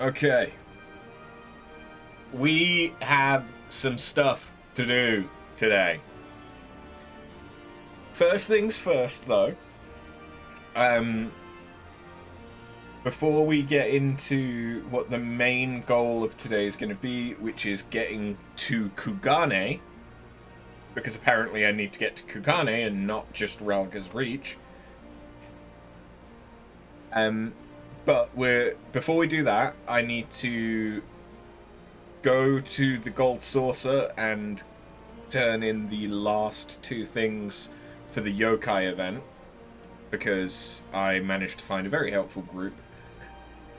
Okay. We have some stuff to do today. First things first, though. Before we get into what the main goal of today is going to be, which is getting to Kugane, because apparently I need to get to Kugane and not just Ralga's Reach. But before we do that, I need to go to the Gold Saucer and turn in the last two things for the Yokai event, because I managed to find a very helpful group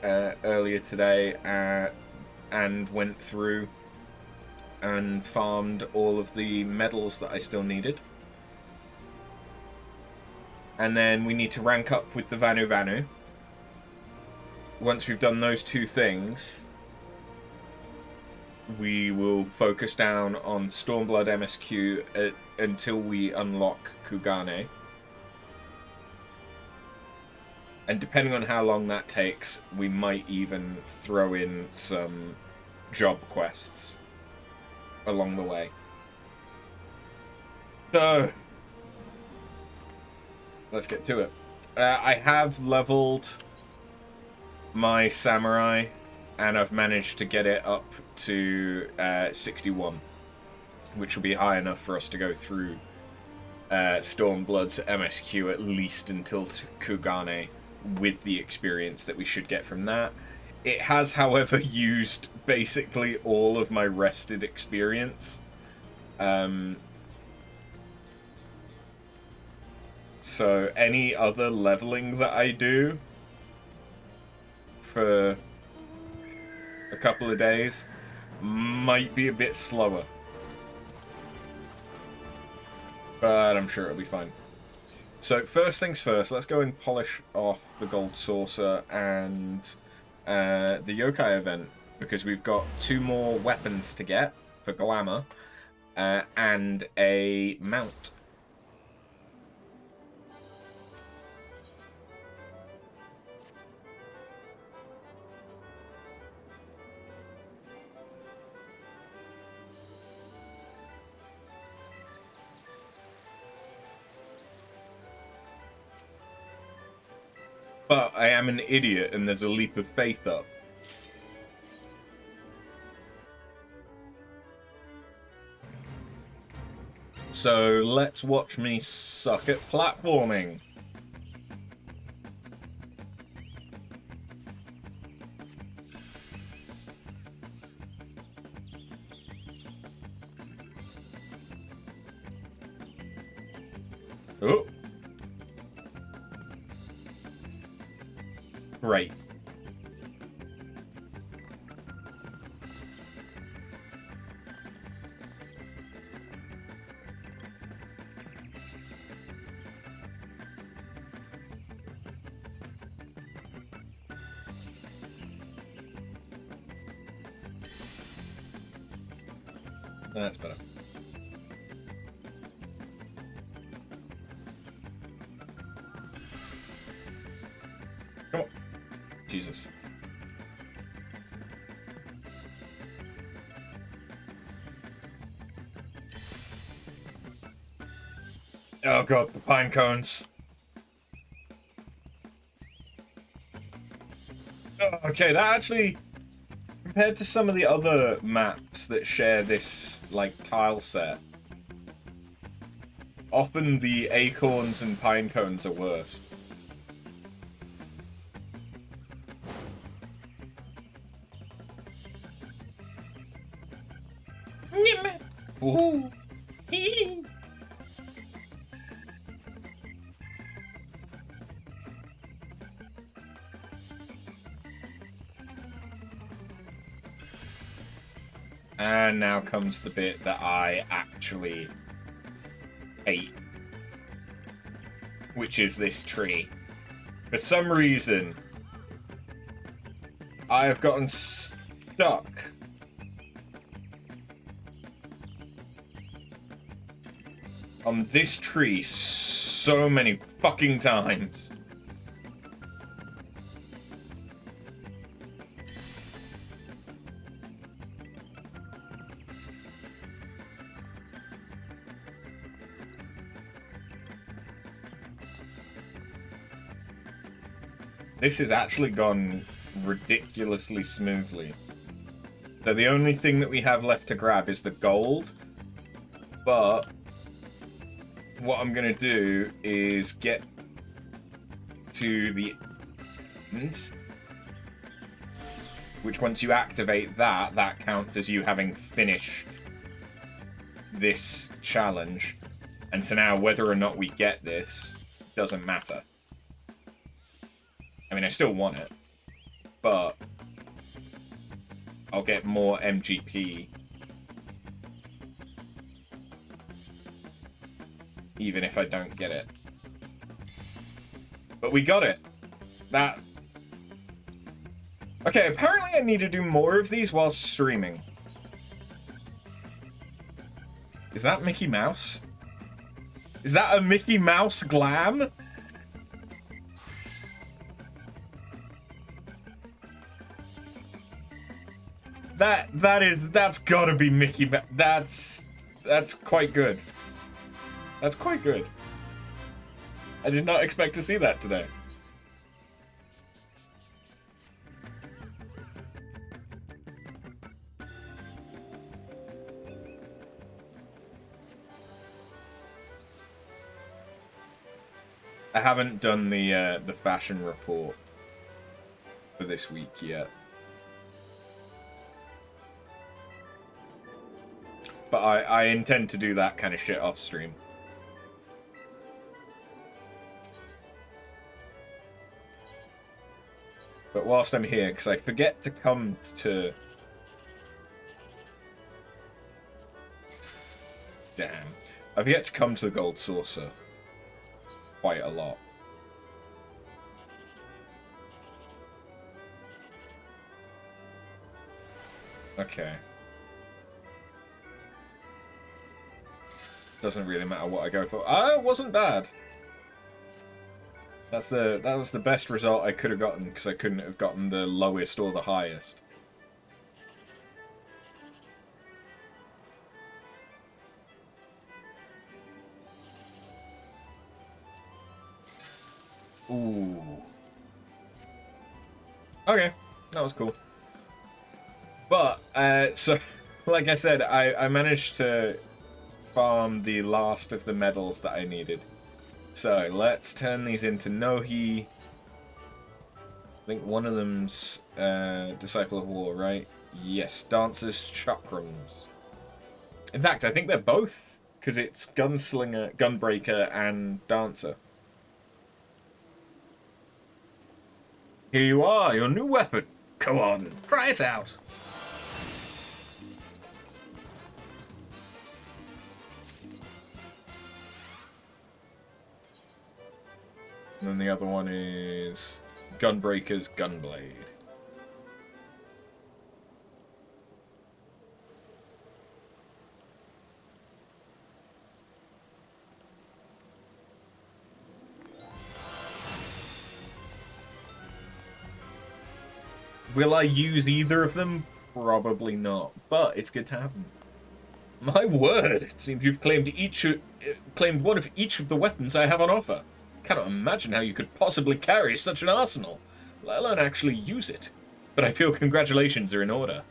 earlier today and went through and farmed all of the medals that I still needed. And then we need to rank up with the Vanu Vanu. Once we've done those two things, we will focus down on Stormblood MSQ until we unlock Kugane. And depending on how long that takes, we might even throw in some job quests along the way. So, let's get to it. I have leveled my samurai, and I've managed to get it up to 61, which will be high enough for us to go through Stormblood's MSQ at least until Kugane, with the experience that we should get from that. It has, however, used basically all of my rested experience. So any other leveling that I do for a couple of days might be a bit slower. But I'm sure it'll be fine. So first things first, let's go and polish off the Gold Saucer and the Yokai event, because we've got two more weapons to get for glamour and a mount. But I am an idiot and there's a leap of faith up. So let's watch me suck at platforming. Oh. Great. That's better. Come on. Jesus. Oh god, the pine cones. Okay, that actually, compared to some of the other maps that share this, like, tile set, often the acorns and pine cones are worse. Ooh. And now comes the bit that I actually hate, which is this tree. For some reason, I have gotten stuck on this tree so many fucking times. This has actually gone ridiculously smoothly. So the only thing that we have left to grab is the gold. But what I'm going to do is get to the end, which once you activate that, that counts as you having finished this challenge. And so now whether or not we get this doesn't matter. I mean, I still want it, but I'll get more MGP even if I don't get it. But we got it. That... Okay, apparently I need to do more of these while streaming. Is that Mickey Mouse? Is that a Mickey Mouse glam? That's gotta be Mickey Mouse. That's quite good. That's quite good. I did not expect to see that today. I haven't done the fashion report for this week yet. But I intend to do that kind of shit off stream. But whilst I'm here, because I forget to come to... Damn. I forget to come to the Gold Saucer quite a lot. Okay. Doesn't really matter what I go for. Ah, it wasn't bad. That was the best result I could have gotten, because I couldn't have gotten the lowest or the highest. Ooh. Okay, that was cool. But, so, like I said, I managed to farm the last of the medals that I needed. So, let's turn these into Nohi. I think one of them's Disciple of War, right? Yes, Dancer's Chakrams. In fact, I think they're both, because it's Gunslinger, Gunbreaker, and Dancer. Here you are, your new weapon. Come on, try it out. And then the other one is Gunbreaker's Gunblade. Will I use either of them? Probably not, but it's good to have them. My word, it seems you've claimed one of each of the weapons I have on offer. Cannot imagine how you could possibly carry such an arsenal, let alone actually use it. But I feel congratulations are in order.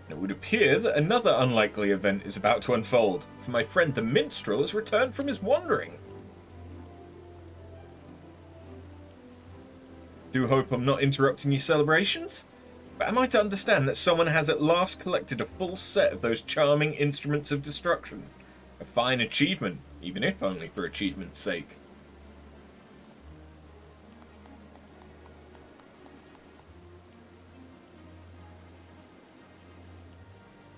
It would appear that another unlikely event is about to unfold, for my friend the minstrel has returned from his wandering. Do hope I'm not interrupting your celebrations? But am I to understand that someone has at last collected a full set of those charming instruments of destruction? A fine achievement, even if only for achievement's sake.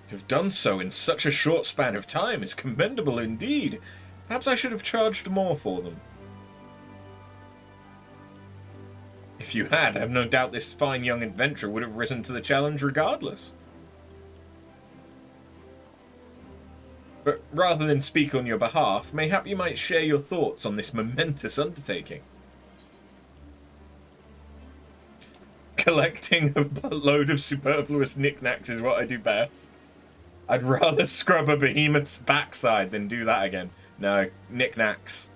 To have done so in such a short span of time is commendable indeed. Perhaps I should have charged more for them. If you had, I have no doubt this fine young adventurer would have risen to the challenge regardless. But rather than speak on your behalf, mayhap you might share your thoughts on this momentous undertaking. Collecting a buttload of superfluous knickknacks is what I do best. I'd rather scrub a behemoth's backside than do that again. No, knickknacks.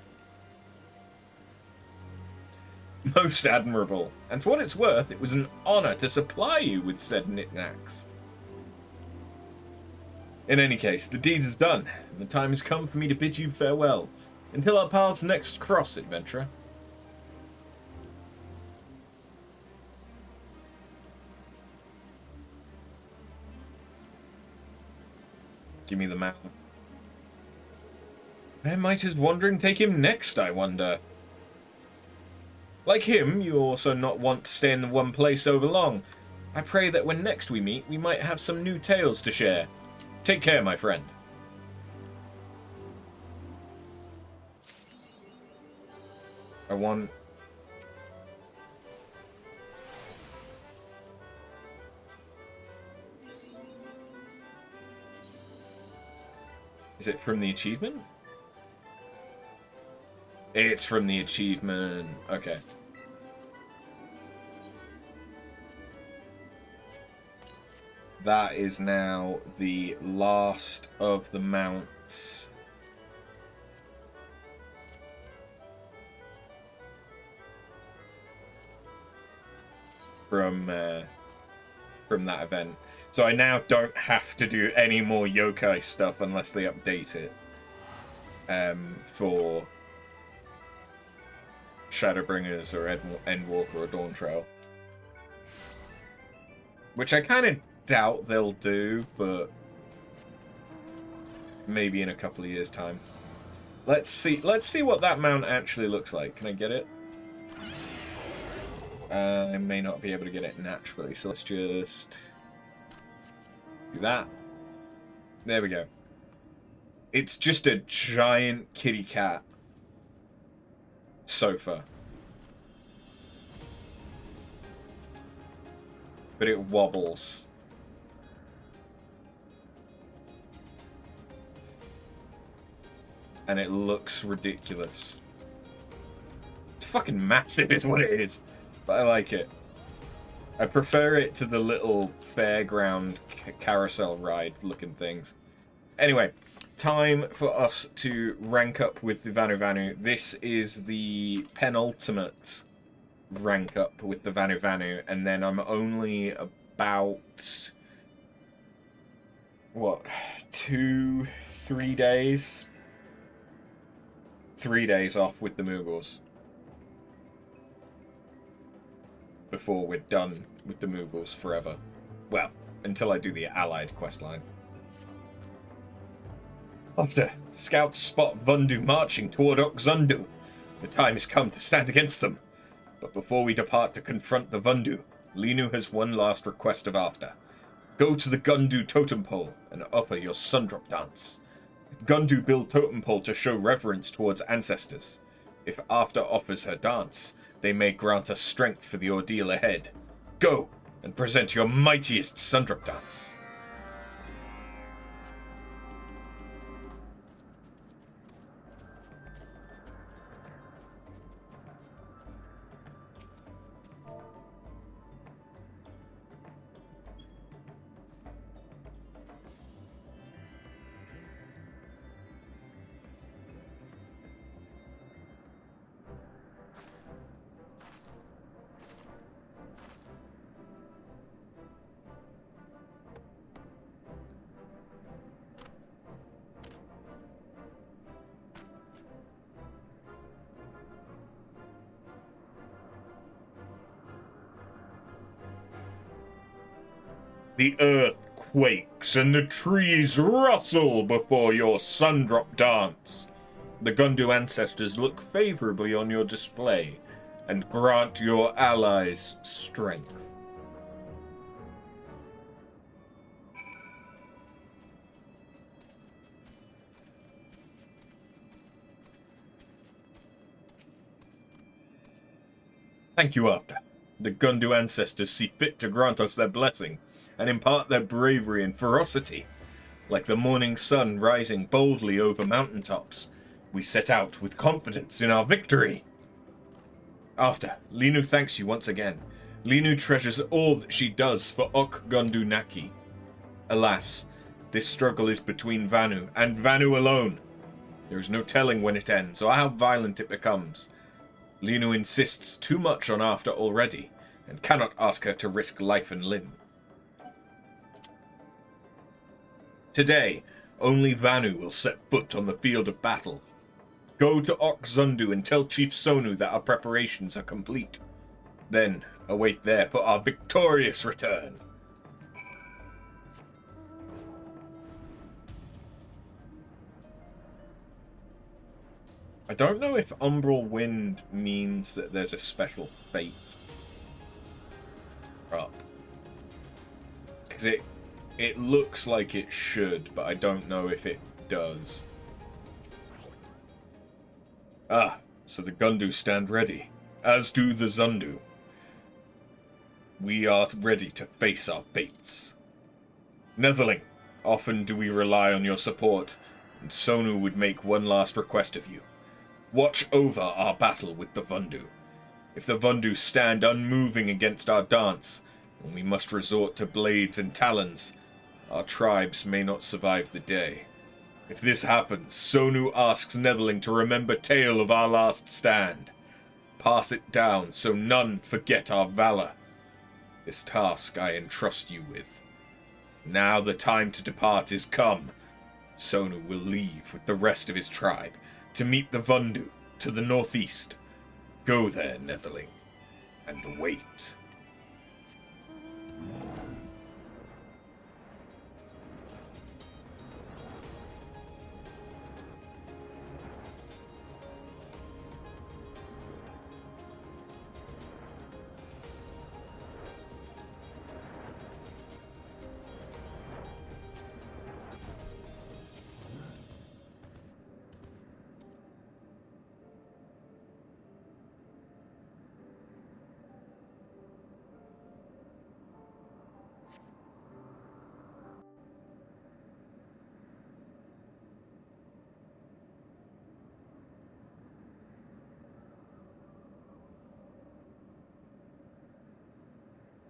Most admirable, and for what it's worth, it was an honor to supply you with said knickknacks. In any case, the deed is done, and the time has come for me to bid you farewell, until our paths next cross, adventurer. Give me the map. Where might his wandering take him next, I wonder? Like him, you also not want to stay in the one place over long. I pray that when next we meet, we might have some new tales to share. Take care, my friend. I want... Is it from the achievement? It's from the achievement. Okay. That is now the last of the mounts. From that event. So I now don't have to do any more yokai stuff unless they update it. For Shadowbringers or Endwalker or Dawntrail. Which I kind of doubt they'll do, but maybe in a couple of years' time. Let's see what that mount actually looks like. Can I get it? I may not be able to get it naturally, so let's just do that. There we go. It's just a giant kitty cat sofa. But it wobbles. And it looks ridiculous. It's fucking massive is what it is. But I like it. I prefer it to the little fairground carousel ride looking things. Anyway, time for us to rank up with the Vanu Vanu. This is the penultimate rank up with the Vanu Vanu, and then I'm only about, what, 2-3 days? 3 days off with the Moogles. Before we're done with the Moogles forever. Well, until I do the Allied questline. After scouts spot Vundu marching toward Okzundu, the time has come to stand against them. But before we depart to confront the Vundu, Linu has one last request of After. Go to the Gundu totem pole and offer your Sundrop dance. Gundu build totem pole to show reverence towards ancestors. If After offers her dance, they may grant us strength for the ordeal ahead. Go and present your mightiest Sundrop dance. The earth quakes and the trees rustle before your Sundrop dance. The Gundu ancestors look favorably on your display and grant your allies strength. Thank you, After. The Gundu ancestors see fit to grant us their blessing and impart their bravery and ferocity. Like the morning sun rising boldly over mountaintops, we set out with confidence in our victory. After, Linu thanks you once again. Linu treasures all that she does for Ok Gundu Naki. Alas, this struggle is between Vanu, and Vanu alone. There is no telling when it ends, or how violent it becomes. Linu insists too much on After already, and cannot ask her to risk life and limb. Today, only Vanu will set foot on the field of battle. Go to Okzundu and tell Chief Sonu that our preparations are complete. Then, await there for our victorious return. I don't know if Umbral Wind means that there's a special fate up. Because it looks like it should, but I don't know if it does. Ah, so the Gundu stand ready, as do the Zundu. We are ready to face our fates. Netherling, often do we rely on your support, and Sonu would make one last request of you. Watch over our battle with the Vundu. If the Vundu stand unmoving against our dance, and we must resort to blades and talons, our tribes may not survive the day. If this happens, Sonu asks Netherling to remember tale of our last stand. Pass it down so none forget our valor. This task I entrust you with. Now the time to depart is come. Sonu will leave with the rest of his tribe to meet the Vundu to the northeast. Go there, Netherling, and wait.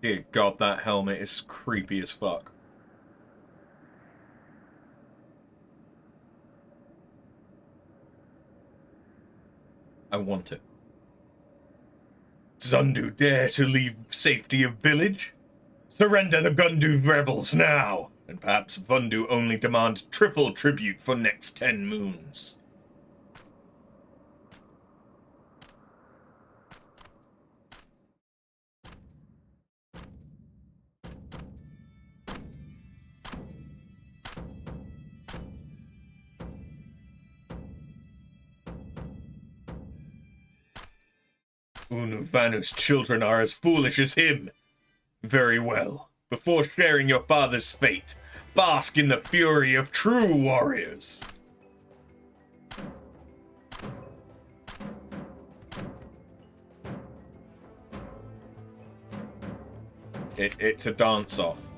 Dear God, that helmet is creepy as fuck. I want it. Zundu dare to leave safety of village? Surrender the Gundu rebels now, and perhaps Vundu only demand triple tribute for next 10 moons. Vanu's children are as foolish as him. Very well. Before sharing your father's fate, bask in the fury of true warriors. It's a dance-off.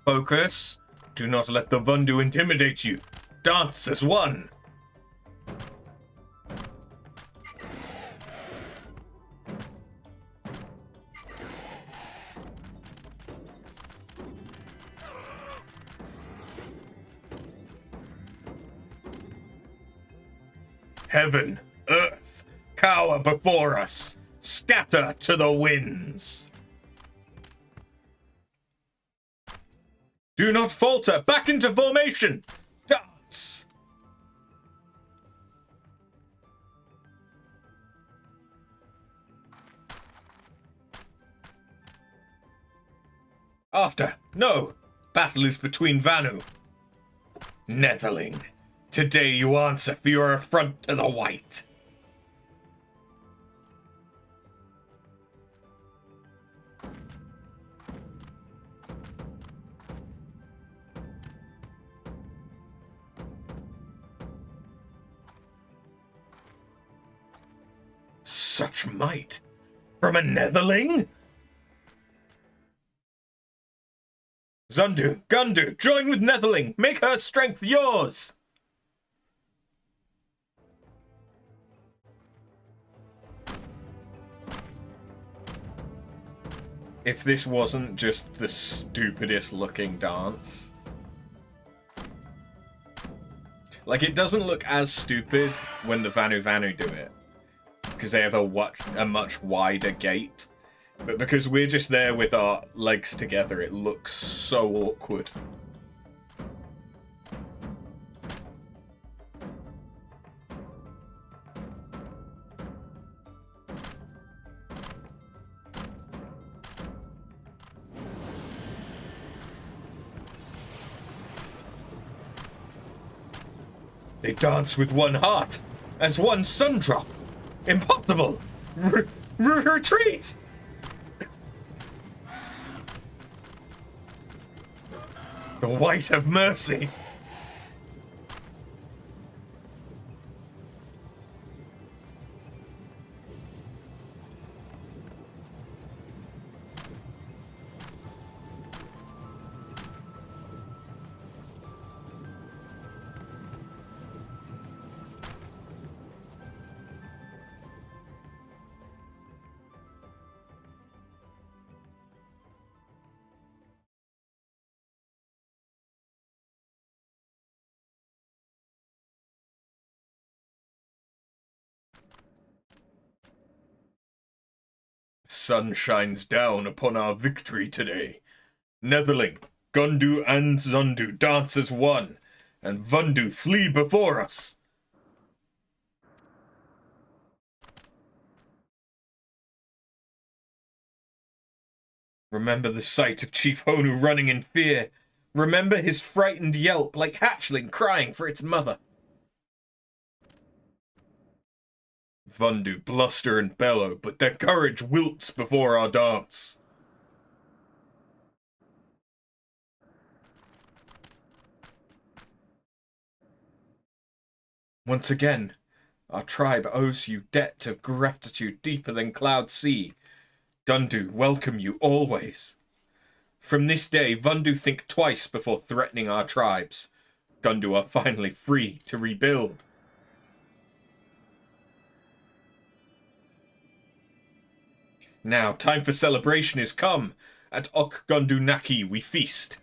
Focus. Do not let the Vundu intimidate you. Dance as one. Heaven, earth, cower before us. Scatter to the winds. Do not falter! Back into formation! Dance! After! No! Battle is between Vanu. Netherling, today you answer for your affront to the white. Such might! From a netherling? Zundu, Gundu, join with netherling! Make her strength yours! If this wasn't just the stupidest looking dance. Like, it doesn't look as stupid when the Vanu Vanu do it, because they have a much wider gait. But because we're just there with our legs together, it looks so awkward. They dance with one heart, as one sun drop. Impossible! Retreat! The white have mercy! Sun shines down upon our victory today. Netherling, Gundu and Zundu dance as one, and Vundu flee before us. Remember the sight of Chief Honu running in fear. Remember his frightened yelp like hatchling crying for its mother. Vundu bluster and bellow, but their courage wilts before our dance. Once again, our tribe owes you debt of gratitude deeper than cloud sea. Gundu welcome you always. From this day, Vundu think twice before threatening our tribes. Gundu are finally free to rebuild. Now, time for celebration is come. At Ok Gundu Naki we feast.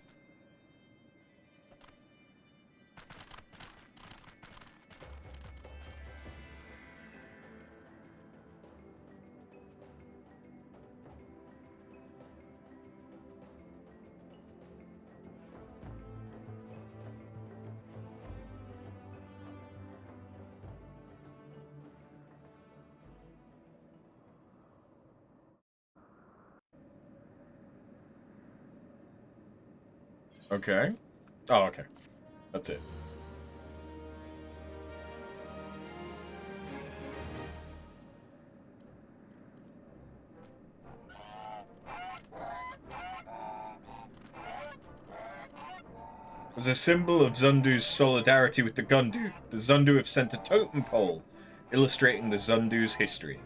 Okay. Oh, okay. That's it. As a symbol of Zundu's solidarity with the Gundu, the Zundu have sent a totem pole illustrating the Zundu's history.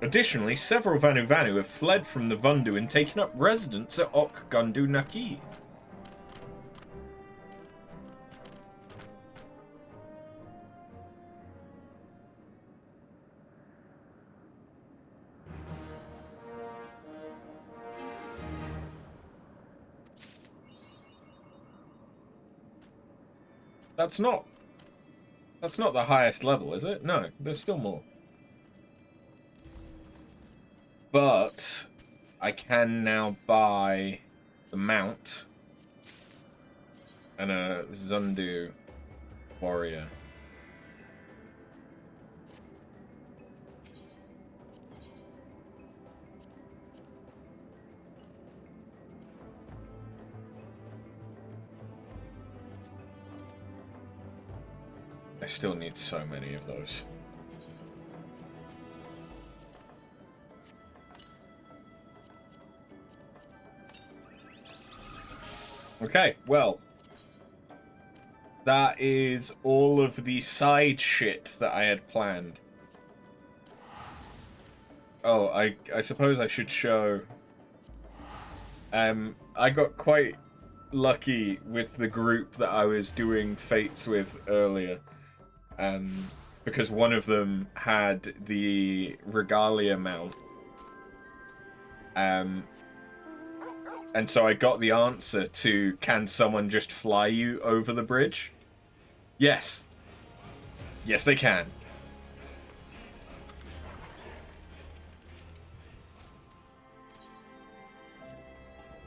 Additionally, several Vanu Vanu have fled from the Vundu and taken up residence at Ok Gundu Naki. That's not the highest level, is it? No, there's still more. But I can now buy the mount and a Zundu warrior. I still need so many of those. Okay, well, That is all of the side shit that I had planned. Oh, I suppose I should show... I got quite lucky with the group that I was doing Fates with earlier. Because one of them had the Regalia mount. And so I got the answer to, can someone just fly you over the bridge? Yes. Yes, they can.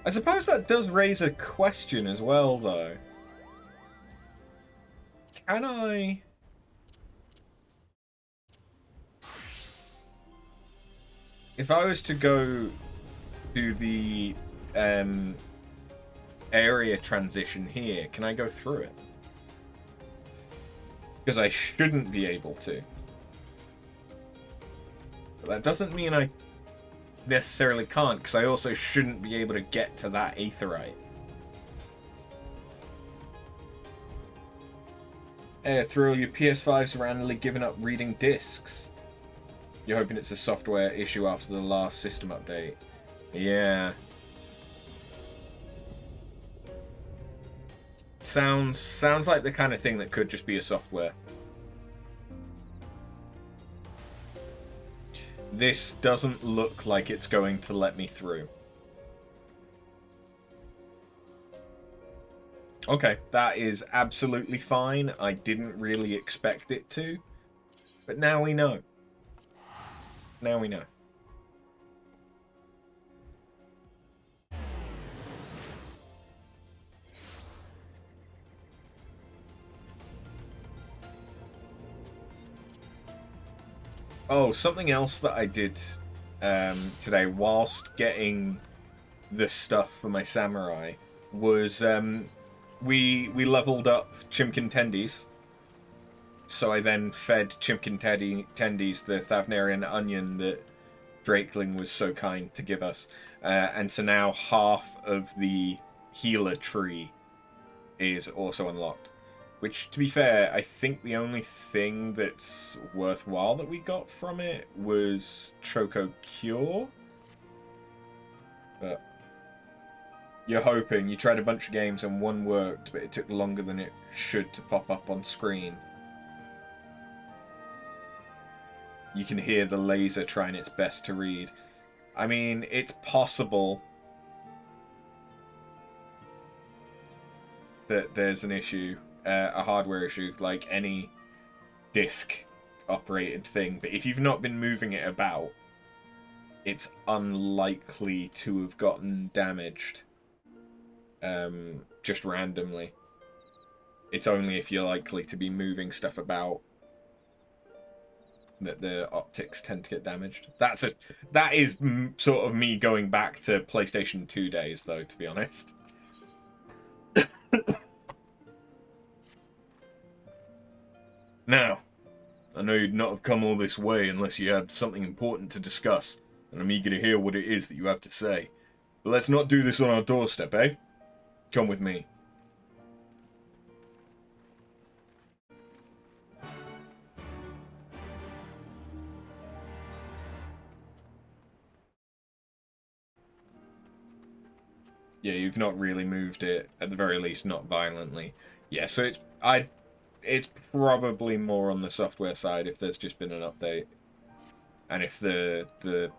I suppose that does raise a question as well, though. Can I... If I was to go to the area transition here, can I go through it? Because I shouldn't be able to. But that doesn't mean I necessarily can't, because I also shouldn't be able to get to that aetheryte. Thrill, your PS5's randomly given up reading discs. You're hoping it's a software issue after the last system update. Yeah. Sounds like the kind of thing that could just be a software. This doesn't look like it's going to let me through. Okay, that is absolutely fine. I didn't really expect it to. But now we know. Now we know. Oh, something else that I did today whilst getting the stuff for my samurai was we leveled up Chimkin Tendies. So I then fed Chimkin Tendies the Thavnarian onion that Drakeling was so kind to give us. And so now half of the healer tree is also unlocked. Which, to be fair, I think the only thing that's worthwhile that we got from it was Choco Cure. But you're hoping. You tried a bunch of games and one worked, but it took longer than it should to pop up on screen. You can hear the laser trying its best to read. I mean, it's possible that there's an issue. A hardware issue, like any disk-operated thing. But if you've not been moving it about, it's unlikely to have gotten damaged just randomly. It's only if you're likely to be moving stuff about that the optics tend to get damaged. That is sort of me going back to PlayStation 2 days, though, to be honest. Now, I know you'd not have come all this way unless you had something important to discuss, and I'm eager to hear what it is that you have to say. But let's not do this on our doorstep, eh? Come with me. Yeah, you've not really moved it, at the very least, not violently. Yeah, so it's probably more on the software side if there's just been an update. And if the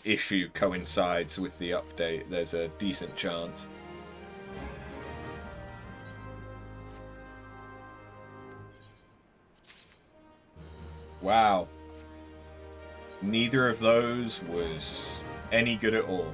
issue coincides with the update, there's a decent chance. Wow. Neither of those was any good at all.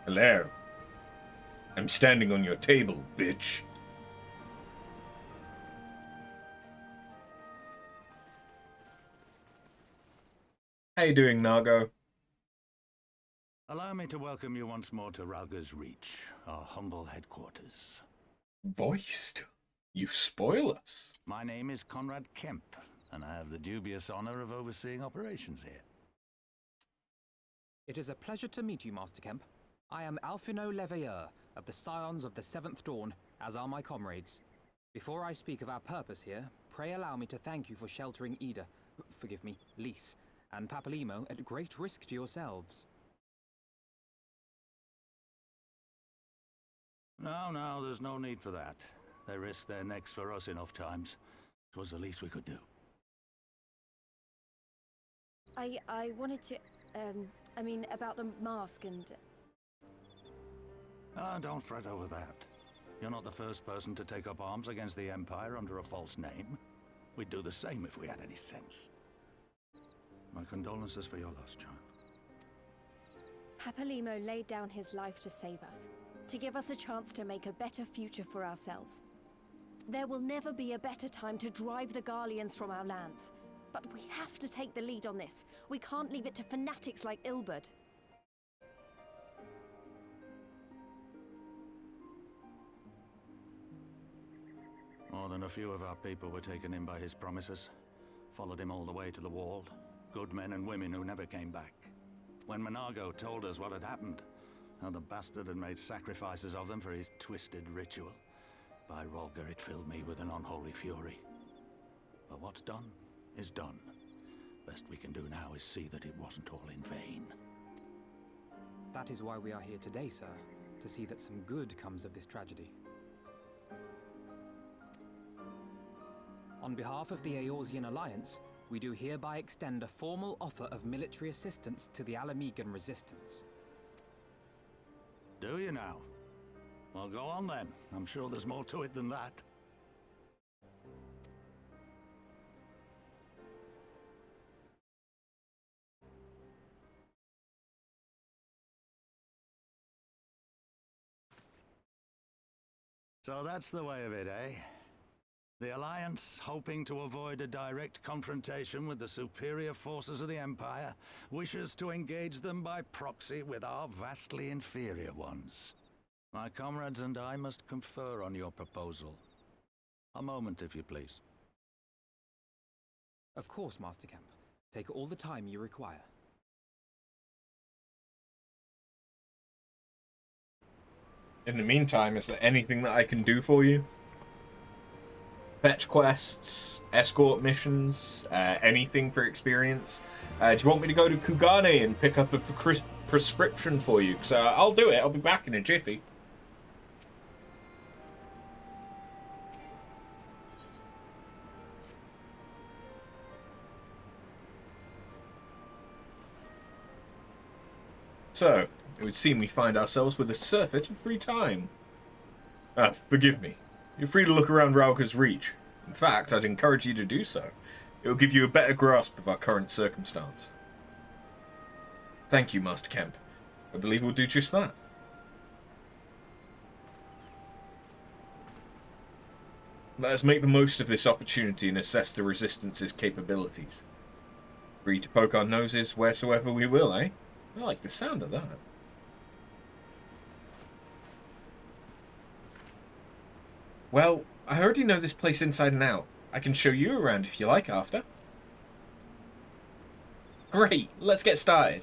Hello. I'm standing on your table, bitch. How you doing, Nago? Allow me to welcome you once more to Ralga's Reach, our humble headquarters. Voiced? You spoil us. My name is Conrad Kemp, and I have the dubious honor of overseeing operations here. It is a pleasure to meet you, Master Kemp. I am Alphino Leveilleur, of the Scions of the Seventh Dawn, as are my comrades. Before I speak of our purpose here, pray allow me to thank you for sheltering Ida, forgive me, Lys, and Papalymo at great risk to yourselves. No, there's no need for that. They risked their necks for us enough times. It was the least we could do. I wanted to, I mean, about the mask and... Ah, don't fret over that. You're not the first person to take up arms against the Empire under a false name. We'd do the same if we had any sense. My condolences for your loss, child. Papalymo laid down his life to save us, to give us a chance to make a better future for ourselves. There will never be a better time to drive the Garleans from our lands. But we have to take the lead on this. We can't leave it to fanatics like Ilberd. More than a few of our people were taken in by his promises. Followed him all the way to the wall. Good men and women who never came back. When Monago told us what had happened, how the bastard had made sacrifices of them for his twisted ritual, by Rolga it filled me with an unholy fury. But what's done is done. Best we can do now is see that it wasn't all in vain. That is why we are here today, sir, to see that some good comes of this tragedy. On behalf of the Eorzean Alliance, we do hereby extend a formal offer of military assistance to the Ala Mhigan Resistance. Do you now? Well, go on then. I'm sure there's more to it than that. So that's the way of it, eh? The Alliance, hoping to avoid a direct confrontation with the superior forces of the Empire, wishes to engage them by proxy with our vastly inferior ones. My comrades and I must confer on your proposal. A moment, if you please. Of course, Master Kemp. Take all the time you require. In the meantime, is there anything that I can do for you? Fetch quests, escort missions, anything for experience? Do you want me to go to Kugane and pick up a prescription for you? Because I'll do it. I'll be back in a jiffy. So, it would seem we find ourselves with a surfeit of free time. Forgive me. You're free to look around Ralga's Reach. In fact, I'd encourage you to do so. It will give you a better grasp of our current circumstance. Thank you, Master Kemp. I believe we'll do just that. Let us make the most of this opportunity and assess the Resistance's capabilities. Free to poke our noses wheresoever we will, eh? I like the sound of that. Well, I already know this place inside and out. I can show you around if you like after. Great, let's get started.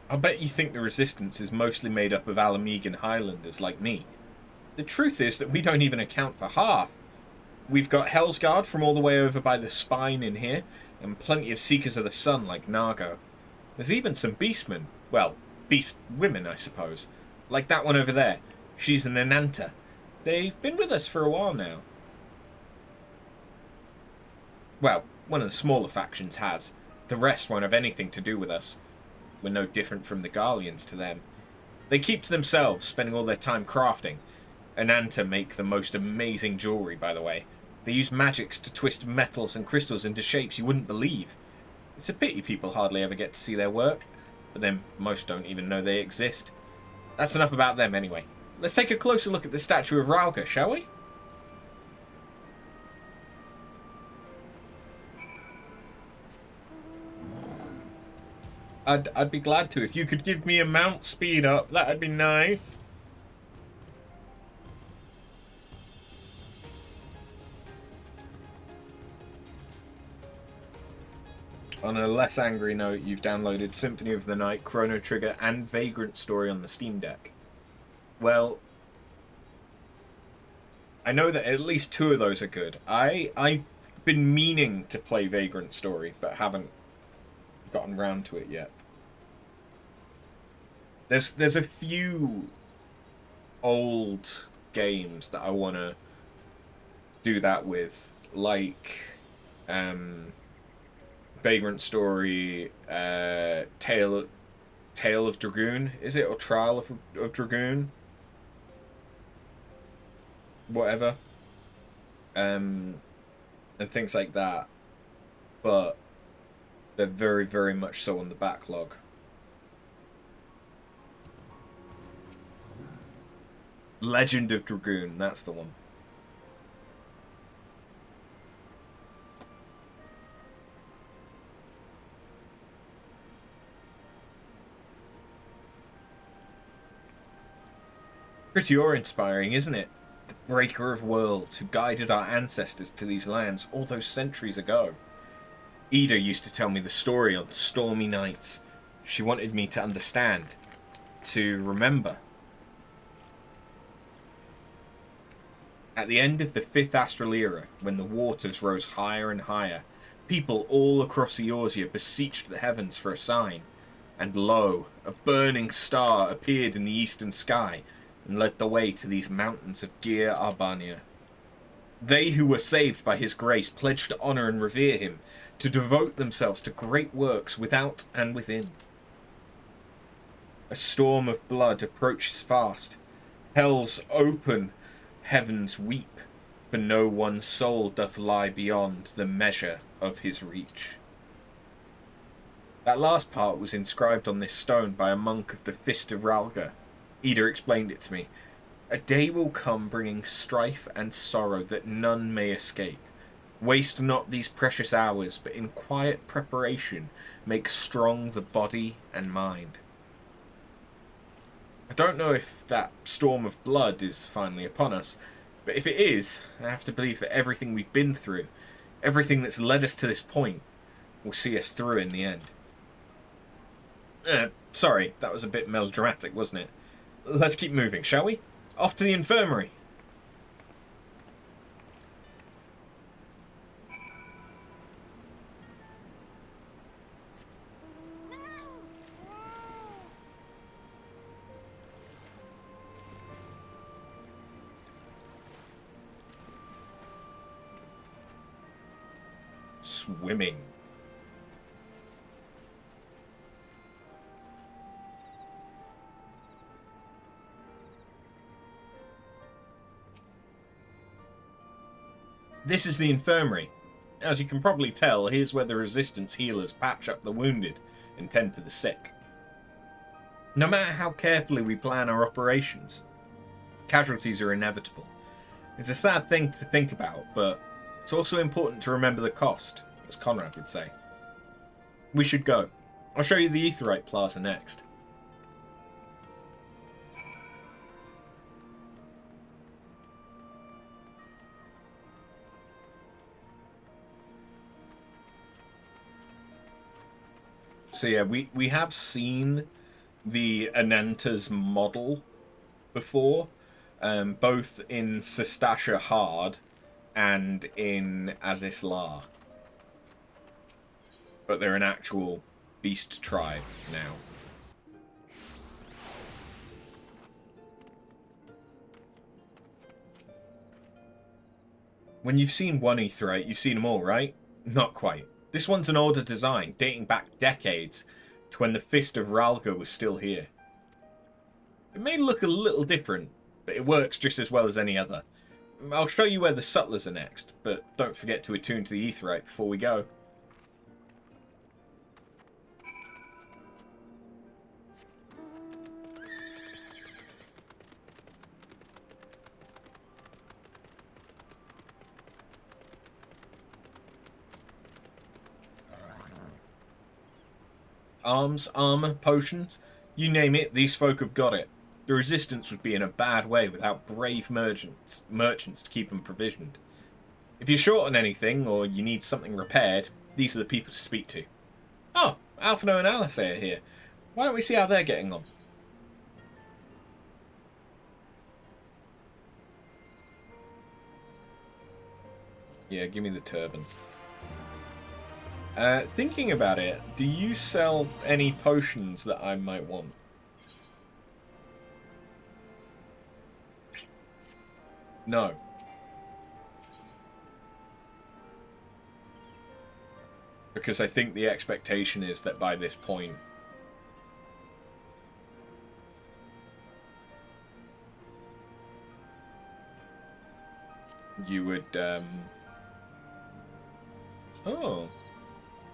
I'll bet you think the Resistance is mostly made up of Ala Mhigan Highlanders like me. The truth is that we don't even account for half. We've got Hellsguard from all the way over by the Spine in here, and plenty of Seekers of the Sun like Nago. There's even some Beastmen. Well, Beast women, I suppose. Like that one over there. She's an Ananta. They've been with us for a while now. Well, one of the smaller factions has. The rest won't have anything to do with us. We're no different from the Garleans to them. They keep to themselves, spending all their time crafting. Ananta make the most amazing jewelry, by the way. They use magics to twist metals and crystals into shapes you wouldn't believe. It's a pity people hardly ever get to see their work, but then most don't even know they exist. That's enough about them anyway. Let's take a closer look at the statue of Ralga, shall we? I'd be glad to. If you could give me a mount speed up, that'd be nice. On a less angry note, you've downloaded Symphony of the Night, Chrono Trigger, and Vagrant Story on the Steam Deck. Well, I know that at least 2 of those are good. I've been meaning to play Vagrant Story, but haven't gotten round to it yet. There's a few old games that I want to do that with, like Vagrant Story, Tale of Dragoon, is it? Or Trial of Dragoon? Whatever. And things like that. But they're very, very much so on the backlog. Legend of Dragoon, that's the one. Pretty awe-inspiring, isn't it? The breaker of worlds who guided our ancestors to these lands all those centuries ago. Ida used to tell me the story on stormy nights. She wanted me to understand, to remember. At the end of the 5th Astral Era, when the waters rose higher and higher, people all across Eorzea beseeched the heavens for a sign. And lo, a burning star appeared in the eastern sky and led the way to these mountains of Gir Arbania. They who were saved by his grace pledged to honour and revere him, to devote themselves to great works without and within. A storm of blood approaches fast. Hell's open heavens weep, for no one soul doth lie beyond the measure of his reach. That last part was inscribed on this stone by a monk of the Fist of Ralga. Ida explained it to me. A day will come bringing strife and sorrow that none may escape. Waste not these precious hours, but in quiet preparation make strong the body and mind. I don't know if that storm of blood is finally upon us, but if it is, I have to believe that everything we've been through, everything that's led us to this point, will see us through in the end. Sorry, that was a bit melodramatic, wasn't it? Let's keep moving, shall we? Off to the infirmary. Swimming. This is the infirmary. As you can probably tell, here's where the resistance healers patch up the wounded and tend to the sick. No matter how carefully we plan our operations, casualties are inevitable. It's a sad thing to think about, but it's also important to remember the cost, as Conrad would say. We should go. I'll show you the Aetheryte Plaza next. So yeah, we have seen the Ananta's model before, both in Sestasha Hard and in Azis La. But they're an actual beast tribe now. When you've seen one Aetheryte, you've seen them all, right? Not quite. This one's an older design, dating back decades to when the Fist of Ralga was still here. It may look a little different, but it works just as well as any other. I'll show you where the Sutlers are next, but don't forget to attune to the Aetheryte before we go. Arms, armor, potions, you name it, these folk have got it. The Resistance would be in a bad way without brave merchants to keep them provisioned. If you're short on anything, or you need something repaired, these are the people to speak to. Oh, Alphino and Alice are here. Why don't we see how they're getting on? Yeah, give me the turban. Thinking about it, do you sell any potions that I might want? No. Because I think the expectation is that by this point... you would, Oh.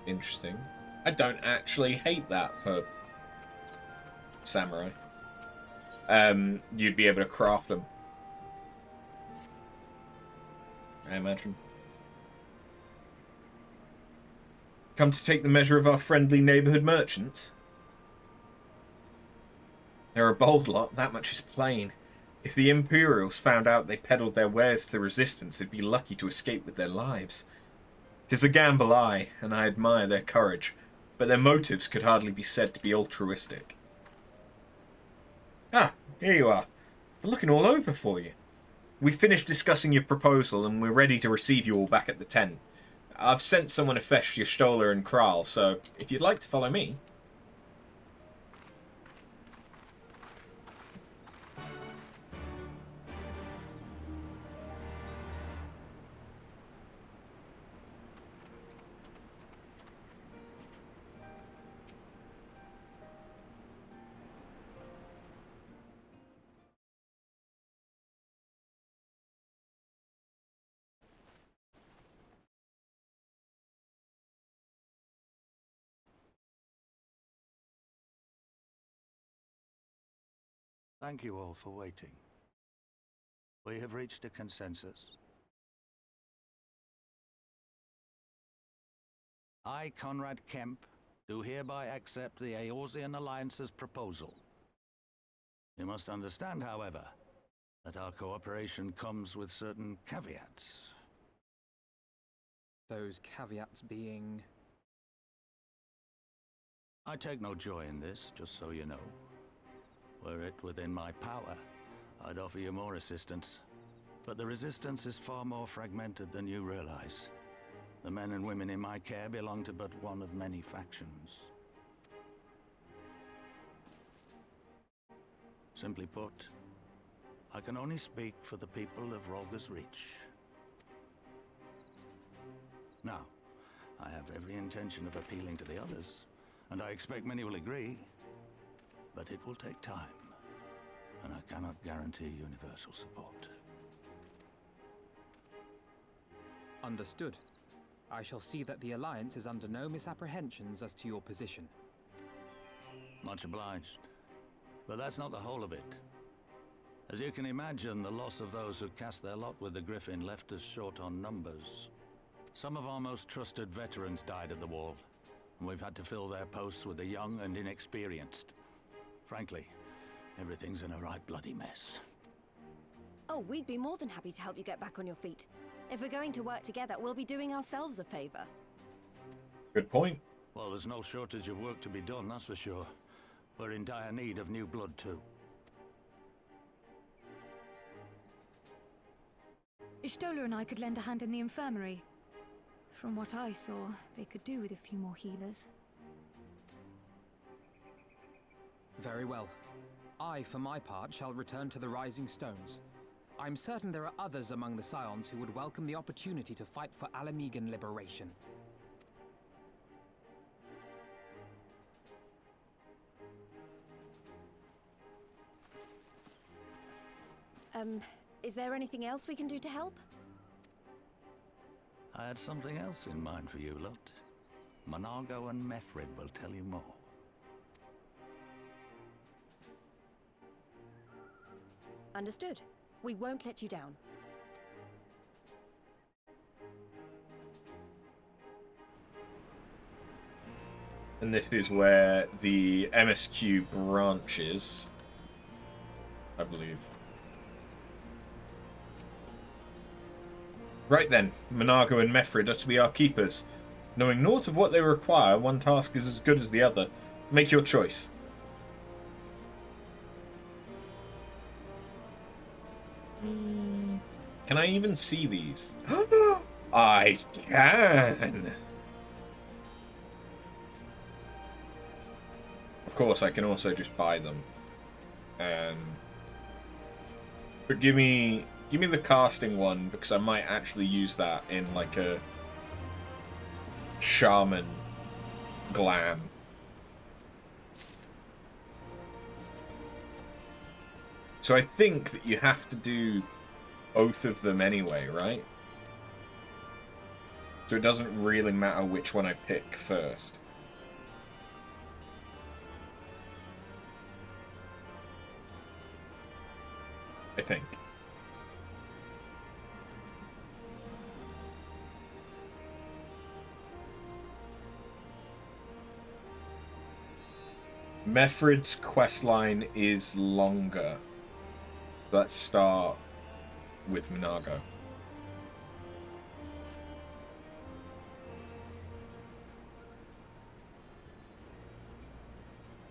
Interesting. I don't actually hate that for samurai. You'd be able to craft them, I imagine. Come to take the measure of our friendly neighborhood merchants? They're a bold lot, that much is plain. If the Imperials found out they peddled their wares to the Resistance, they'd be lucky to escape with their lives. 'Tis a gamble, aye, and I admire their courage, but their motives could hardly be said to be altruistic. Ah, here you are. We're looking all over for you. We've finished discussing your proposal, and we're ready to receive you all back at the tent. I've sent someone to fetch your Stoller and Kral, so if you'd like to follow me... Thank you all for waiting. We have reached a consensus. I, Conrad Kemp, do hereby accept the Eorzean Alliance's proposal. You must understand, however, that our cooperation comes with certain caveats. Those caveats being... I take no joy in this, just so you know. Were it within my power, I'd offer you more assistance. But the Resistance is far more fragmented than you realize. The men and women in my care belong to but one of many factions. Simply put, I can only speak for the people of Rolga's Reach. Now, I have every intention of appealing to the others, and I expect many will agree. But it will take time, and I cannot guarantee universal support. Understood. I shall see that the Alliance is under no misapprehensions as to your position. Much obliged. But that's not the whole of it. As you can imagine, the loss of those who cast their lot with the Griffin left us short on numbers. Some of our most trusted veterans died at the wall, and we've had to fill their posts with the young and inexperienced. Frankly, everything's in a right bloody mess. Oh, we'd be more than happy to help you get back on your feet. If we're going to work together, we'll be doing ourselves a favor. Good point. Well, there's no shortage of work to be done, that's for sure. We're in dire need of new blood, too. Stoller and I could lend a hand in the infirmary. From what I saw, they could do with a few more healers. Very well. I, for my part, shall return to the Rising Stones. I'm certain there are others among the Scions who would welcome the opportunity to fight for Ala Mhigan liberation. Is there anything else we can do to help? I had something else in mind for you, Lot. Monago and Mefred will tell you more. Understood. We won't let you down. And this is where the MSQ branches, I believe. Right then, Monago and Mefred are to be our keepers. Knowing naught of what they require, one task is as good as the other. Make your choice. Can I even see these? I can! Of course, I can also just buy them. But give me the casting one, because I might actually use that in like a shaman glam. So I think that you have to do both of them anyway, right? So it doesn't really matter which one I pick first. I think. Mefred's questline is longer. Let's start with Monago.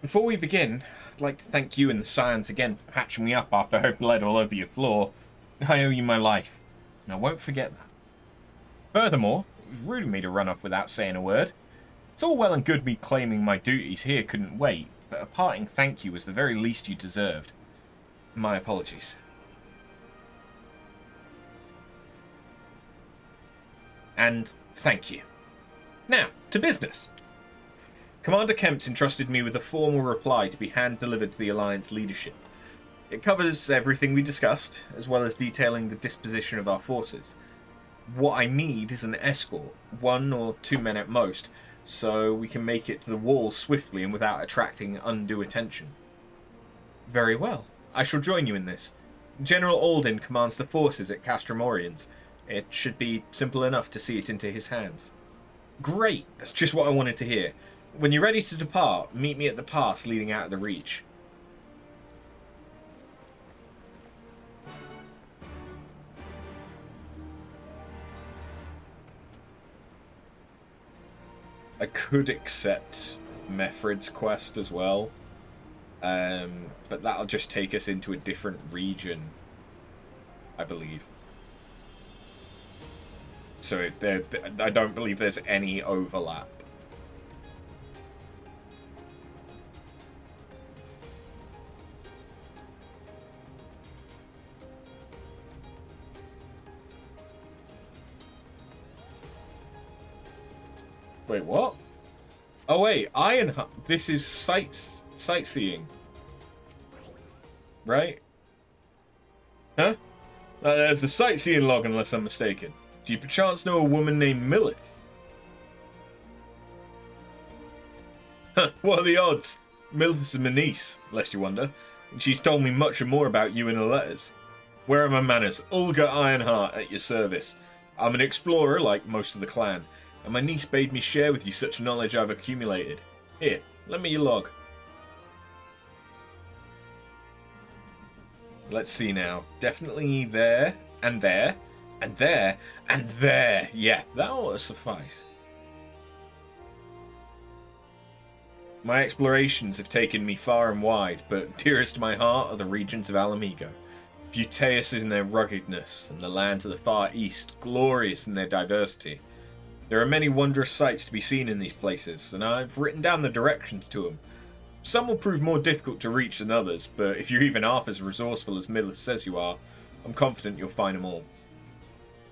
Before we begin, I'd like to thank you and the Scions again for patching me up after I bled all over your floor. I owe you my life, and I won't forget that. Furthermore, it was rude of me to run off without saying a word. It's all well and good me claiming my duties here couldn't wait, but a parting thank you was the very least you deserved. My apologies. And thank you. Now, to business. Commander Kemp's entrusted me with a formal reply to be hand-delivered to the Alliance leadership. It covers everything we discussed, as well as detailing the disposition of our forces. What I need is an escort, 1 or 2 men at most, so we can make it to the wall swiftly and without attracting undue attention. Very well. I shall join you in this. General Alden commands the forces at Castrum Oriens. It should be simple enough to see it into his hands. Great! That's just what I wanted to hear. When you're ready to depart, meet me at the pass leading out of the Reach. I could accept Mefred's quest as well, but that'll just take us into a different region, I believe. So I don't believe there's any overlap. Wait, what? Oh wait, Ironheart. This is sightseeing, right? Huh? There's a sightseeing log, unless I'm mistaken. Do you perchance know a woman named Millith? Huh, what are the odds? Millith is my niece, lest you wonder, and she's told me much and more about you in her letters. Where are my manners? Ulga Ironheart at your service. I'm an explorer, like most of the clan, and my niece bade me share with you such knowledge I've accumulated. Here, lend me your log. Let's see now. Definitely there, and there, and there, and there. Yeah, that ought to suffice. My explorations have taken me far and wide, but dearest to my heart are the regions of Ala Mhigo. Beauteous in their ruggedness, and the lands of the far east, glorious in their diversity. There are many wondrous sights to be seen in these places, and I've written down the directions to them. Some will prove more difficult to reach than others, but if you're even half as resourceful as Millith says you are, I'm confident you'll find them all.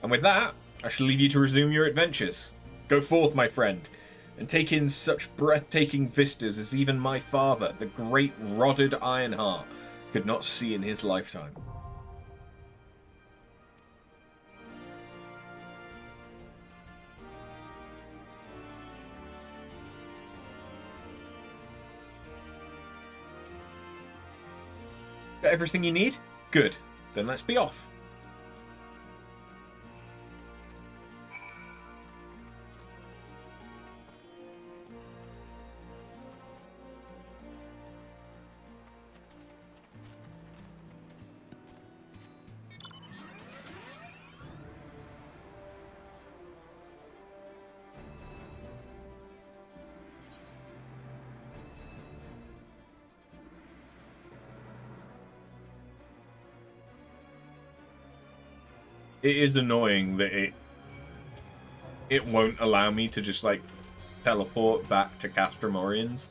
And with that, I shall leave you to resume your adventures. Go forth, my friend, and take in such breathtaking vistas as even my father, the great Rodded Ironheart, could not see in his lifetime. Got everything you need? Good. Then let's be off. It is annoying that it won't allow me to just, like, teleport back to Castromorians.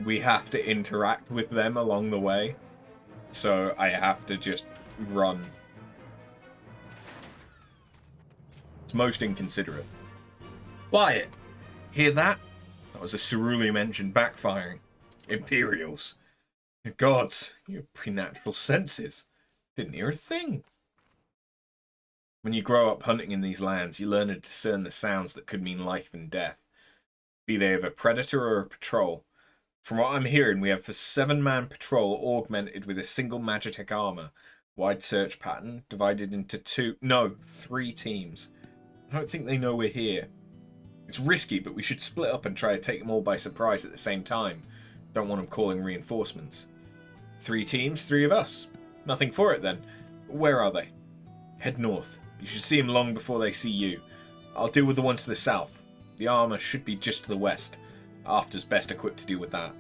We have to interact with them along the way, so I have to just run. It's most inconsiderate. Quiet! Hear that? That was a cerulean engine backfiring. Imperials. Gods, you have preternatural senses. Didn't hear a thing. When you grow up hunting in these lands, you learn to discern the sounds that could mean life and death, be they of a predator or a patrol. From what I'm hearing, we have a 7-man patrol augmented with a single Magitech armor, wide search pattern, divided into 3 teams. I don't think they know we're here. It's risky, but we should split up and try to take them all by surprise at the same time. Don't want them calling reinforcements. 3 teams, 3 of us. Nothing for it then. Where are they? Head north. You should see them long before they see you. I'll deal with the ones to the south. The armor should be just to the west. After's best equipped to deal with that.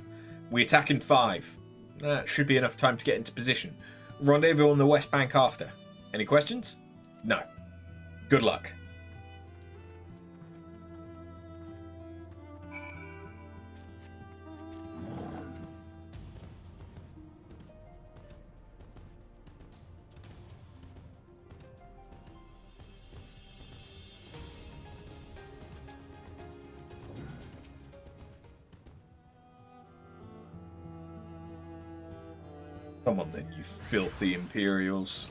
We attack in 5. That should be enough time to get into position. Rendezvous on the west bank after. Any questions? No. Good luck. Come on then, you filthy Imperials.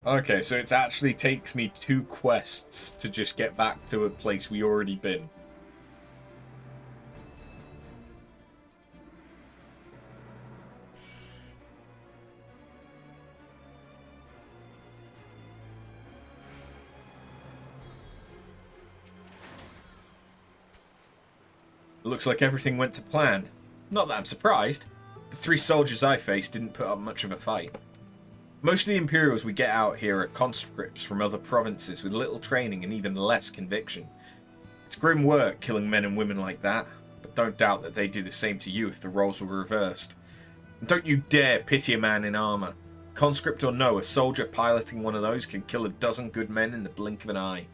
Okay, so it actually takes me 2 quests to just get back to a place we already been. Looks like everything went to plan. Not that I'm surprised. The 3 soldiers I faced didn't put up much of a fight. Most of the Imperials we get out here are conscripts from other provinces with little training and even less conviction. It's grim work killing men and women like that, but don't doubt that they'd do the same to you if the roles were reversed. And don't you dare pity a man in armour. Conscript or no, a soldier piloting one of those can kill a dozen good men in the blink of an eye.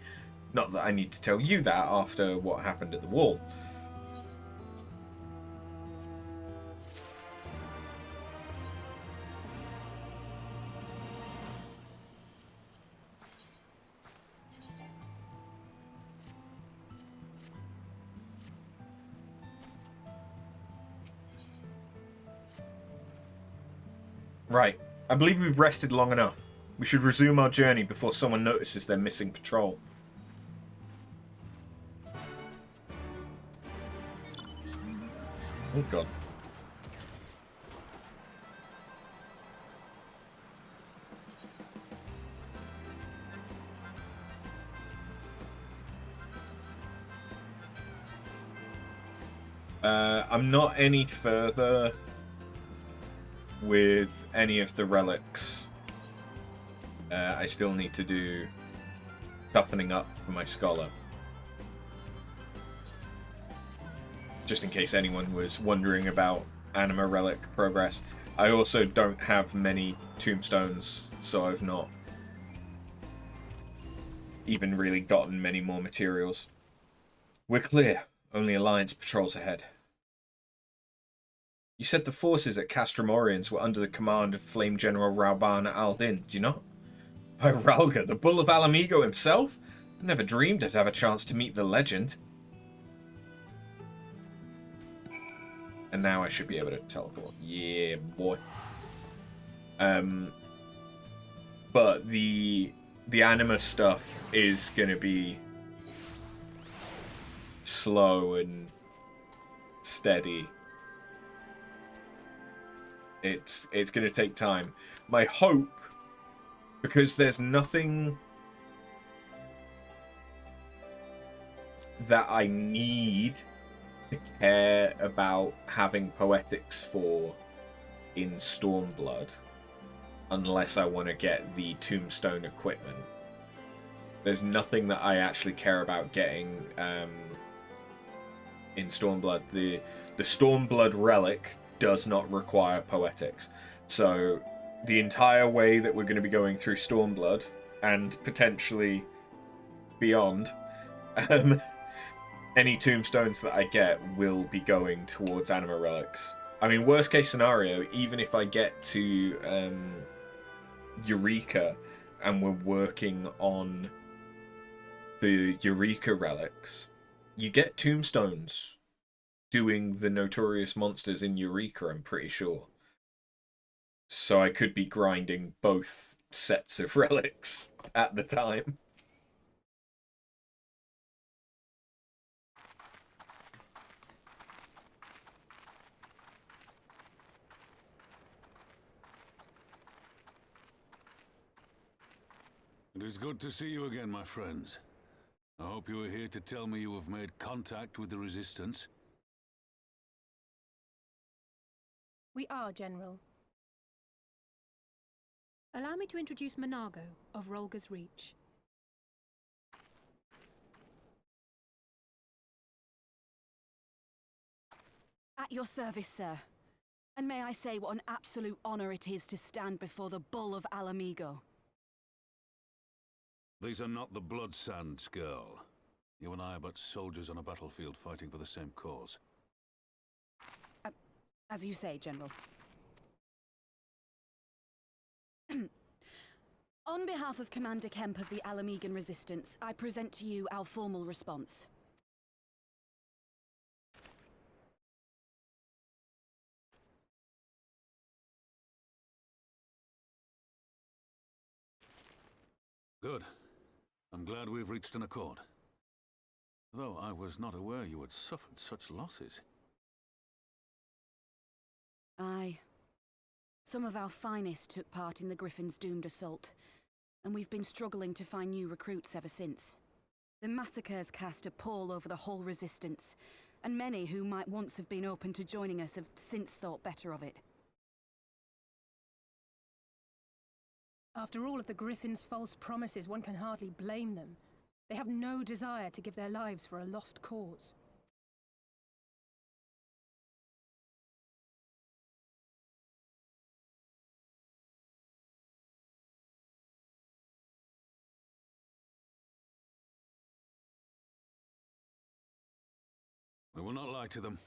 Not that I need to tell you that after what happened at the wall. Right, I believe we've rested long enough. We should resume our journey before someone notices their missing patrol. Oh god. I'm not any further with any of the relics. I still need to do toughening up for my scholar. just in case anyone was wondering about Anima Relic progress. I also don't have many tombstones, so I've not even really gotten many more materials. We're clear. Only Alliance patrols ahead. You said the forces at Castramorians were under the command of Flame General Rauban al-Din, did you not? By Ralga, the Bull of Ala Mhigo himself? I never dreamed I'd have a chance to meet the legend. And now I should be able to teleport. Yeah, boy. But the anima stuff is gonna be slow and steady. It's gonna take time. My hope, because there's nothing that I need to care about having poetics for in Stormblood, unless I want to get the tombstone equipment. There's nothing that I actually care about getting in Stormblood. The Stormblood relic does not require poetics. So the entire way that we're going to be going through Stormblood, and potentially beyond, any tombstones that I get will be going towards anima relics. I mean, worst case scenario, even if I get to Eureka and we're working on the Eureka relics, you get tombstones doing the notorious monsters in Eureka, I'm pretty sure. So I could be grinding both sets of relics at the time. It is good to see you again, my friends. I hope you are here to tell me you have made contact with the Resistance. We are, General. Allow me to introduce Mhigo of Rolga's Reach. At your service, sir. And may I say what an absolute honor it is to stand before the Bull of Ala Mhigo. These are not the blood sands, girl. You and I are but soldiers on a battlefield fighting for the same cause. As you say, General. On behalf of Commander Kemp of the Ala Mhigan Resistance, I present to you our formal response. Good. I'm glad we've reached an accord. Though I was not aware you had suffered such losses. Aye. Some of our finest took part in the Griffin's doomed assault, and we've been struggling to find new recruits ever since. The massacres cast a pall over the whole Resistance, and many who might once have been open to joining us have since thought better of it. After all of the Griffin's false promises, one can hardly blame them. They have no desire to give their lives for a lost cause. We will not lie to them.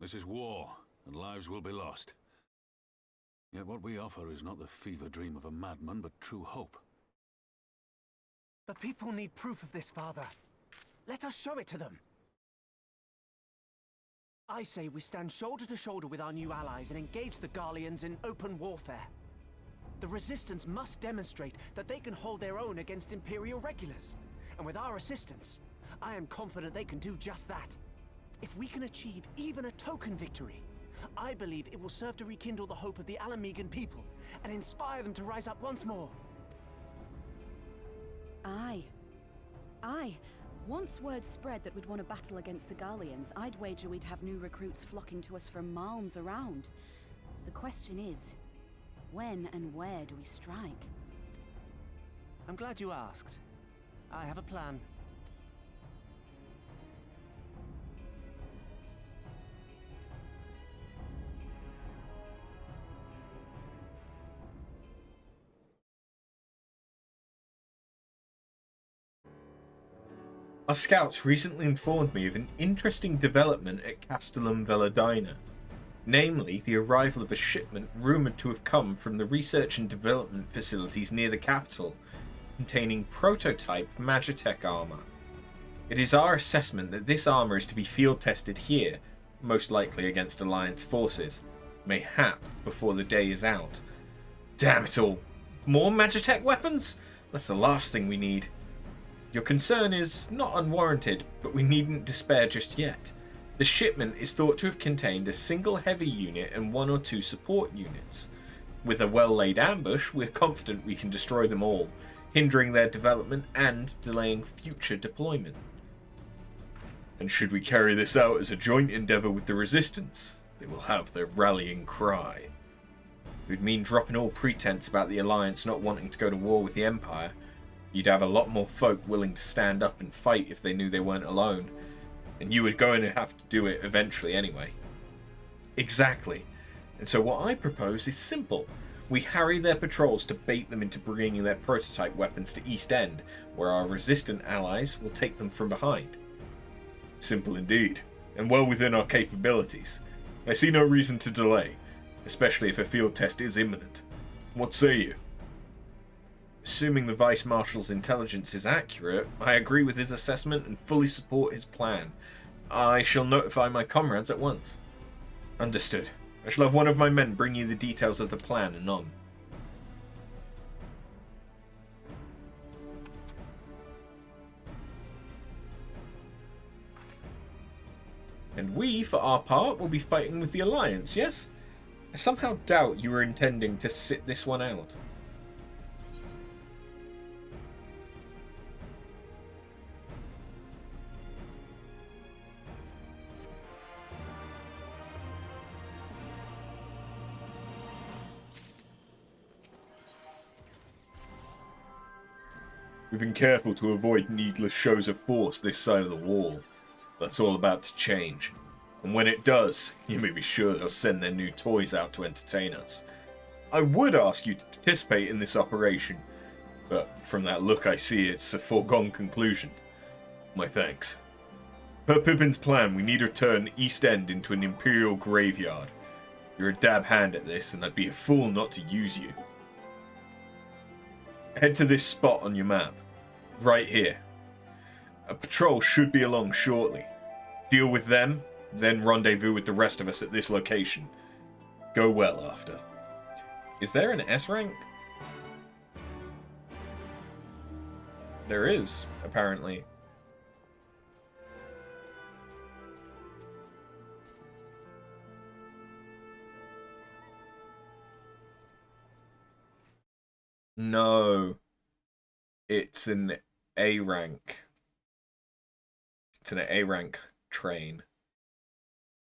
This is war, and lives will be lost. Yet what we offer is not the fever dream of a madman, but true hope. The people need proof of this, Father. Let us show it to them. I say we stand shoulder to shoulder with our new allies and engage the Garleans in open warfare. The Resistance must demonstrate that they can hold their own against Imperial regulars. And with our assistance, I am confident they can do just that. If we can achieve even a token victory, I believe it will serve to rekindle the hope of the Ala Mhigan people and inspire them to rise up once more. Aye. Aye. Once word spread that we'd won a battle against the Garleans, I'd wager we'd have new recruits flocking to us from malms around. The question is, when and where do we strike? I'm glad you asked. I have a plan. Our scouts recently informed me of an interesting development at Castellum Veladina, namely the arrival of a shipment rumoured to have come from the research and development facilities near the capital, containing prototype Magitech armour. It is our assessment that this armour is to be field tested here, most likely against Alliance forces, mayhap before the day is out. Damn it all! More Magitech weapons? That's the last thing we need. Your concern is not unwarranted, but we needn't despair just yet. The shipment is thought to have contained a single heavy unit and 1 or 2 support units. With a well-laid ambush, we're confident we can destroy them all, hindering their development and delaying future deployment. And should we carry this out as a joint endeavour with the Resistance, they will have their rallying cry. It would mean dropping all pretense about the Alliance not wanting to go to war with the Empire. You'd have a lot more folk willing to stand up and fight if they knew they weren't alone. And you would go in and have to do it eventually anyway. Exactly. And so what I propose is simple. We harry their patrols to bait them into bringing their prototype weapons to East End, where our resistant allies will take them from behind. Simple indeed, and well within our capabilities. I see no reason to delay, especially if a field test is imminent. What say you? Assuming the Vice Marshal's intelligence is accurate, I agree with his assessment and fully support his plan. I shall notify my comrades at once. Understood. I shall have one of my men bring you the details of the plan anon. And we, for our part, will be fighting with the Alliance, yes? I somehow doubt you were intending to sit this one out. We've been careful to avoid needless shows of force this side of the wall. That's all about to change. And when it does, you may be sure they'll send their new toys out to entertain us. I would ask you to participate in this operation, but from that look I see it's a foregone conclusion. My thanks. Per Pippin's plan, we need to turn East End into an imperial graveyard. You're a dab hand at this, and I'd be a fool not to use you. Head to this spot on your map. Right here. A patrol should be along shortly. Deal with them, then rendezvous with the rest of us at this location. Go well after. Is there an S rank? There is, apparently. No. It's an A rank. It's an A rank train.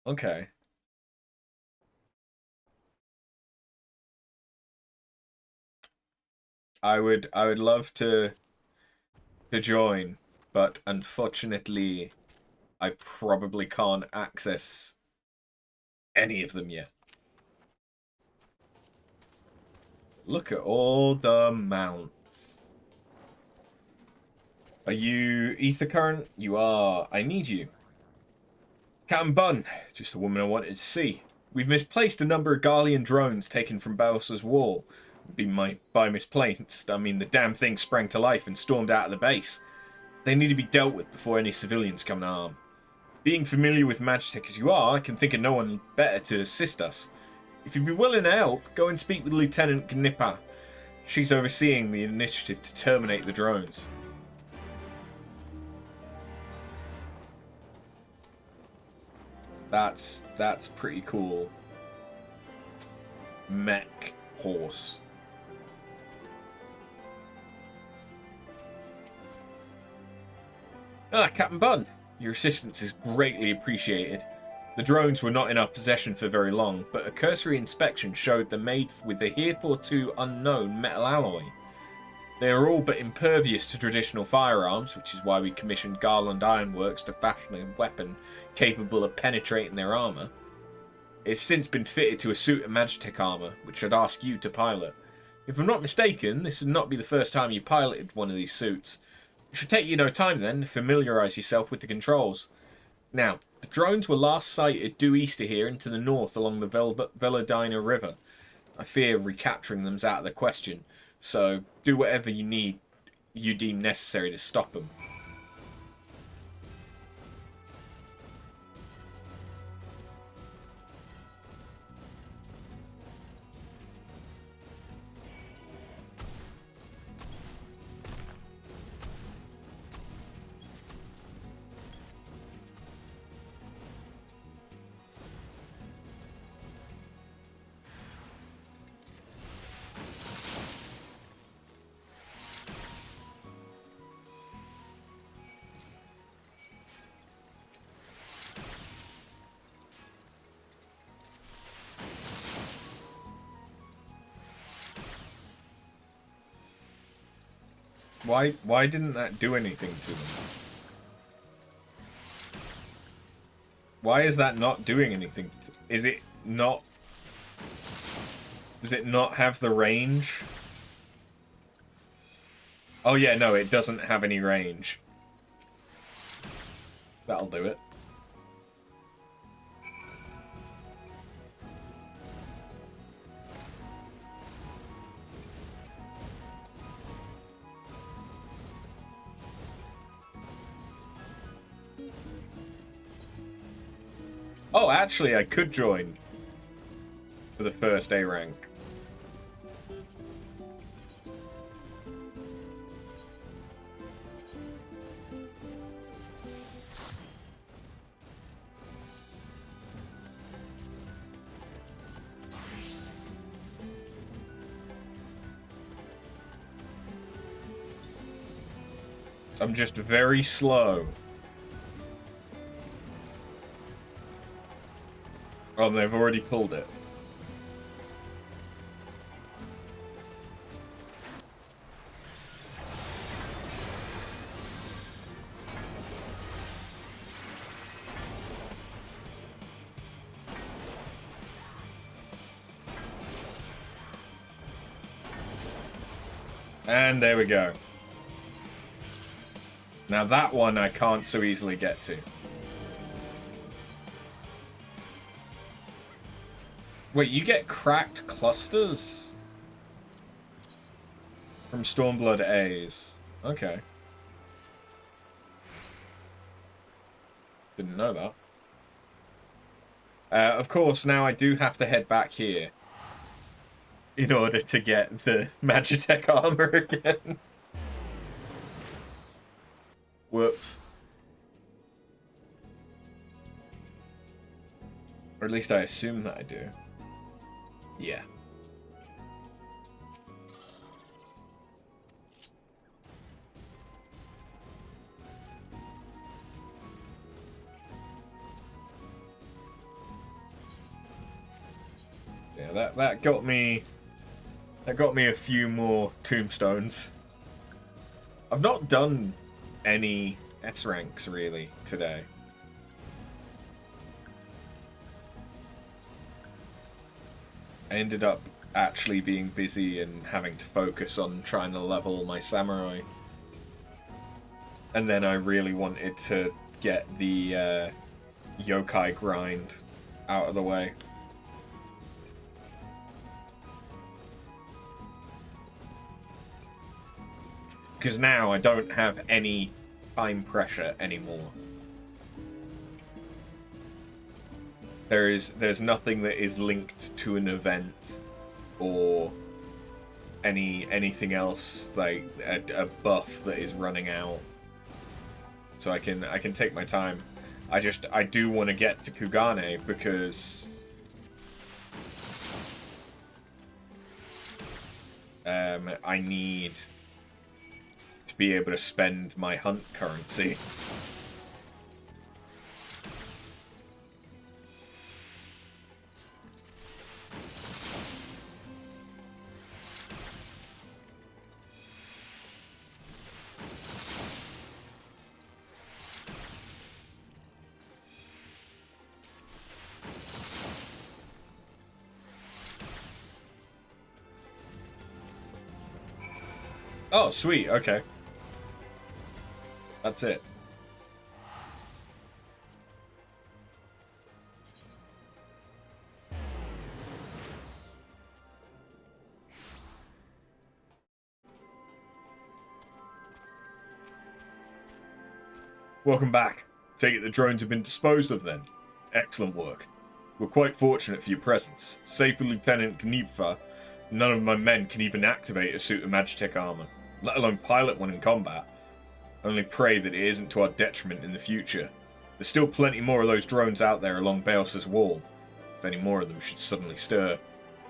Okay. I would love to join, but unfortunately I probably can't access any of them yet. Look at all the mounts. Are you Ether Current? You are. I need you. Captain Bun, just the woman I wanted to see. We've misplaced a number of Garlean drones taken from Bowser's Wall. By misplaced, I mean the damn thing sprang to life and stormed out of the base. They need to be dealt with before any civilians come to harm. Being familiar with Magitech as you are, I can think of no one better to assist us. If you'd be willing to help, go and speak with Lieutenant Knippa. She's overseeing the initiative to terminate the drones. That's pretty cool. Mech horse. Captain Bun, your assistance is greatly appreciated. The drones were not in our possession for very long, but a cursory inspection showed them made with a heretofore unknown metal alloy. They are all but impervious to traditional firearms, which is why we commissioned Garland Ironworks to fashion a weapon capable of penetrating their armour. It has since been fitted to a suit of Magitech armour, which I'd ask you to pilot. If I'm not mistaken, this would not be the first time you piloted one of these suits. It should take you no time then to familiarise yourself with the controls. Now, the drones were last sighted due east of here and to the north along the Veladina River. I fear recapturing them's out of the question, so do whatever you deem necessary to stop them. Why didn't that do anything to them? Why is that not doing anything? Is it not... Does it not have the range? Oh yeah, no, it doesn't have any range. That'll do it. Oh, actually, I could join for the first A rank. I'm just very slow. Oh, they've already pulled it. And there we go. Now that one I can't so easily get to. Wait, you get cracked clusters? From Stormblood A's. Okay. Didn't know that. Of course, now I do have to head back here in order to get the Magitech armor again. Whoops. Or at least I assume that I do. Yeah. Yeah, that got me a few more tombstones. I've not done any S ranks really today. I ended up actually being busy and having to focus on trying to level my samurai. And then I really wanted to get the yokai grind out of the way. Because now I don't have any time pressure anymore. There's nothing that is linked to an event or anything else, like a buff that is running out. So I can take my time. I do want to get to Kugane because I need to be able to spend my hunt currency. Oh, sweet, okay. That's it. Welcome back. Take it the drones have been disposed of then. Excellent work. We're quite fortunate for your presence. Save for Lieutenant Knipfer, none of my men can even activate a suit of Magitech armor, let alone pilot one in combat. Only pray that it isn't to our detriment in the future. There's still plenty more of those drones out there along Baelsa's wall, if any more of them should suddenly stir.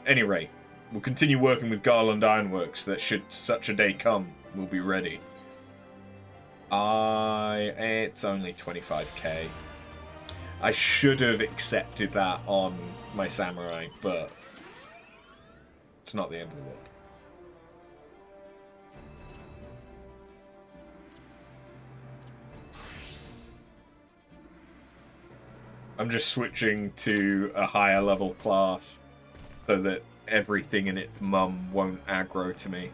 Anyway, we'll continue working with Garland Ironworks that should such a day come, we'll be ready. It's only 25k. I should have accepted that on my samurai, but it's not the end of the world. I'm just switching to a higher level class so that everything in its mum won't aggro to me.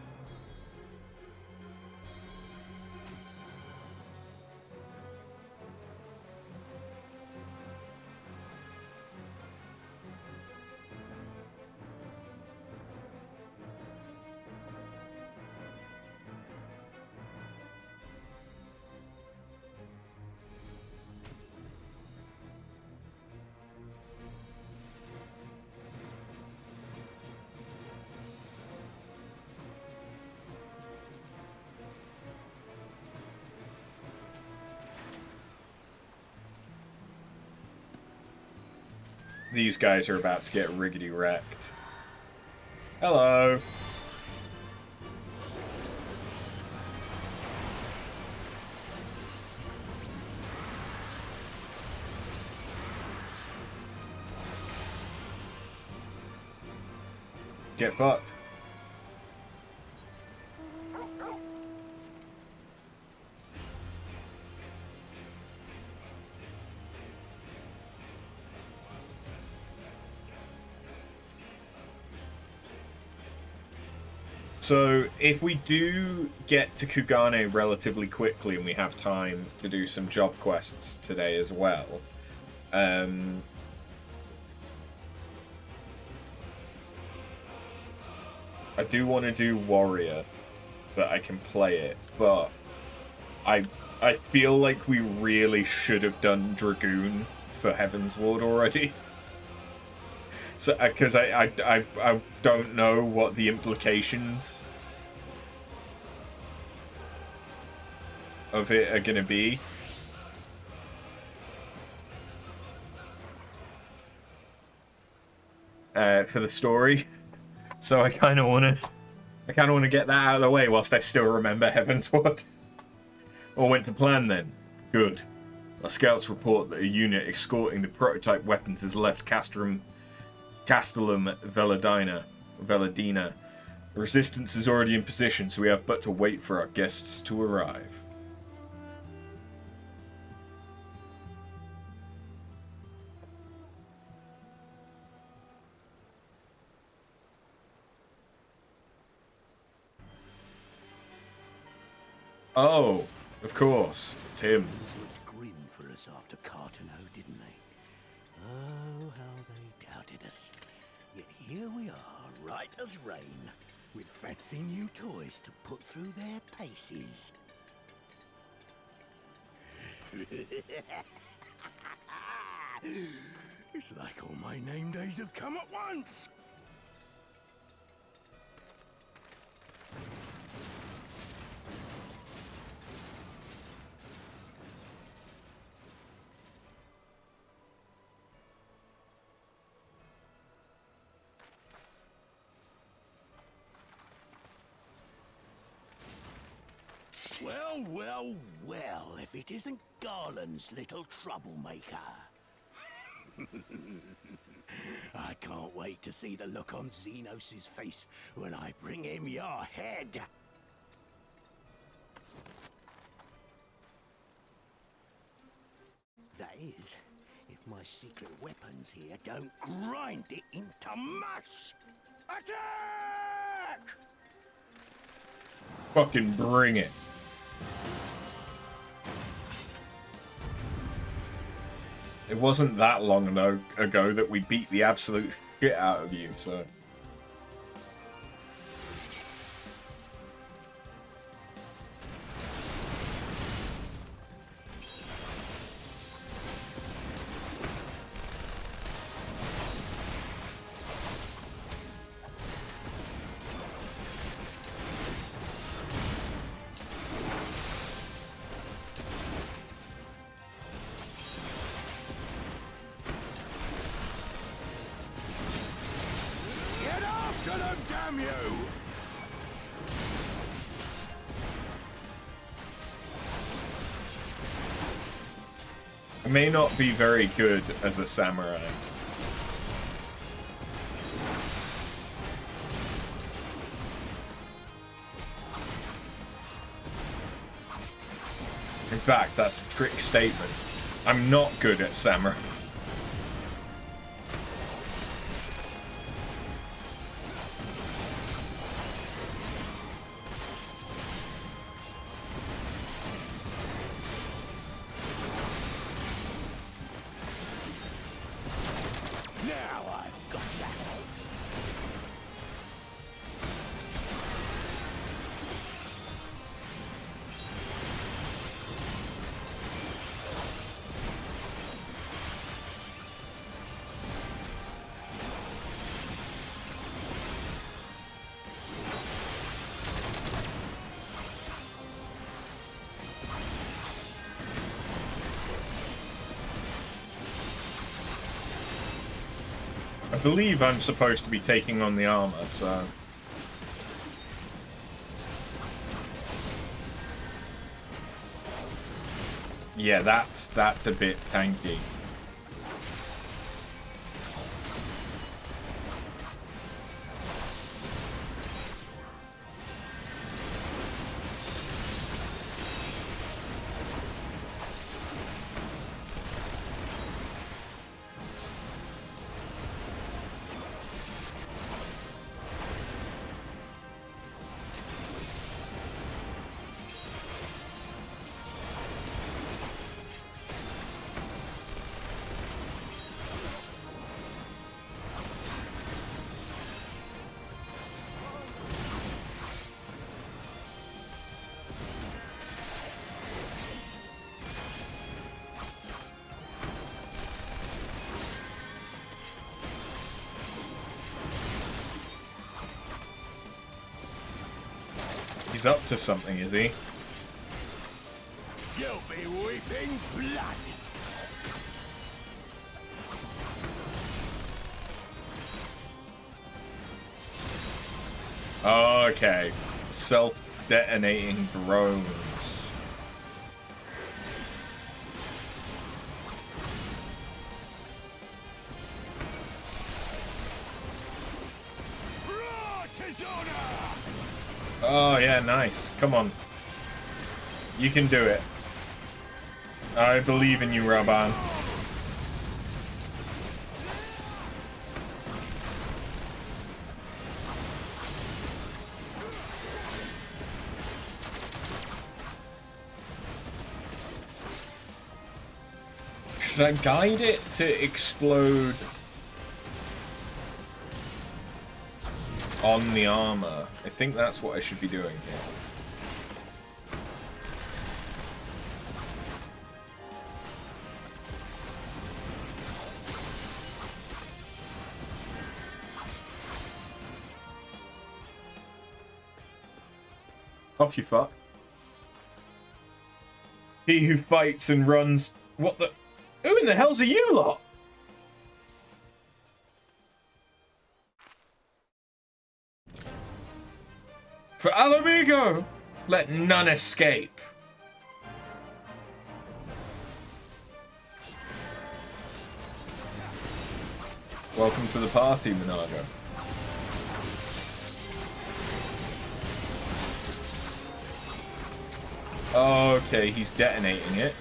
These guys are about to get riggedy wrecked. Hello. Get fucked. So, if we do get to Kugane relatively quickly and we have time to do some job quests today as well, I do want to do Warrior, but I can play it, but I feel like we really should have done Dragoon for Heavensward already. So, because I don't know what the implications of it are going to be. For the story. So I kind of want to get that out of the way whilst I still remember Heavensward. All went to plan then. Good. Our scouts report that a unit escorting the prototype weapons has left Castellum Veladina. Resistance is already in position, so we have but to wait for our guests to arrive. Oh, of course, it's him. Looked grim for us after Cartano, didn't they? Oh, how they doubted us. Yet here we are, right as rain, with fancy new toys to put through their paces. It's like all my name days have come at once. Well, well, well, if it isn't Garland's little troublemaker. I can't wait to see the look on Zenos' face when I bring him your head. That is, if my secret weapons here don't grind it into mush. Attack! Fucking bring it. It wasn't that long ago that we beat the absolute shit out of you, so... I may not be very good as a samurai. In fact, that's a trick statement. I'm not good at samurai. I believe I'm supposed to be taking on the armor, so... Yeah, that's a bit tanky. He's up to something, is he? You'll be weeping blood. Okay. Self-detonating drones. Oh, yeah, nice. Come on. You can do it. I believe in you, Raban. Should I guide it to explode on the armor? I think that's what I should be doing here. Off you fuck. He who fights and runs. What the? Who in the hell's are you lot? For Ala Mhigo, let none escape. Welcome to the party, Minago. Okay, he's detonating it.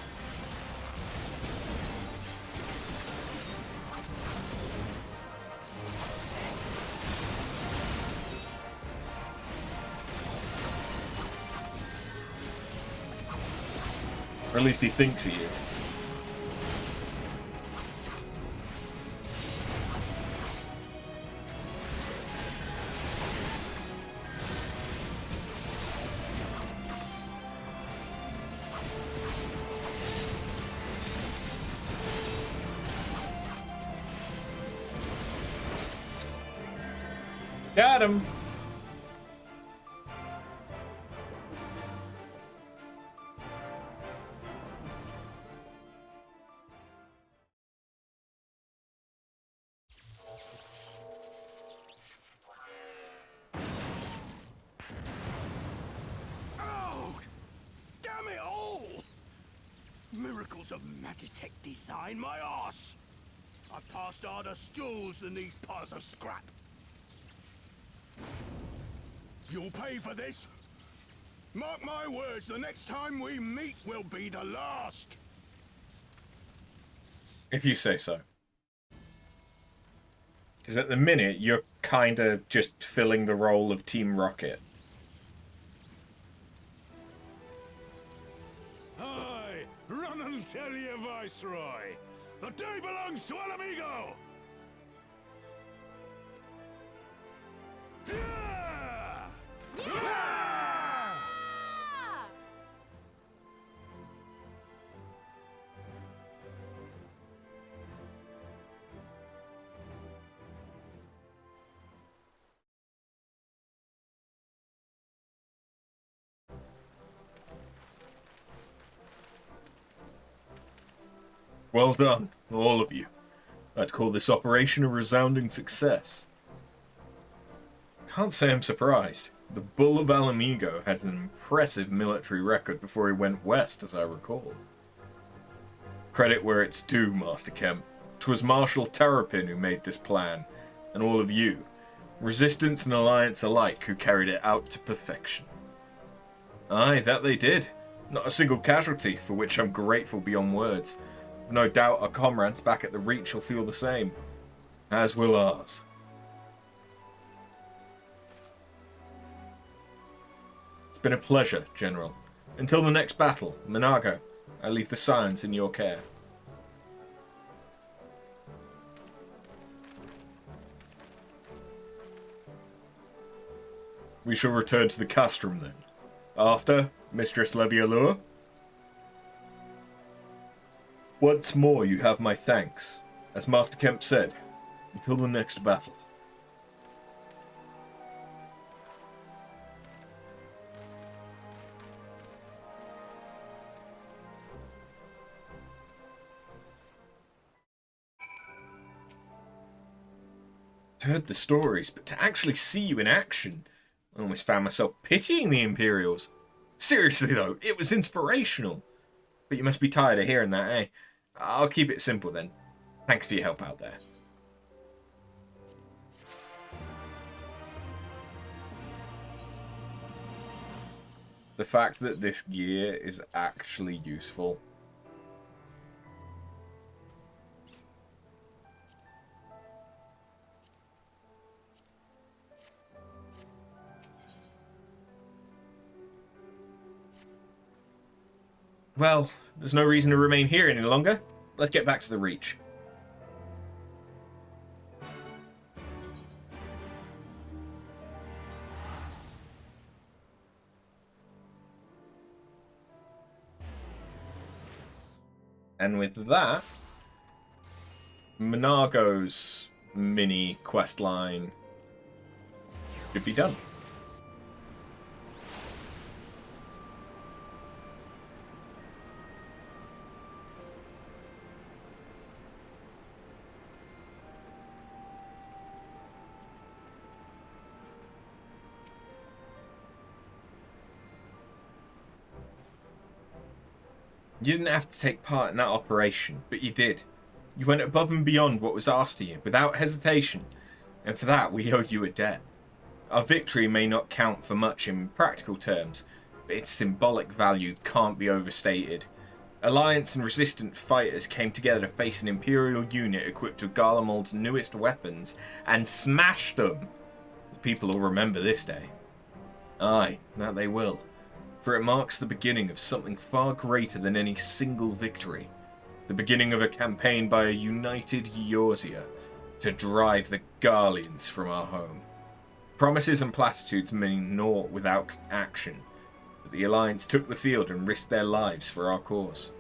Or at least he thinks he is. Got him! Oh! Damn it all! Miracles of Magitech design, my arse! I've passed harder stools than these piles of scrap. You'll pay for this. Mark my words, the next time we meet will be the last. If you say so. Because at the minute, you're kind of just filling the role of Team Rocket. Aye, run and tell your Viceroy. The day belongs to Ala Mhigo! Yeah! Yeah! Well done, all of you. I'd call this operation a resounding success. Can't say I'm surprised. The Bull of Ala Mhigo had an impressive military record before he went west, as I recall. Credit where it's due, Master Kemp. 'Twas Marshal Terrapin who made this plan, and all of you, Resistance and Alliance alike, who carried it out to perfection. Aye, that they did. Not a single casualty, for which I'm grateful beyond words. No doubt our comrades back at the Reach will feel the same. As will ours. It's been a pleasure, General. Until the next battle, Minago, I leave the Scions in your care. We shall return to the castrum then. After, Mistress Levialure? Once more you have my thanks. As Master Kemp said, until the next battle. I heard the stories, but to actually see you in action, I almost found myself pitying the Imperials. Seriously though, it was inspirational. But you must be tired of hearing that, eh? I'll keep it simple then. Thanks for your help out there. The fact that this gear is actually useful. Well, there's no reason to remain here any longer. Let's get back to the Reach. And with that, Minago's mini quest line should be done. You didn't have to take part in that operation, but you did. You went above and beyond what was asked of you, without hesitation, and for that we owe you a debt. Our victory may not count for much in practical terms, but its symbolic value can't be overstated. Alliance and Resistance fighters came together to face an Imperial unit equipped with Garlemald's newest weapons, and smashed them. The people will remember this day. Aye, that they will. For it marks the beginning of something far greater than any single victory. The beginning of a campaign by a united Eorzean to drive the Garleans from our home. Promises and platitudes mean naught without action, but the Alliance took the field and risked their lives for our cause.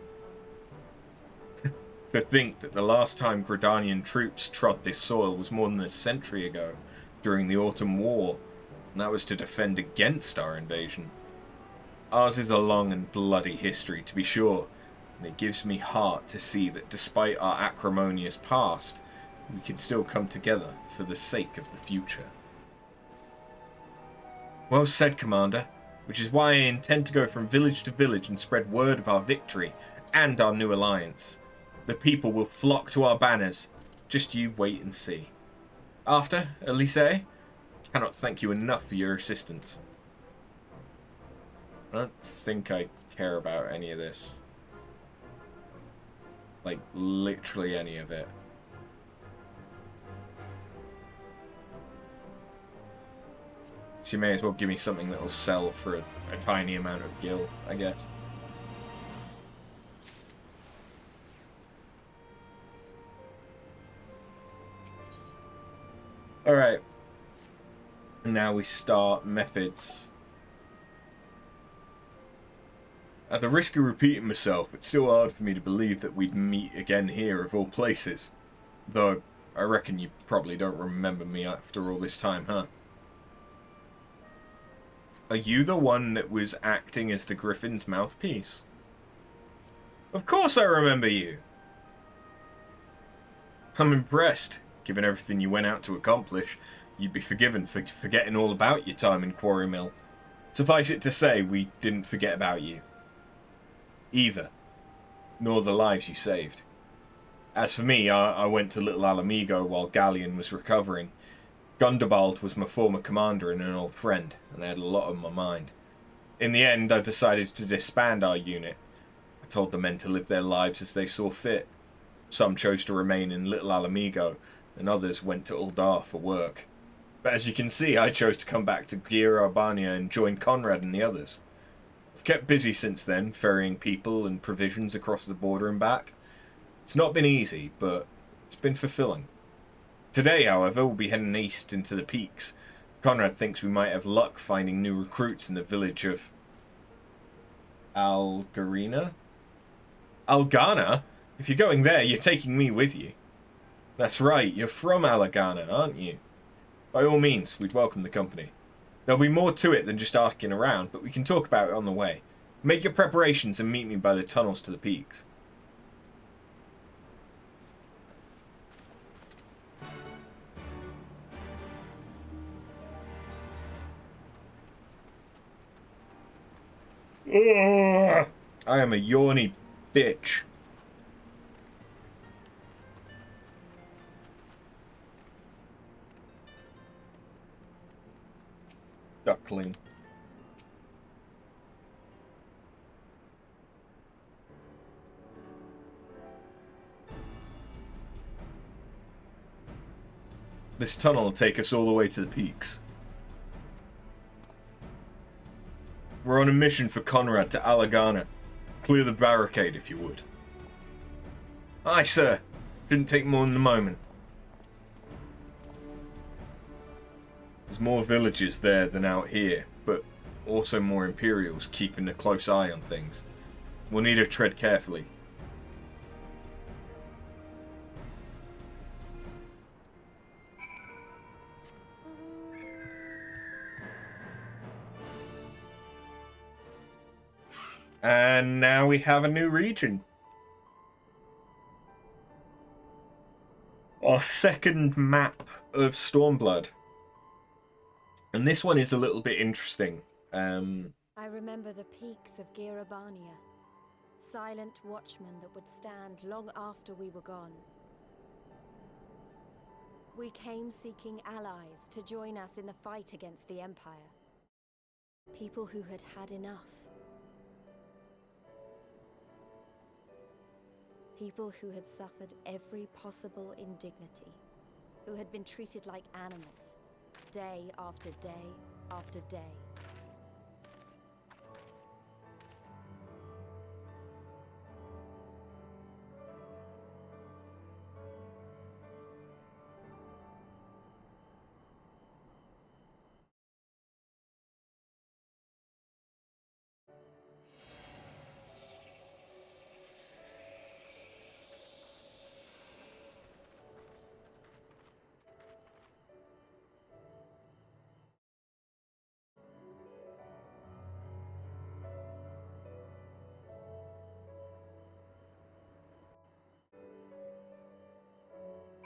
To think that the last time Gridanian troops trod this soil was more than a century ago during the Autumn War, and that was to defend against our invasion. Ours is a long and bloody history, to be sure, and it gives me heart to see that despite our acrimonious past, we can still come together for the sake of the future. Well said, Commander, which is why I intend to go from village to village and spread word of our victory and our new alliance. The people will flock to our banners. Just you wait and see. After, Elise, I cannot thank you enough for your assistance. I don't think I care about any of this. Like, literally any of it. So you may as well give me something that'll sell for a tiny amount of gil, I guess. Alright. And now we start methods. At the risk of repeating myself, it's still hard for me to believe that we'd meet again here of all places. Though, I reckon you probably don't remember me after all this time, huh? Are you the one that was acting as the Griffin's mouthpiece? Of course I remember you! I'm impressed. Given everything you went out to accomplish, you'd be forgiven for forgetting all about your time in Quarry Mill. Suffice it to say, we didn't forget about you. Either. Nor the lives you saved. As for me, I went to Little Ala Mhigo while Galleon was recovering. Gundobald was my former commander and an old friend, and I had a lot on my mind. In the end, I decided to disband our unit. I told the men to live their lives as they saw fit. Some chose to remain in Little Ala Mhigo, and others went to Uldar for work. But as you can see, I chose to come back to Gyr-Arbania and join Conrad and the others. I've kept busy since then, ferrying people and provisions across the border and back. It's not been easy, but it's been fulfilling. Today, however, we'll be heading east into the peaks. Conrad thinks we might have luck finding new recruits in the village of Algarina? Algana? If you're going there, you're taking me with you. That's right, you're from Alagana, aren't you? By all means, we'd welcome the company. There'll be more to it than just asking around, but we can talk about it on the way. Make your preparations and meet me by the tunnels to the peaks. Ugh, I am a yawny bitch. Duckling. This tunnel will take us all the way to the peaks. We're on a mission for Conrad to Alagana. Clear the barricade if you would. Aye, sir. Didn't take more than a moment. There's more villages there than out here, but also more Imperials keeping a close eye on things. We'll need to tread carefully. And now we have a new region. Our second map of Stormblood. And this one is a little bit interesting. I remember the peaks of Gyr-Arbania. Silent watchmen that would stand long after we were gone. We came seeking allies to join us in the fight against the Empire. People who had had enough. People who had suffered every possible indignity. Who had been treated like animals. Day after day after day.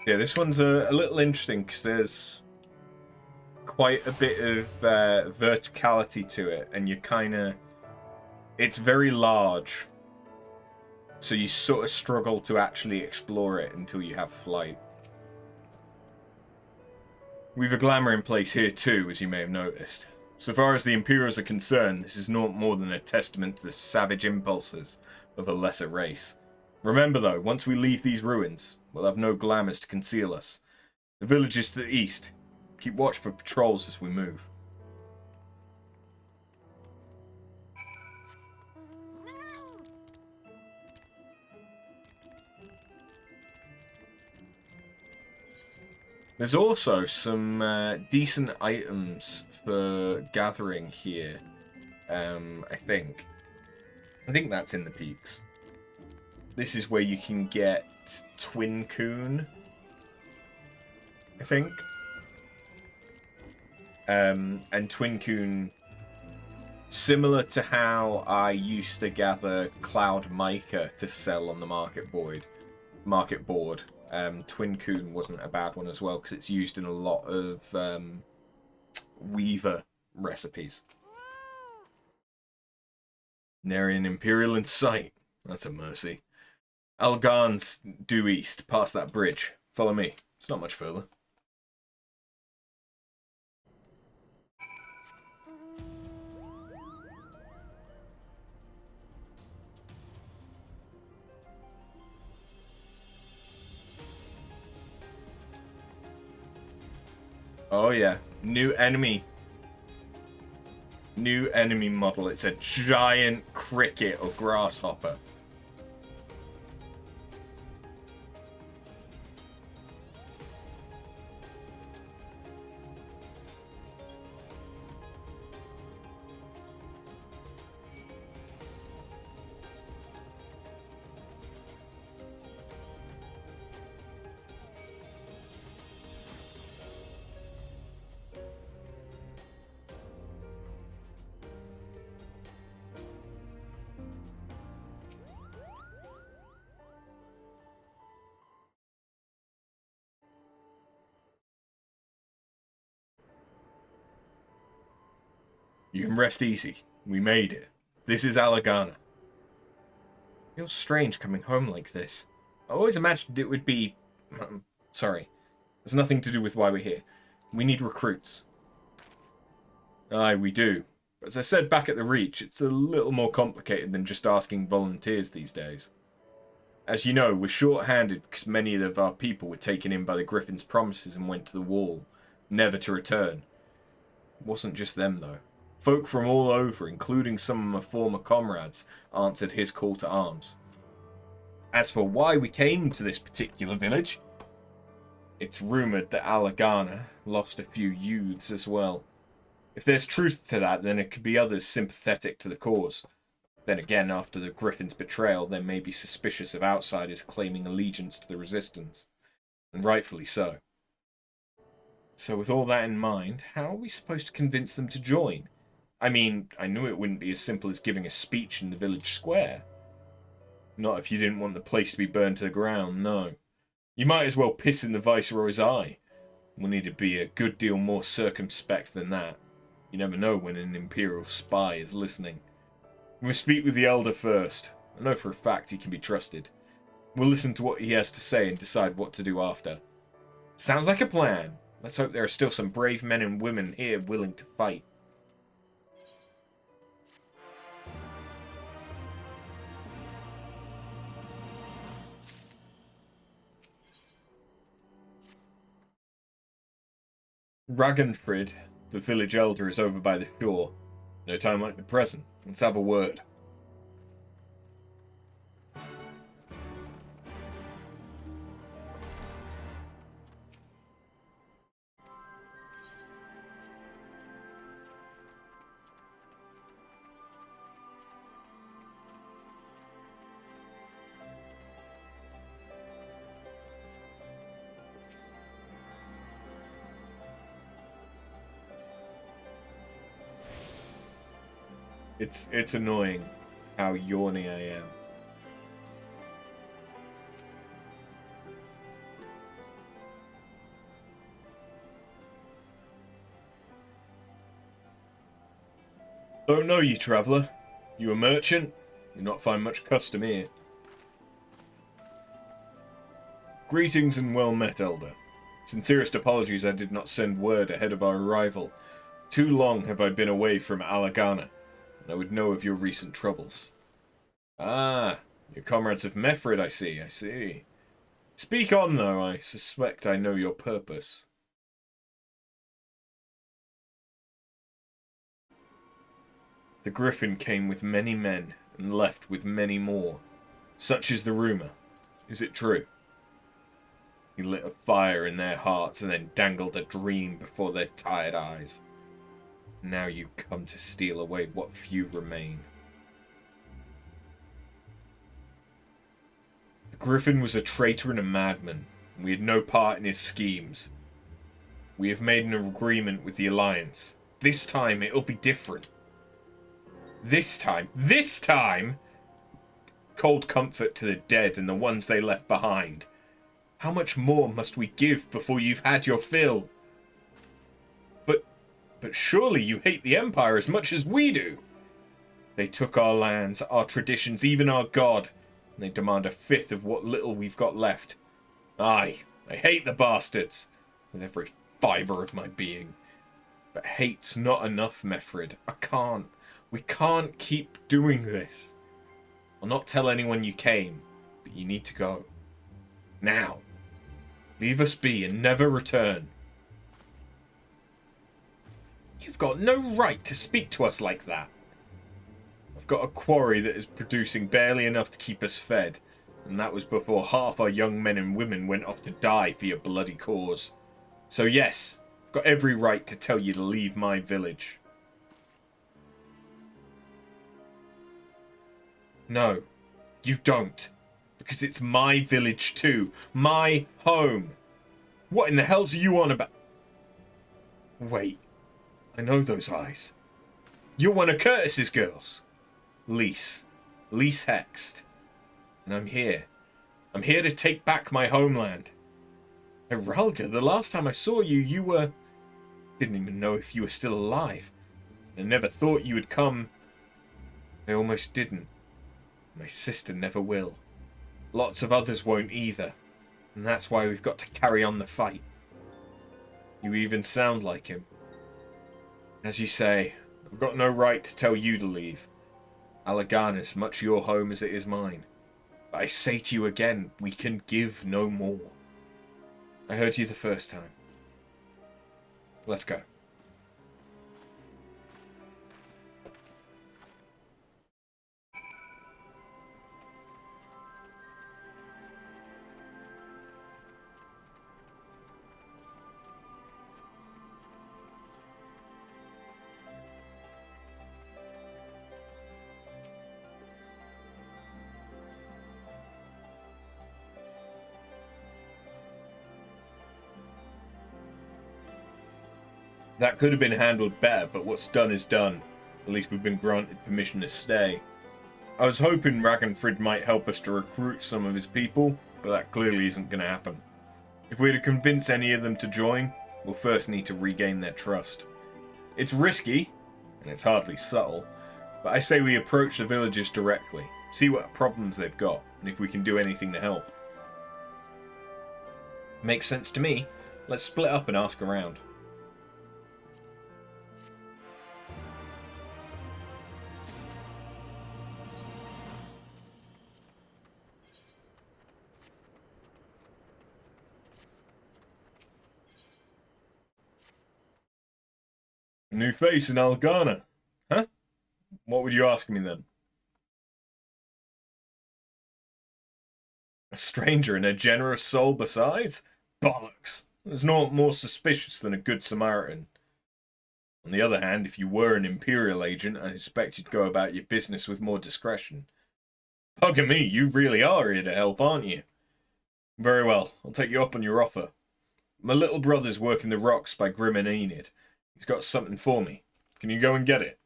Yeah, this one's a little interesting because there's quite a bit of verticality to it, and you kind of... It's very large, so you sort of struggle to actually explore it until you have flight. We've a glamour in place here too, as you may have noticed. So far as the Imperials are concerned, this is not more than a testament to the savage impulses of a lesser race. Remember though, once we leave these ruins, we'll have no glamours to conceal us. The village is to the east. Keep watch for patrols as we move. There's also some decent items for gathering here, I think. I think that's in the peaks. This is where you can get Twin Coon, I think. And Twin Coon, similar to how I used to gather Cloud Mica to sell on the market board. Twin Coon wasn't a bad one as well because it's used in a lot of Weaver recipes. Nary an Imperial in sight. That's a mercy. Algan's due east, past that bridge. Follow me. It's not much further. Oh yeah, new enemy. New enemy model. It's a giant cricket or grasshopper. You can rest easy. We made it. This is Alagana. Feels strange coming home like this. I always imagined it would be... sorry. There's nothing to do with why we're here. We need recruits. Aye, we do. But as I said back at the Reach, it's a little more complicated than just asking volunteers these days. As you know, we're short-handed because many of our people were taken in by the Griffin's promises and went to the wall, never to return. It wasn't just them, though. Folk from all over, including some of my former comrades, answered his call to arms. As for why we came to this particular village, it's rumoured that Alagana lost a few youths as well. If there's truth to that, then it could be others sympathetic to the cause. Then again, after the Griffin's betrayal, they may be suspicious of outsiders claiming allegiance to the Resistance. And rightfully so. So with all that in mind, how are we supposed to convince them to join? I mean, I knew it wouldn't be as simple as giving a speech in the village square. Not if you didn't want the place to be burned to the ground, no. You might as well piss in the Viceroy's eye. We'll need to be a good deal more circumspect than that. You never know when an Imperial spy is listening. We'll speak with the Elder first. I know for a fact he can be trusted. We'll listen to what he has to say and decide what to do after. Sounds like a plan. Let's hope there are still some brave men and women here willing to fight. Ragnfrid, the village elder, is over by the shore. No time like the present. Let's have a word. It's annoying how yawny I am. Don't know you, traveller. You a merchant? You'll not find much custom here. Greetings and well met, Elder. Sincerest apologies I did not send word ahead of our arrival. Too long have I been away from Alagana, and I would know of your recent troubles. Ah, your comrades of Mefrid, I see. Speak on, though, I suspect I know your purpose. The Griffin came with many men, and left with many more. Such is the rumour. Is it true? He lit a fire in their hearts, and then dangled a dream before their tired eyes. Now you come to steal away what few remain. The Griffin was a traitor and a madman, and we had no part in his schemes. We have made an agreement with the Alliance. This time it'll be different. This time! Cold comfort to the dead and the ones they left behind. How much more must we give before you've had your fill? But surely you hate the Empire as much as we do. They took our lands, our traditions, even our god, and they demand a fifth of what little we've got left. Aye, I hate the bastards, with every fibre of my being. But hate's not enough, Mefrid. We can't keep doing this. I'll not tell anyone you came, but you need to go. Now. Leave us be and never return. You've got no right to speak to us like that. I've got a quarry that is producing barely enough to keep us fed, and that was before half our young men and women went off to die for your bloody cause. So yes, I've got every right to tell you to leave my village. No, you don't. Because it's my village too. My home. What in the hell's you on about? Wait. I know those eyes. You're one of Curtis's girls. Lise Hext. And I'm here. I'm here to take back my homeland. Eralga, the last time I saw you, you were... Didn't even know if you were still alive. I never thought you would come... I almost didn't. My sister never will. Lots of others won't either. And that's why we've got to carry on the fight. You even sound like him. As you say, I've got no right to tell you to leave. Alagana's much your home as it is mine. But I say to you again, we can give no more. I heard you the first time. Let's go. That could have been handled better, but what's done is done. At least we've been granted permission to stay. I was hoping Ragnfrid might help us to recruit some of his people, but that clearly isn't going to happen. If we're to convince any of them to join, we'll first need to regain their trust. It's risky, and it's hardly subtle, but I say we approach the villagers directly, see what problems they've got, and if we can do anything to help. Makes sense to me. Let's split up and ask around. New face in Algana. Huh? What would you ask me then? A stranger and a generous soul besides? Bollocks! There's naught more suspicious than a good Samaritan. On the other hand, if you were an imperial agent, I suspect you'd go about your business with more discretion. Bugger me, you really are here to help, aren't you? Very well, I'll take you up on your offer. My little brother's working the rocks by Grim and Enid. He's got something for me. Can you go and get it?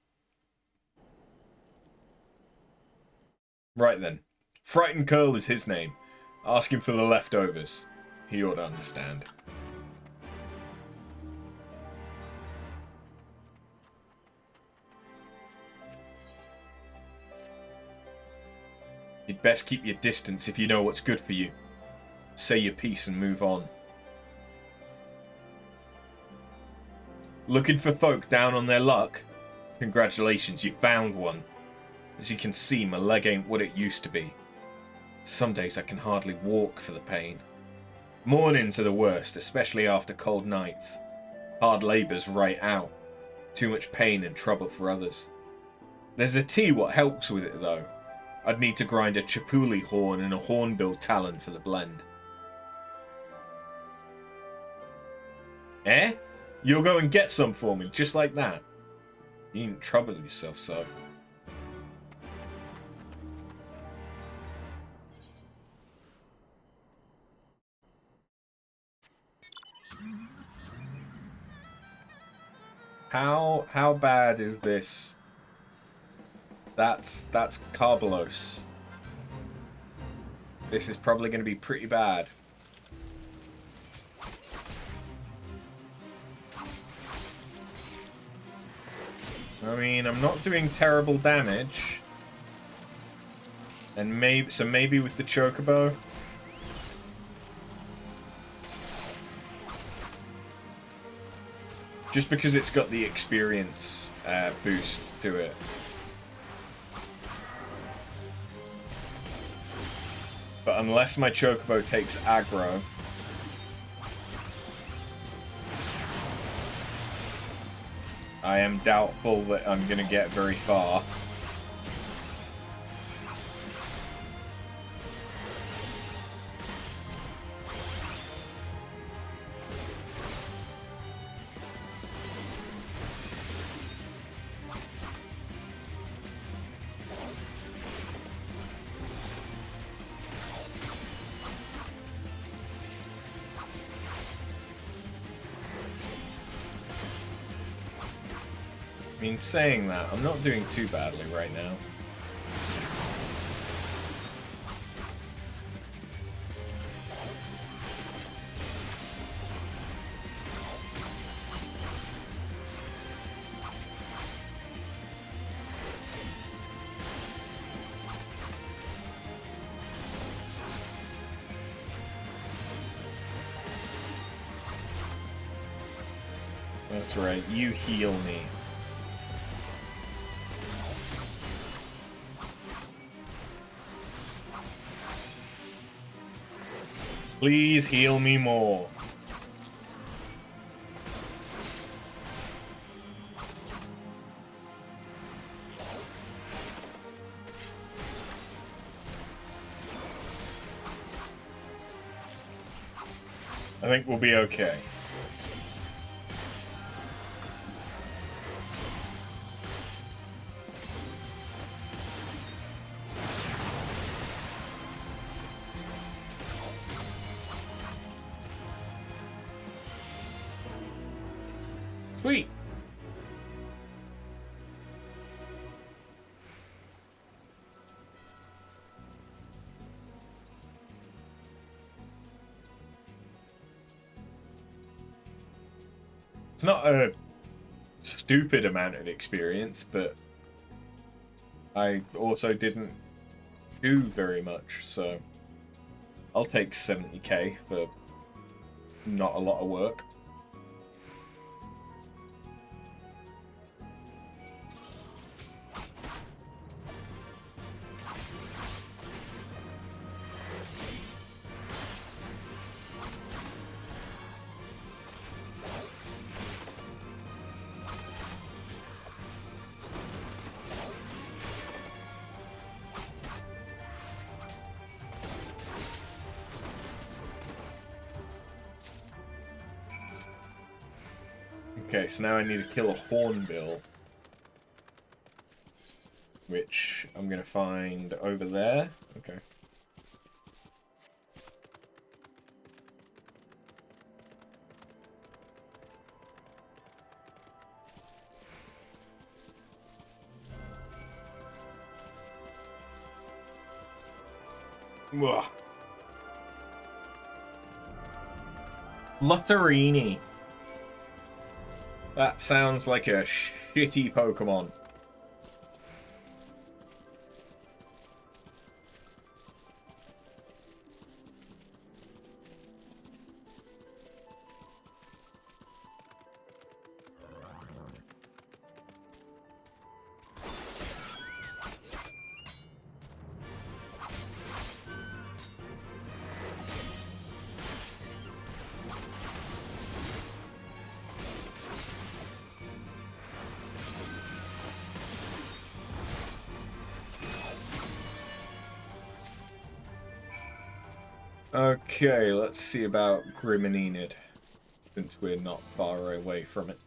Right then. Frightened Curl is his name. Ask him for the leftovers. He ought to understand. You'd best keep your distance if you know what's good for you. Say your piece and move on. Looking for folk down on their luck? Congratulations, you found one. As you can see, my leg ain't what it used to be. Some days I can hardly walk for the pain. Mornings are the worst, especially after cold nights. Hard labour's right out. Too much pain and trouble for others. There's a tea what helps with it though. I'd need to grind a chipuli horn and a hornbill talon for the blend. Eh? You'll go and get some for me, just like that. You needn't trouble yourself so. How bad is this? That's Carbolos. This is probably going to be pretty bad. I mean, I'm not doing terrible damage. And maybe with the chocobo. Just because it's got the experience boost to it. But unless my chocobo takes aggro, I am doubtful that I'm going to get very far. I mean, saying that, I'm not doing too badly right now. That's right, you heal me. Please heal me more. I think we'll be okay. Sweet. It's not a stupid amount of experience, but I also didn't do very much, so I'll take 70k for not a lot of work. Okay, so now I need to kill a hornbill, which I'm going to find over there. Okay. Whoa. Lotterini. That sounds like a shitty Pokemon. Okay, let's see about Grim and Enid, since we're not far away from it.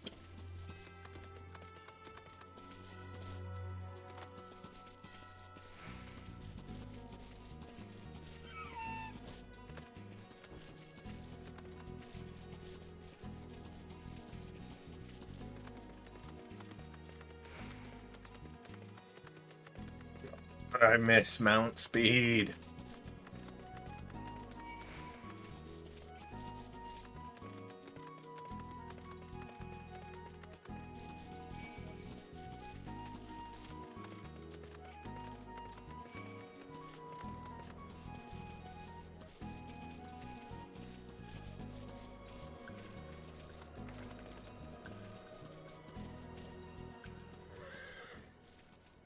I miss mount speed.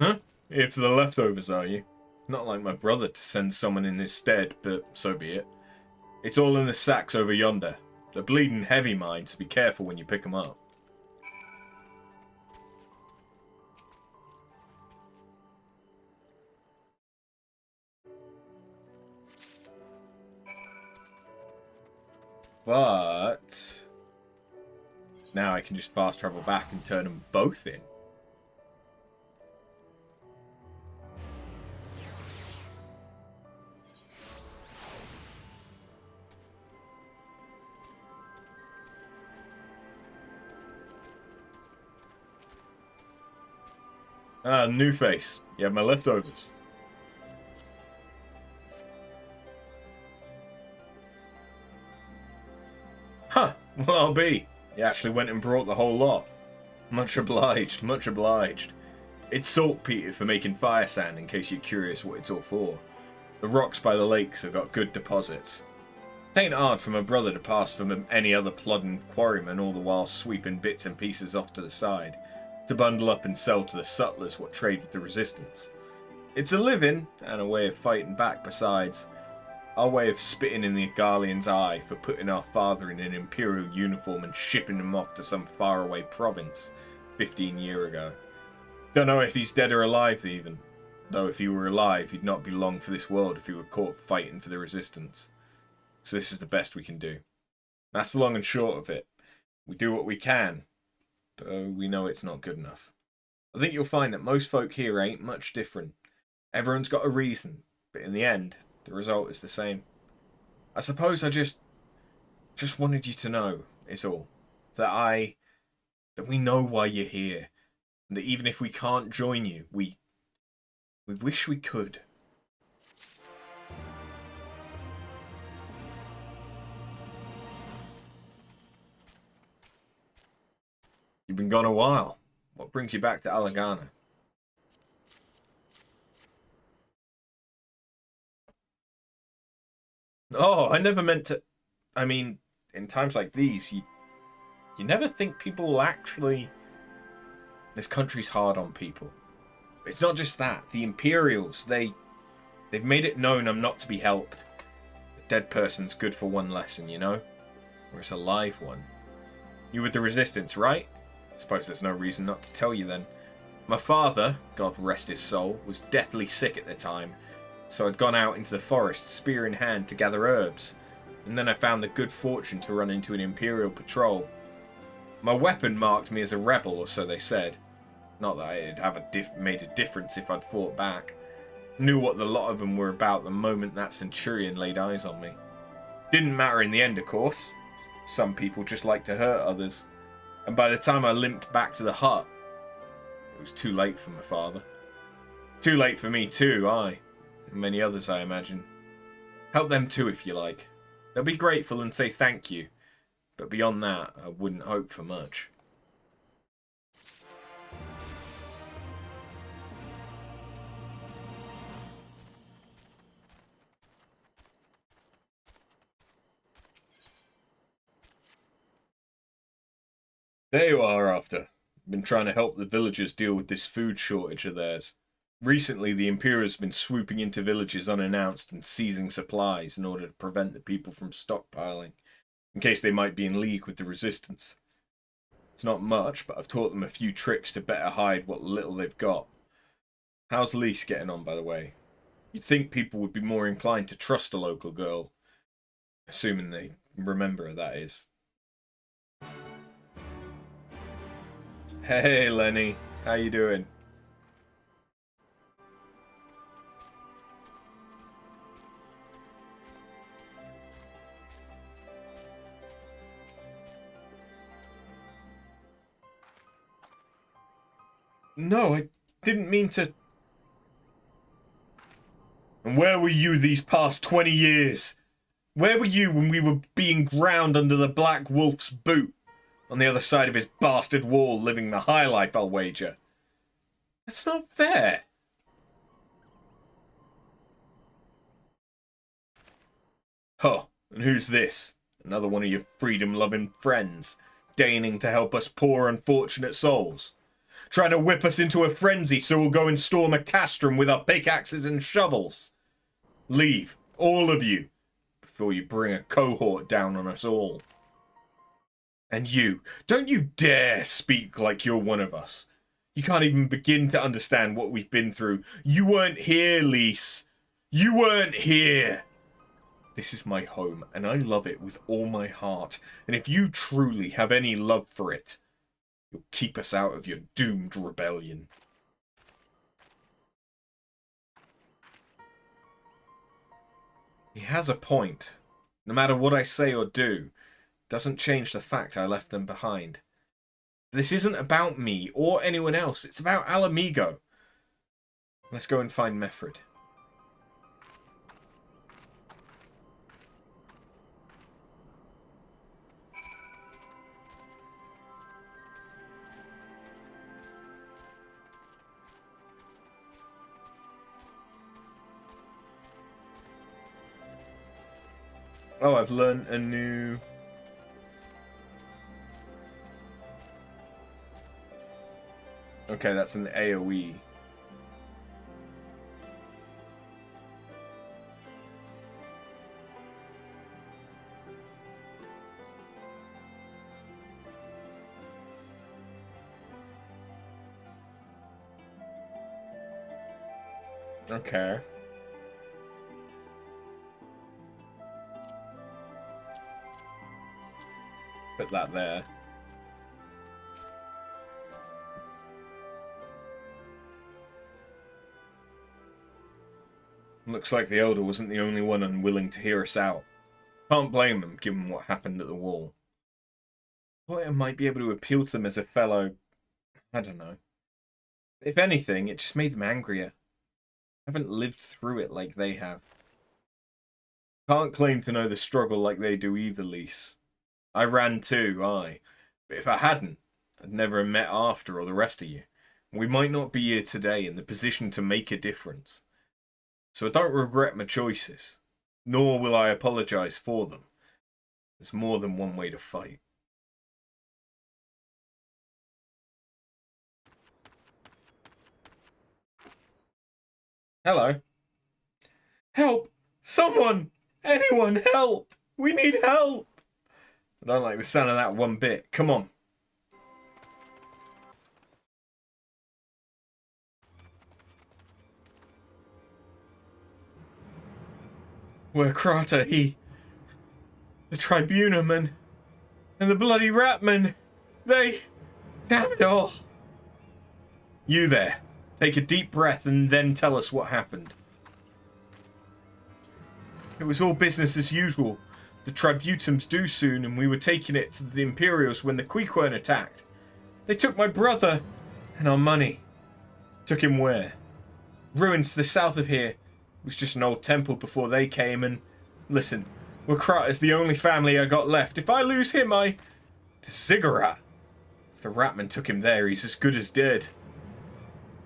Huh? If the leftovers, are you? Not like my brother to send someone in his stead, but so be it. It's all in the sacks over yonder. They're bleeding heavy, mind, so be careful when you pick them up. But now I can just fast travel back and turn them both in. Ah, new face. You have my leftovers. Huh, well I'll be. You actually went and brought the whole lot. Much obliged, much obliged. It's saltpeter for making fire sand, in case you're curious what it's all for. The rocks by the lakes have got good deposits. It ain't hard for my brother to pass from any other plodding quarryman, all the while sweeping bits and pieces off to the side, to bundle up and sell to the sutlers what trade with the resistance. It's a living, and a way of fighting back besides. Our way of spitting in the Garlean's eye for putting our father in an imperial uniform and shipping him off to some faraway province 15 years ago. Don't know if he's dead or alive even. Though if he were alive, he'd not be long for this world if he were caught fighting for the resistance. So this is the best we can do. That's the long and short of it. We do what we can, though we know it's not good enough. I think you'll find that most folk here ain't much different. Everyone's got a reason, but in the end, the result is the same. I suppose I just wanted you to know, is all. That we know why you're here. And that even if we can't join you, we wish we could. You've been gone a while. What brings you back to Alagana? Oh, I never meant to... I mean, in times like these, you never think people will actually... This country's hard on people. It's not just that. The Imperials, they've made it known I'm not to be helped. A dead person's good for one lesson, you know? Or it's a live one. You with the Resistance, right? Suppose there's no reason not to tell you then. My father, God rest his soul, was deathly sick at the time, so I'd gone out into the forest, spear in hand, to gather herbs, and then I found the good fortune to run into an Imperial patrol. My weapon marked me as a rebel, or so they said. Not that it'd have made a difference if I'd fought back. Knew what the lot of them were about the moment that Centurion laid eyes on me. Didn't matter in the end, of course. Some people just like to hurt others. And by the time I limped back to the hut, it was too late for my father. Too late for me too, and many others, I imagine. Help them too if you like. They'll be grateful and say thank you. But beyond that, I wouldn't hope for much. There you are, after. Been trying to help the villagers deal with this food shortage of theirs. Recently, the Imperial's been swooping into villages unannounced and seizing supplies in order to prevent the people from stockpiling, in case they might be in league with the Resistance. It's not much, but I've taught them a few tricks to better hide what little they've got. How's Lise getting on, by the way? You'd think people would be more inclined to trust a local girl, Assuming they remember, that is. Hey, Lenny. How you doing? No, I didn't mean to... And where were you these past 20 years? Where were you when we were being ground under the Black Wolf's boot? On the other side of his bastard wall, living the high life, I'll wager. That's not fair. Huh, and who's this? Another one of your freedom-loving friends, deigning to help us poor unfortunate souls. Trying to whip us into a frenzy so we'll go and storm a castrum with our pickaxes and shovels. Leave, all of you, before you bring a cohort down on us all. And you, don't you dare speak like you're one of us. You can't even begin to understand what we've been through. You weren't here, Lise. You weren't here. This is my home, and I love it with all my heart. And if you truly have any love for it, you'll keep us out of your doomed rebellion. He has a point. No matter what I say or do, doesn't change the fact I left them behind. This isn't about me or anyone else. It's about Ala Mhigo. Let's go and find Mefred. Oh, I've learned a new... Okay, that's an AoE. Okay. Put that there. Looks like the Elder wasn't the only one unwilling to hear us out. Can't blame them, given what happened at the wall. Thought I might be able to appeal to them as a fellow... I don't know. If anything, it just made them angrier. I haven't lived through it like they have. Can't claim to know the struggle like they do either, Lise. I ran too, aye. But if I hadn't, I'd never have met After or the rest of you. We might not be here today in the position to make a difference. So I don't regret my choices, nor will I apologise for them. There's more than one way to fight. Hello. Help! Someone! Anyone, help! We need help! I don't like the sound of that one bit. Come on. Where Krata, the Tribunalman, and the bloody Ratman, they... Damn it all. You there. Take a deep breath and then tell us what happened. It was all business as usual. The Tributum's due soon, and we were taking it to the Imperials when the Queequern attacked. They took my brother and our money. Took him where? Ruins to the south of here. It was just an old temple before they came, and... Listen, Wakrata's the only family I got left. If I lose him, The Ziggurat! If the Ratman took him there, he's as good as dead.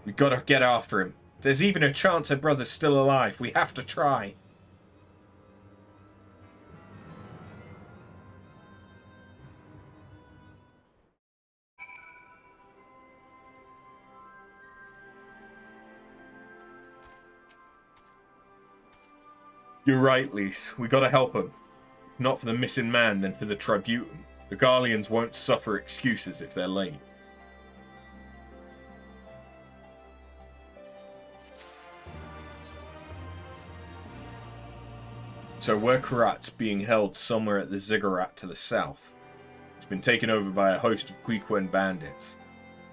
We gotta get after him. If there's even a chance her brother's still alive. We have to try. You're right, Lise. We gotta help him. If not for the missing man, then for the Tributum. The Garleans won't suffer excuses if they're late. So Werkurat's being held somewhere at the Ziggurat to the south. It's been taken over by a host of Queequeg bandits.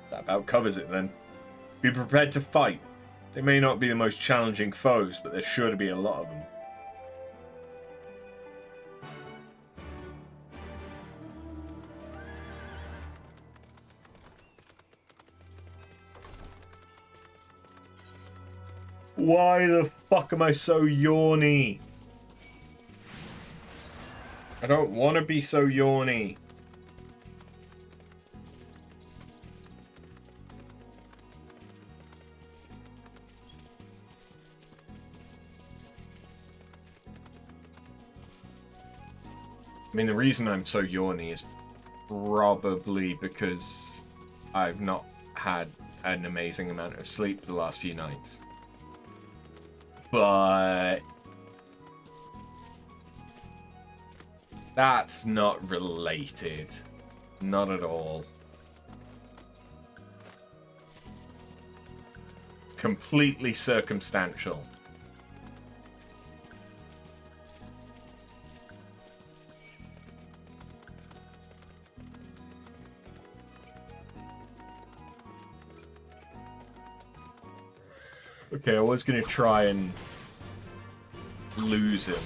That about covers it then. Be prepared to fight. They may not be the most challenging foes, but there's sure to be a lot of them. Why the fuck am I so yawny? I don't want to be so yawny. I mean, the reason I'm so yawny is probably because I've not had an amazing amount of sleep the last few nights. But that's not related. Not at all. It's completely circumstantial. Okay, I was going to try and lose him.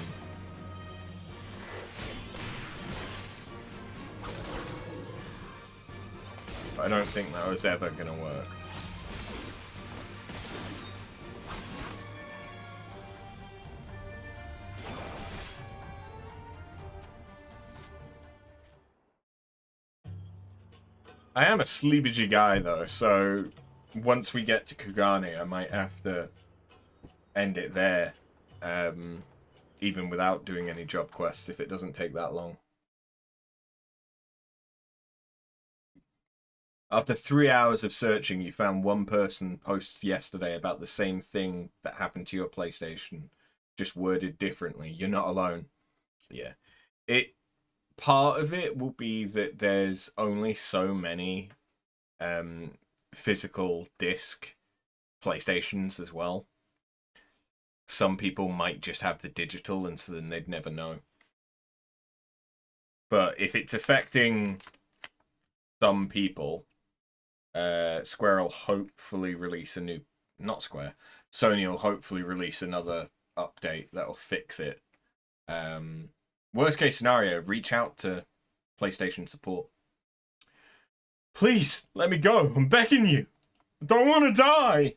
But I don't think that was ever going to work. I am a sleepy guy though, so once we get to Kugane, I might have to end it there, even without doing any job quests, if it doesn't take that long. After 3 hours of searching, you found one person posts yesterday about the same thing that happened to your PlayStation, just worded differently. You're not alone. Yeah. Part of it will be that there's only so many physical disc PlayStations as well. Some people might just have the digital, and so then they'd never know. But if it's affecting some people, Square will hopefully release a new... Not Square. Sony will hopefully release another update that'll fix it. Worst case scenario, reach out to PlayStation support. Please, let me go. I'm begging you. I don't want to die.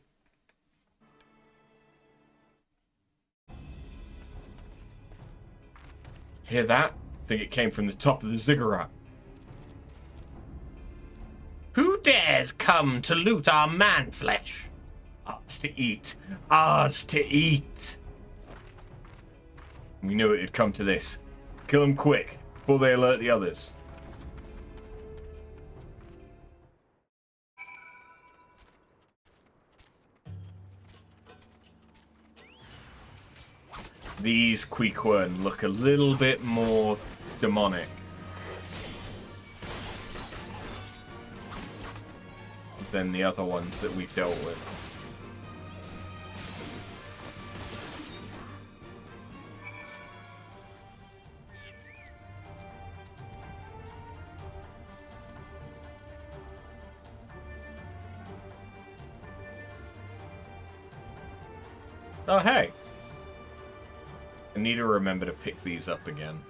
Hear that? I think it came from the top of the ziggurat. Who dares come to loot our man-flesh? Ours to eat. Ours to eat. We knew it'd come to this. Kill them quick, before they alert the others. These Queequeg look a little bit more demonic than the other ones that we've dealt with. Oh, hey. I need to remember to pick these up again.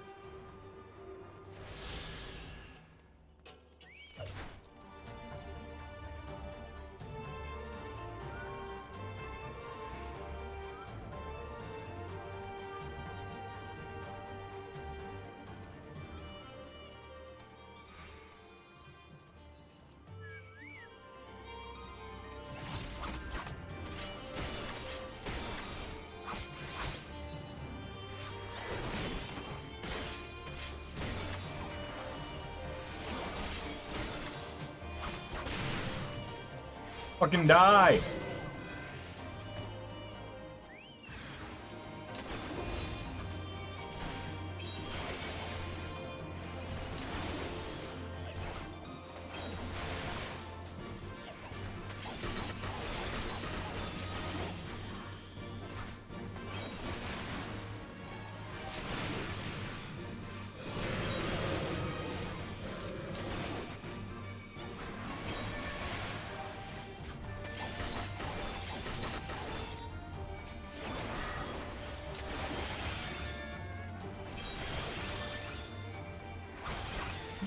Fucking die!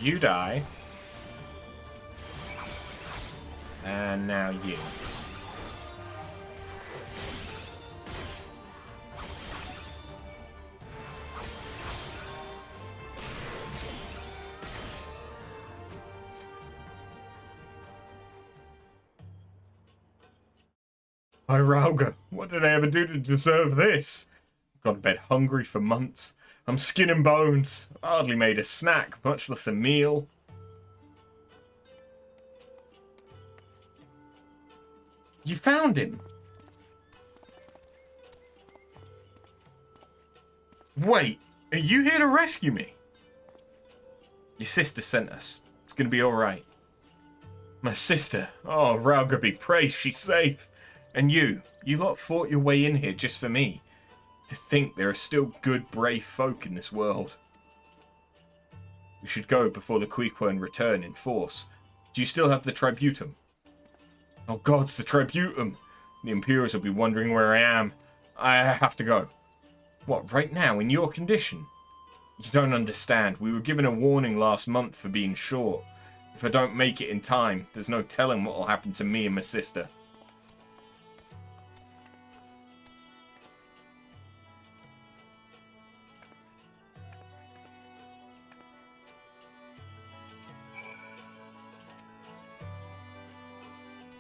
You die. And now you. Hi, Rauga. What did I ever do to deserve this? I've gone to bed hungry for months. I'm skin and bones. I hardly made a snack, much less a meal. You found him? Wait, are you here to rescue me? Your sister sent us. It's gonna be alright. My sister? Oh, Rauga be praised, she's safe. And you lot fought your way in here just for me. To think there are still good, brave folk in this world. We should go before the Queequern return in force. Do you still have the Tributum? Oh gods, the Tributum! The Imperials will be wondering where I am. I have to go. What, right now, in your condition? You don't understand. We were given a warning last month for being short. If I don't make it in time, there's no telling what will happen to me and my sister.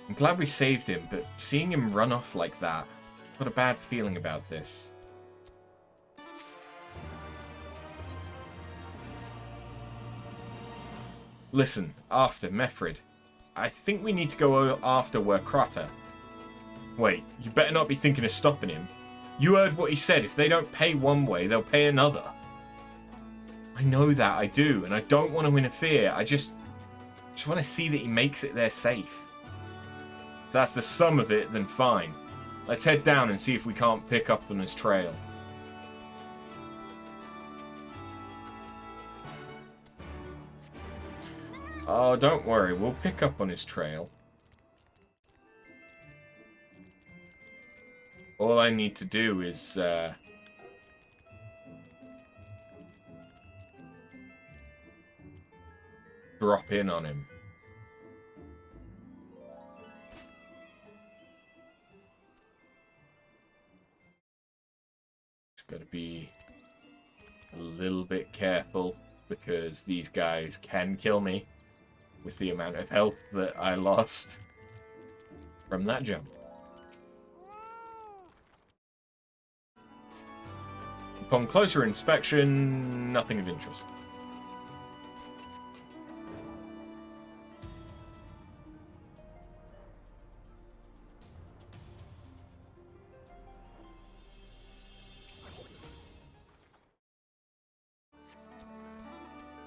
I'm glad we saved him, but seeing him run off like that, I've got a bad feeling about this. Listen, after Mefrid, I think we need to go after Werkrata. Wait, you better not be thinking of stopping him. You heard what he said, if they don't pay one way, they'll pay another. I know that, I do, and I don't want to interfere, I just want to see that he makes it there safe. If that's the sum of it, then fine. Let's head down and see if we can't pick up on his trail. Oh, don't worry, we'll pick up on his trail. All I need to do is, drop in on him. Just gotta be a little bit careful, because these guys can kill me with the amount of health that I lost from that jump. Upon closer inspection, nothing of interest.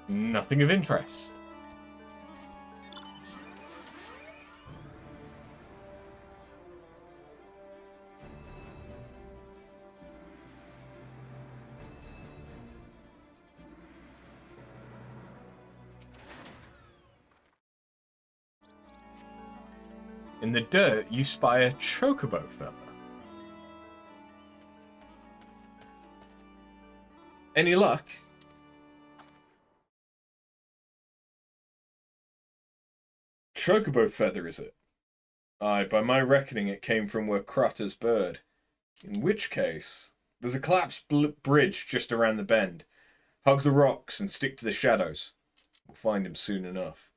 Nothing of interest. In the dirt, you spy a chocobo feather. Any luck? Chocobo feather, is it? Aye, by my reckoning it came from Werkrata's bird. In which case, there's a collapsed bridge just around the bend. Hug the rocks and stick to the shadows. We'll find him soon enough.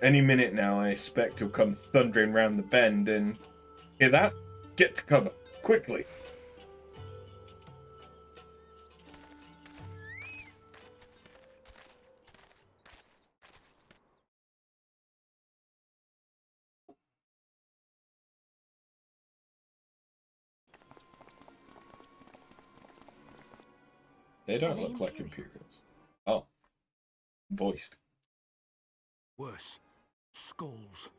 Any minute now, I expect he'll come thundering round the bend and... Hear that? Get to cover. Quickly. They don't look like Imperials. Oh. Voiced. Worse. Skulls.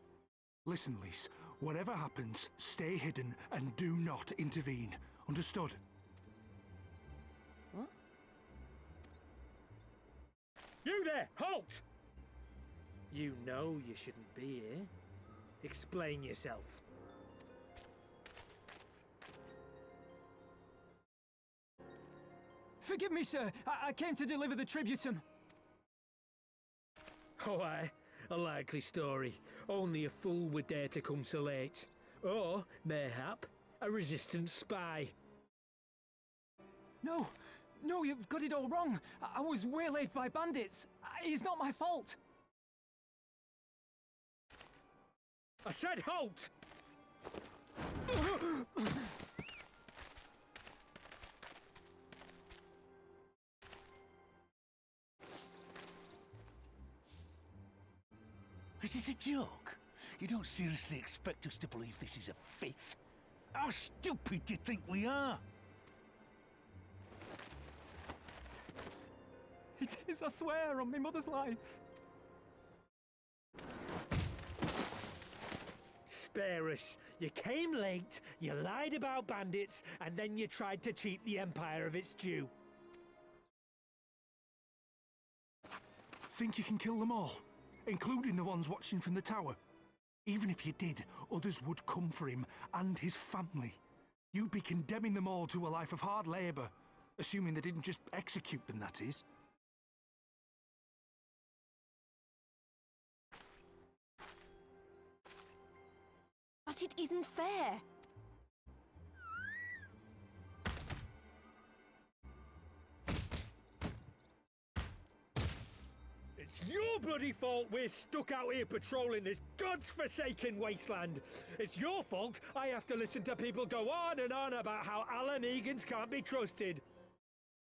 Listen, Lys, whatever happens, stay hidden and do not intervene. Understood? What? You there! Halt! You know you shouldn't be here. Explain yourself. Forgive me, sir. I came to deliver the tributum. Oh, aye. A likely story. Only a fool would dare to come so late. Or, mayhap, a resistance spy. No, you've got it all wrong. I was waylaid by bandits. It's not my fault. I said halt! Is this a joke? You don't seriously expect us to believe this is a fake? How stupid do you think we are? It is, I swear, on my mother's life. Spare us. You came late, you lied about bandits, and then you tried to cheat the Empire of its due. Think you can kill them all? Including the ones watching from the tower? Even if you did, others would come for him and his family. You'd be condemning them all to a life of hard labor, assuming they didn't just execute them, that is. But it isn't fair. It's your bloody fault we're stuck out here patrolling this god's-forsaken wasteland. It's your fault I have to listen to people go on and on about how Ala Mhigans can't be trusted.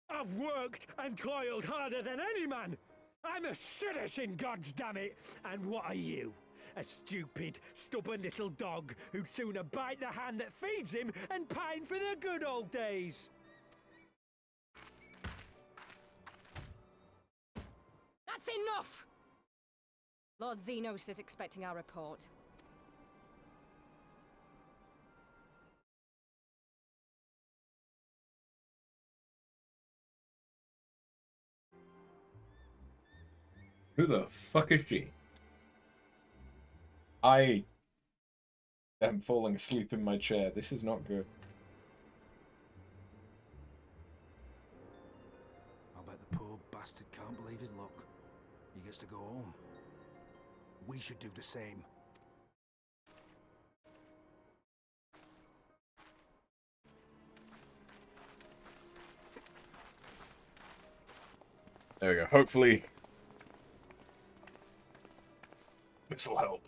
I've worked and toiled harder than any man. I'm a citizen, goddammit. And what are you? A stupid, stubborn little dog who'd sooner bite the hand that feeds him and pine for the good old days. That's enough! Lord Zenos is expecting our report. Who the fuck is she? I am falling asleep in my chair. This is not good. I bet the poor bastard can't believe his luck. He gets to go home. We should do the same. There we go. Hopefully this'll help.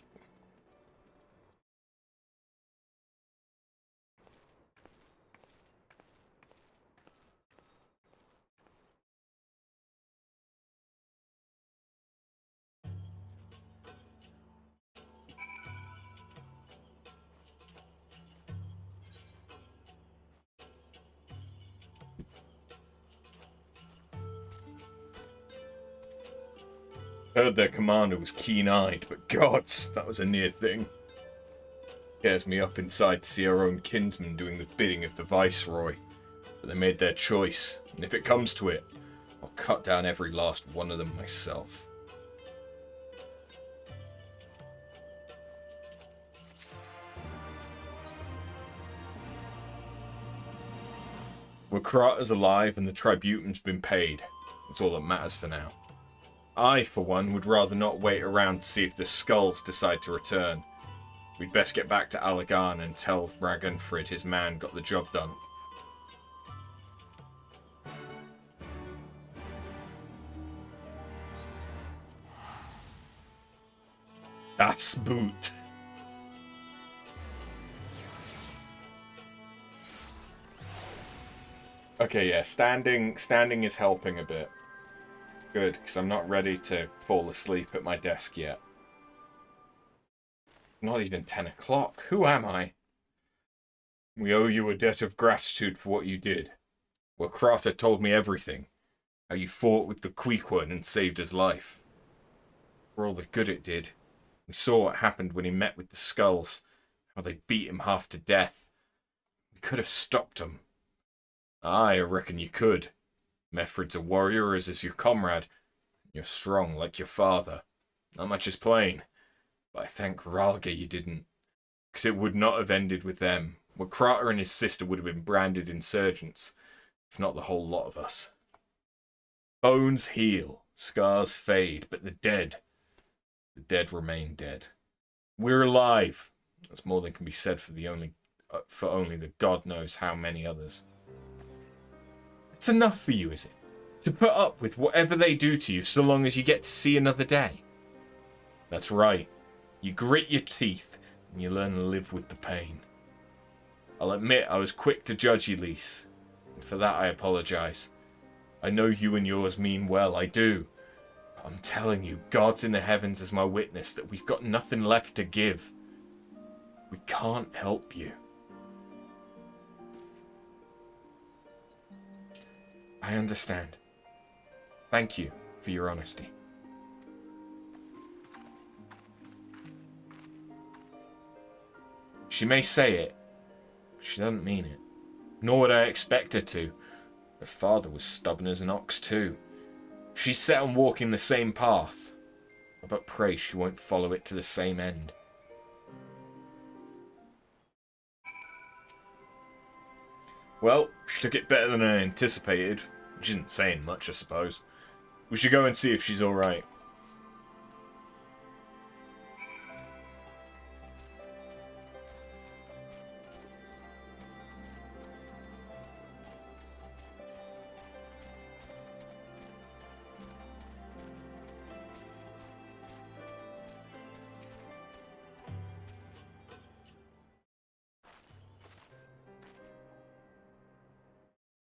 Heard their commander was keen-eyed, but gods, that was a near thing. Scares me up inside to see our own kinsmen doing the bidding of the Viceroy. But they made their choice, and if it comes to it, I'll cut down every last one of them myself. Wakrata's alive and the tributum's been paid. That's all that matters for now. I, for one, would rather not wait around to see if the skulls decide to return. We'd best get back to Allagan and tell Ragnfrid his man got the job done. Das Boot. Okay, yeah, standing is helping a bit. Good, because I'm not ready to fall asleep at my desk yet. Not even 10 o'clock. Who am I? We owe you a debt of gratitude for what you did. Wakrata told me everything. How you fought with the Queequan and saved his life. For all the good it did, We saw what happened when he met with the skulls, how they beat him half to death. We could have stopped him. I reckon you could. Mefred's a warrior, as is your comrade. You're strong like your father. Not much is plain. But I thank Ralga you didn't. Because it would not have ended with them. Wakrata and his sister would have been branded insurgents, if not the whole lot of us. Bones heal, scars fade, but the dead remain dead. We're alive. That's more than can be said for only the God knows how many others. It's enough for you, is it? To put up with whatever they do to you so long as you get to see another day? That's right. You grit your teeth and you learn to live with the pain. I'll admit I was quick to judge you, Lise. And for that I apologise. I know you and yours mean well, I do. But I'm telling you, God's in the heavens as my witness that we've got nothing left to give. We can't help you. I understand. Thank you for your honesty. She may say it, but she doesn't mean it. Nor would I expect her to. Her father was stubborn as an ox too. If she's set on walking the same path, I but pray she won't follow it to the same end. Well, she took it better than I anticipated, which isn't saying much, I suppose. We should go and see if she's alright.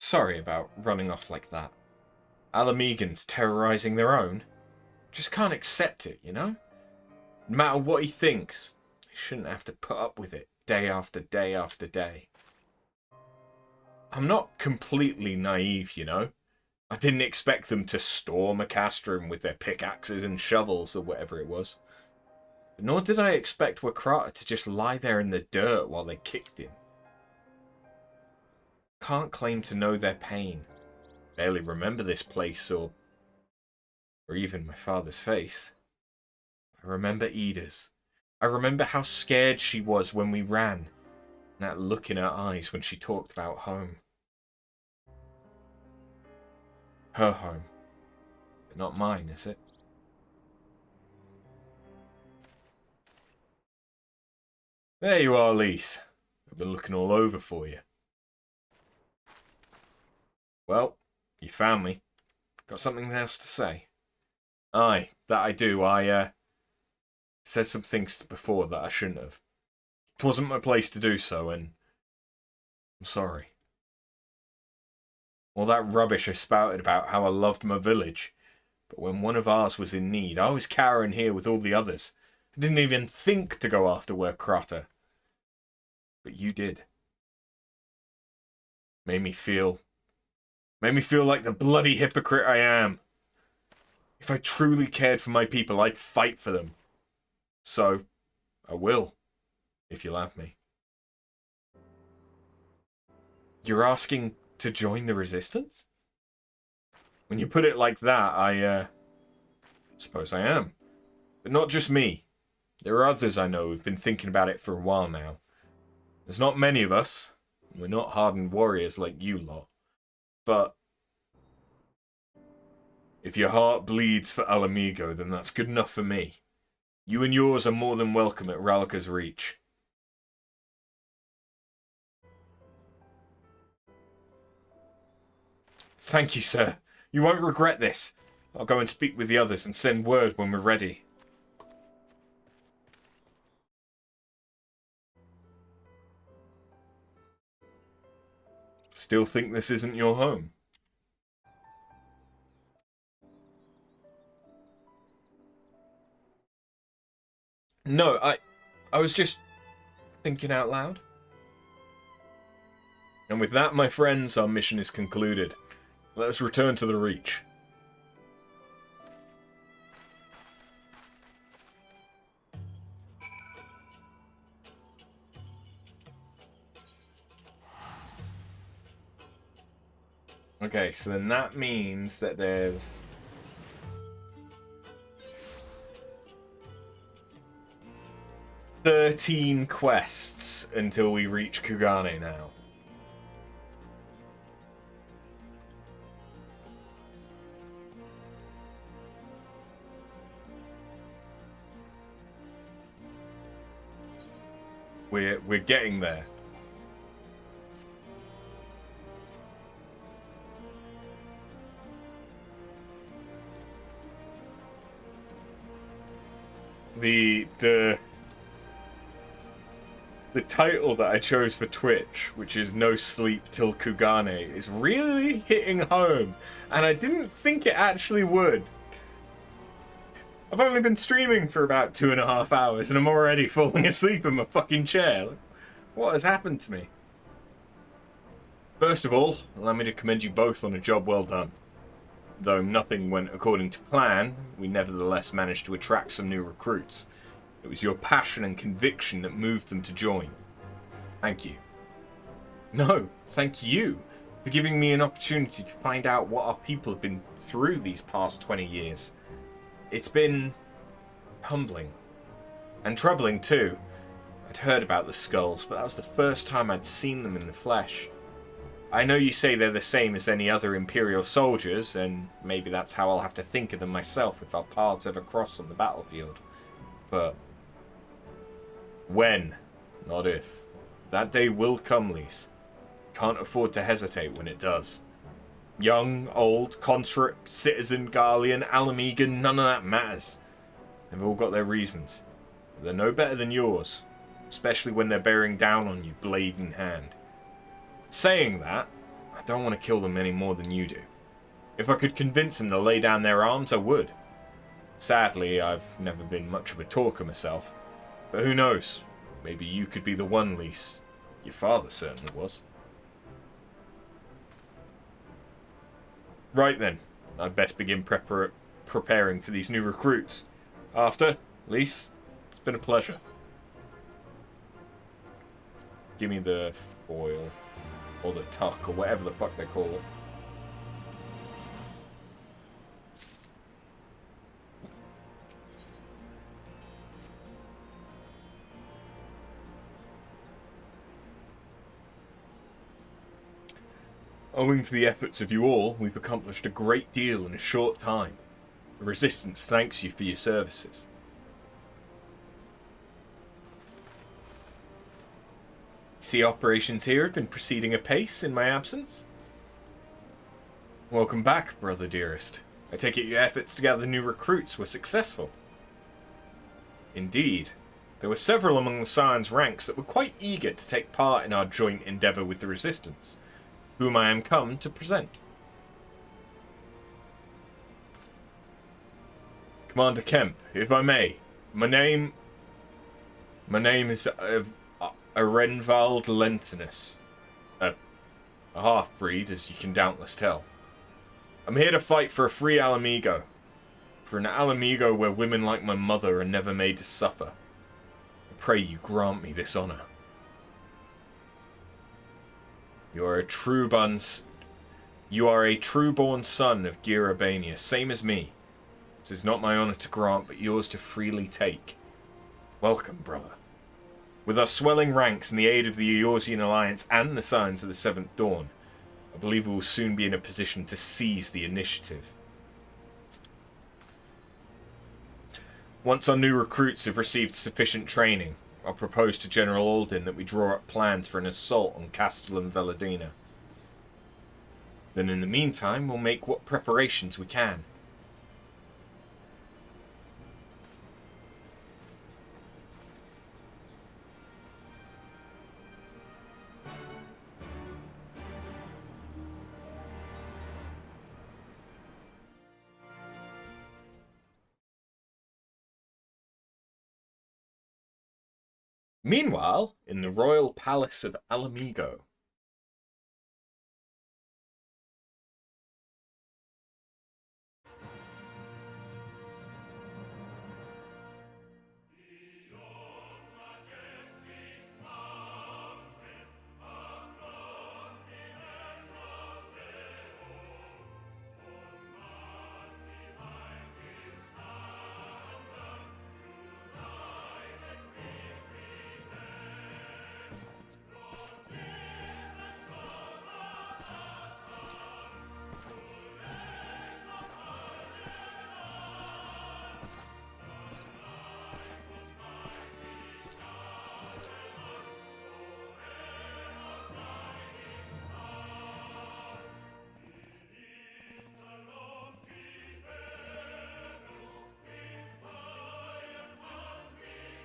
Sorry about running off like that. Ala Mhigan's terrorising their own. Just can't accept it, you know? No matter what he thinks, he shouldn't have to put up with it day after day after day. I'm not completely naive, you know? I didn't expect them to storm a castrum with their pickaxes and shovels or whatever it was. Nor did I expect Wakrata to just lie there in the dirt while they kicked him. Can't claim to know their pain. Barely remember this place or even my father's face. I remember Ida's. I remember how scared she was when we ran. And that look in her eyes when she talked about home. Her home. But not mine, is it? There you are, Lise. I've been looking all over for you. Well, you found me. Got something else to say? Aye, that I do. I said some things before that I shouldn't have. It wasn't my place to do so, and I'm sorry. All that rubbish I spouted about how I loved my village, but when one of ours was in need, I was cowering here with all the others. I didn't even think to go after Wakrata. But you did. Made me feel like the bloody hypocrite I am. If I truly cared for my people, I'd fight for them. So, I will, if you'll have me. You're asking to join the Resistance? When you put it like that, I suppose I am. But not just me. There are others I know who've been thinking about it for a while now. There's not many of us, and we're not hardened warriors like you lot. But if your heart bleeds for Ala Mhigo, then that's good enough for me. You and yours are more than welcome at Ralka's Reach. Thank you, sir. You won't regret this. I'll go and speak with the others and send word when we're ready. Still think this isn't your home? No, I was just thinking out loud. And with that, my friends, our mission is concluded. Let us return to the Reach. Okay, so then that means that there's... "13 quests until we reach Kugane now." We're getting there. The title that I chose for Twitch, which is "No Sleep Till Kugane," is really hitting home, and I didn't think it actually would. I've only been streaming for about 2.5 hours, and I'm already falling asleep in my fucking chair. What has happened to me? First of all, allow me to commend you both on a job well done. Though nothing went according to plan, we nevertheless managed to attract some new recruits. It was your passion and conviction that moved them to join. Thank you. No, thank you for giving me an opportunity to find out what our people have been through these past 20 years. It's been humbling. And troubling too. I'd heard about the skulls, but that was the first time I'd seen them in the flesh. I know you say they're the same as any other Imperial soldiers, and maybe that's how I'll have to think of them myself if our paths ever cross on the battlefield. But when, not if. That day will come, Lise. Can't afford to hesitate when it does. Young, old, conscript, citizen, Garlean, Ala Mhigan, none of that matters. They've all got their reasons. But they're no better than yours, especially when they're bearing down on you, blade in hand. Saying that, I don't want to kill them any more than you do. If I could convince them to lay down their arms, I would. Sadly, I've never been much of a talker myself. But who knows? Maybe you could be the one, Lise. Your father certainly was. Right then, I'd best begin preparing for these new recruits. After, Lise, it's been a pleasure. Give me the foil, or the tuck, or whatever the fuck they call it. Owing to the efforts of you all, we've accomplished a great deal in a short time. The Resistance thanks you for your services. See, operations here have been proceeding apace in my absence. Welcome back, brother dearest. I take it your efforts to gather new recruits were successful. Indeed. There were several among the Scion's ranks that were quite eager to take part in our joint endeavour with the Resistance, whom I am come to present. Commander Kemp, if I may, my name is Arenvald Lentinus, a half-breed, as you can doubtless tell. I'm here to fight for a free Ala Mhigo, for an Ala Mhigo where women like my mother are never made to suffer. I pray you grant me this honour. You are a true-born son of Gyr Urbania, same as me. This is not my honour to grant, but yours to freely take. Welcome, brother. With our swelling ranks and the aid of the Eorzean Alliance and the Scions of the Seventh Dawn, I believe we will soon be in a position to seize the initiative. Once our new recruits have received sufficient training, I'll propose to General Alden that we draw up plans for an assault on Castellum Veladina. Then in the meantime, we'll make what preparations we can. Meanwhile, in the royal palace of Ala Mhigo.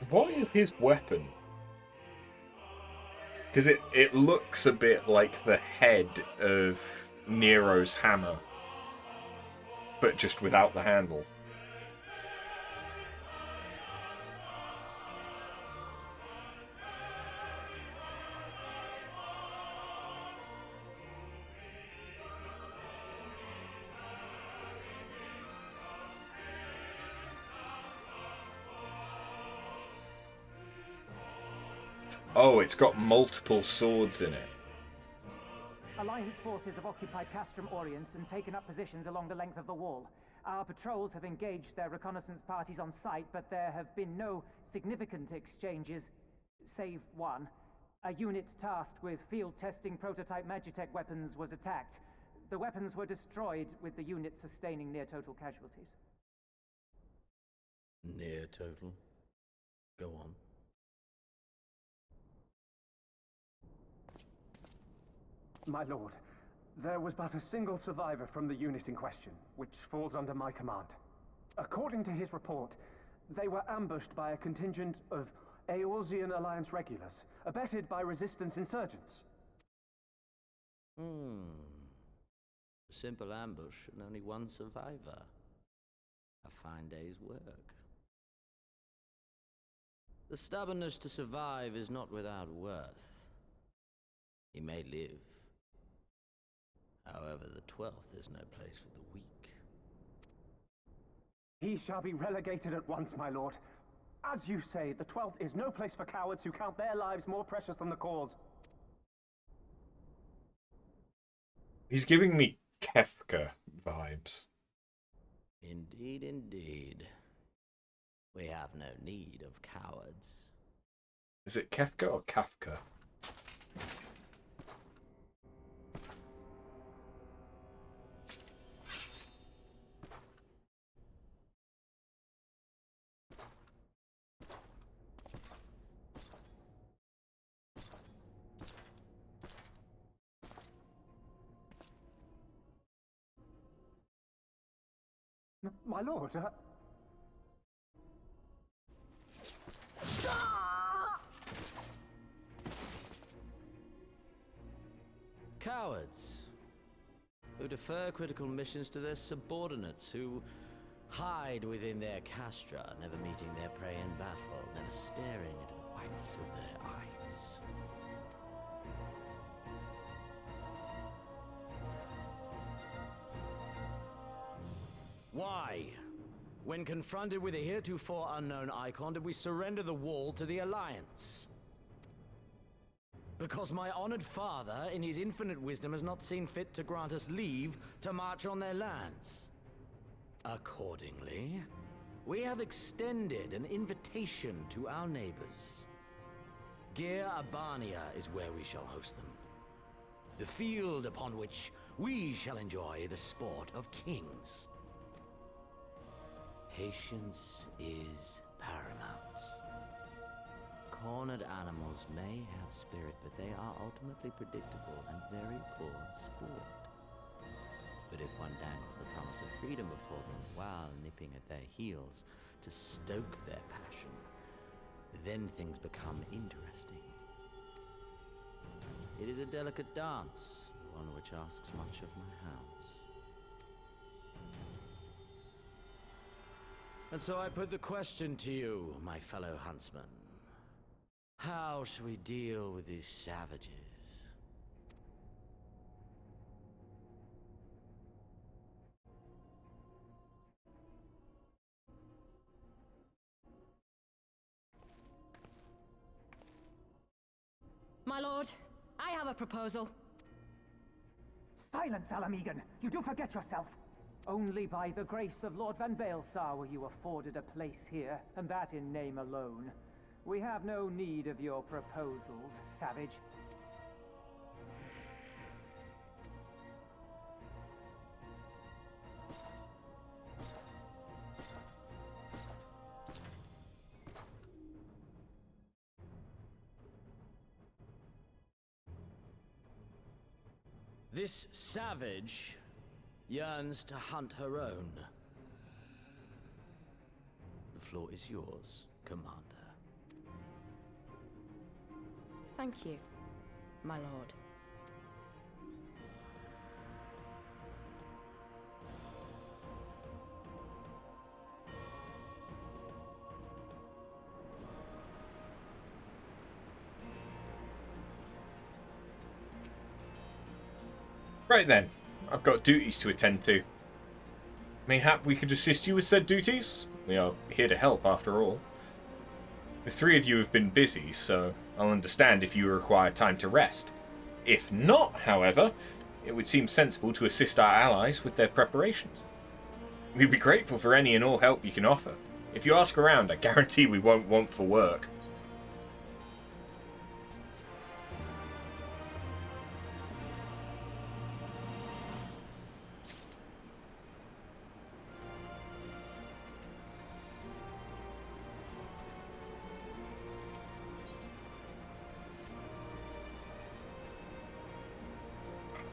What is his weapon? Because it looks a bit like the head of Nero's hammer, but just without the handle. Oh, it's got multiple swords in it. Alliance forces have occupied Castrum Orients and taken up positions along the length of the wall. Our patrols have engaged their reconnaissance parties on site, but there have been no significant exchanges, save one. A unit tasked with field testing prototype Magitech weapons was attacked. The weapons were destroyed, with the unit sustaining near-total casualties. Near-total? Go on. My lord, there was but a single survivor from the unit in question, which falls under my command. According to his report, they were ambushed by a contingent of Eorzean Alliance regulars, abetted by resistance insurgents. A simple ambush and only one survivor. A fine day's work. The stubbornness to survive is not without worth. He may live. However, the 12th is no place for the weak. He shall be relegated at once, my lord. As you say, the 12th is no place for cowards who count their lives more precious than the cause. He's giving me Kefka vibes. Indeed, indeed. We have no need of cowards. Is it Kefka or Kafka? My lord, Cowards who defer critical missions to their subordinates, who hide within their castra, never meeting their prey in battle, never staring into the whites of their eyes. Why, when confronted with a heretofore unknown icon, did we surrender the wall to the Alliance? Because my honored father, in his infinite wisdom, has not seen fit to grant us leave to march on their lands. Accordingly, we have extended an invitation to our neighbors. Gir Abania is where we shall host them. The field upon which we shall enjoy the sport of kings. Patience is paramount. Cornered animals may have spirit, but they are ultimately predictable and very poor sport. But if one dangles the promise of freedom before them while nipping at their heels to stoke their passion, then things become interesting. It is a delicate dance, one which asks much of my hounds. And so I put the question to you, my fellow huntsman. How shall we deal with these savages? My lord, I have a proposal. Silence, Ala Mhigan! You do forget yourself! Only by the grace of Lord Van Veilsar were you afforded a place here, and that in name alone. We have no need of your proposals, savage. This savage yearns to hunt her own. The floor is yours, Commander. Thank you, my lord. Right then, I've got duties to attend to. Mayhap we could assist you with said duties? We are here to help, after all. The three of you have been busy, so I'll understand if you require time to rest. If not, however, it would seem sensible to assist our allies with their preparations. We'd be grateful for any and all help you can offer. If you ask around, I guarantee we won't want for work.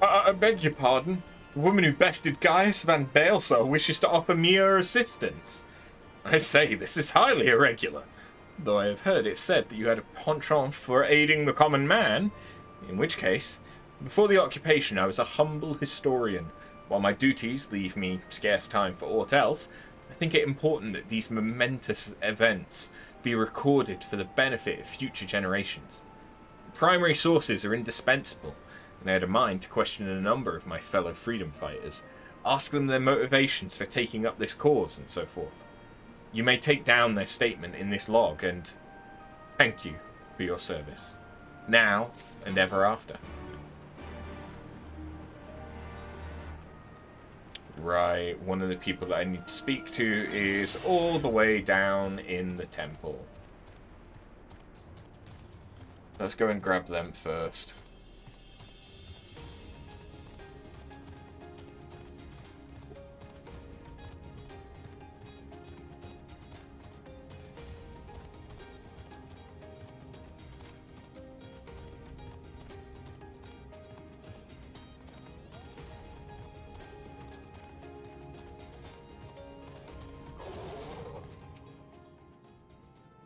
I beg your pardon. The woman who bested Gaius van Baelsar wishes to offer me her assistance. I say, this is highly irregular. Though I have heard it said that you had a penchant for aiding the common man. In which case, before the occupation I was a humble historian. While my duties leave me scarce time for aught else, I think it important that these momentous events be recorded for the benefit of future generations. Primary sources are indispensable, and I had a mind to question a number of my fellow freedom fighters, ask them their motivations for taking up this cause, and so forth. You may take down their statement in this log, and thank you for your service, now and ever after. Right, one of the people that I need to speak to is all the way down in the temple. Let's go and grab them first.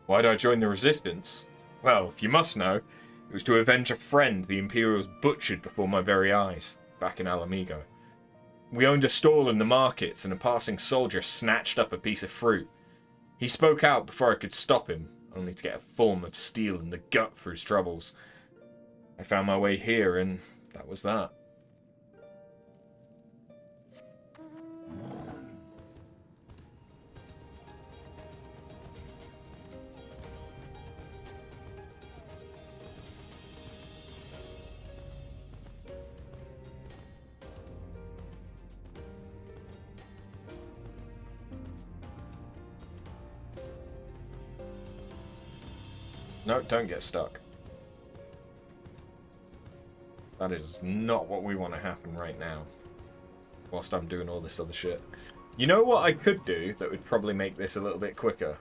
Why did I join the Resistance? Well, if you must know, it was to avenge a friend the Imperials butchered before my very eyes, back in Ala Mhigo. We owned a stall in the markets, and a passing soldier snatched up a piece of fruit. He spoke out before I could stop him, only to get a form of steel in the gut for his troubles. I found my way here, and that was that. No, don't get stuck. That is not what we want to happen right now. Whilst I'm doing all this other shit. You know what I could do that would probably make this a little bit quicker?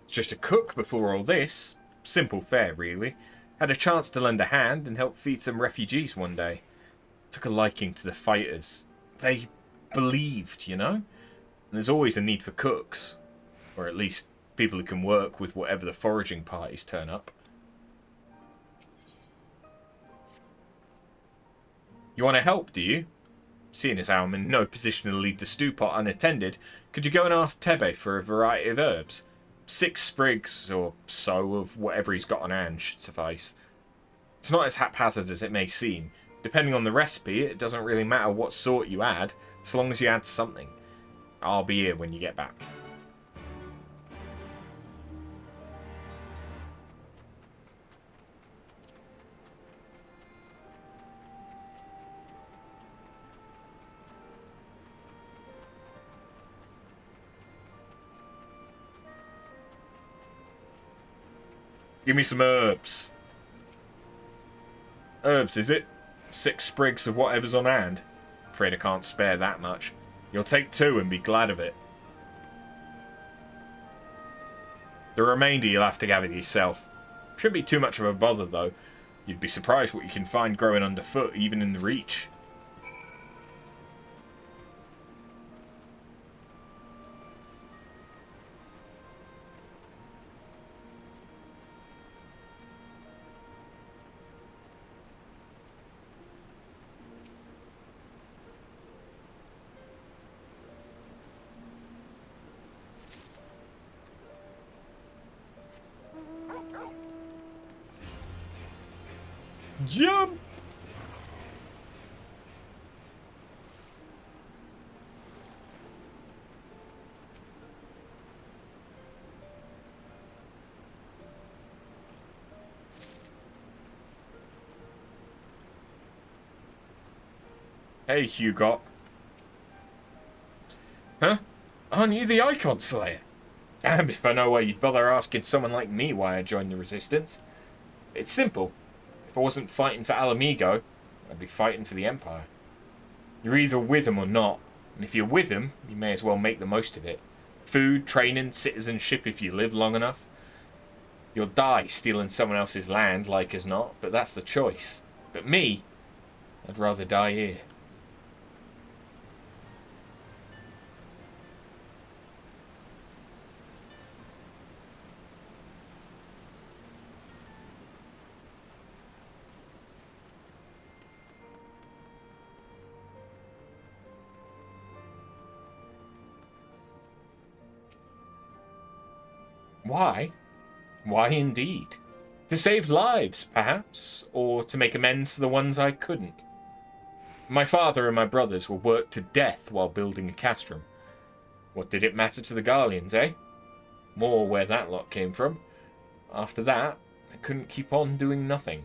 Just a cook before all this. Simple fare, really. Had a chance to lend a hand and help feed some refugees one day. Took a liking to the fighters. They believed, you know? And there's always a need for cooks. Or at least people who can work with whatever the foraging parties turn up. You want to help, do you? Seeing as how I'm in no position to leave the stew pot unattended, could you go and ask Tebe for a variety of herbs? 6 sprigs or so of whatever he's got on hand should suffice. It's not as haphazard as it may seem. Depending on the recipe, it doesn't really matter what sort you add, so long as you add something. I'll be here when you get back. Give me some herbs. Herbs, is it? 6 sprigs of whatever's on hand. Afraid I can't spare that much. You'll take 2 and be glad of it. The remainder you'll have to gather yourself. Shouldn't be too much of a bother, though. You'd be surprised what you can find growing underfoot, even in the Reach. Jump! Hey, Hugo. Huh? Aren't you the Icon Slayer? Damned if I know why you'd bother asking someone like me why I joined the Resistance. It's simple. If I wasn't fighting for Ala Mhigo, I'd be fighting for the Empire. You're either with them or not, and if you're with them, you may as well make the most of it. Food, training, citizenship if you live long enough. You'll die stealing someone else's land, like as not, but that's the choice. But me, I'd rather die here. Why? Why indeed? To save lives, perhaps, or to make amends for the ones I couldn't. My father and my brothers were worked to death while building a castrum. What did it matter to the Garleans, eh? More where that lot came from. After that, I couldn't keep on doing nothing.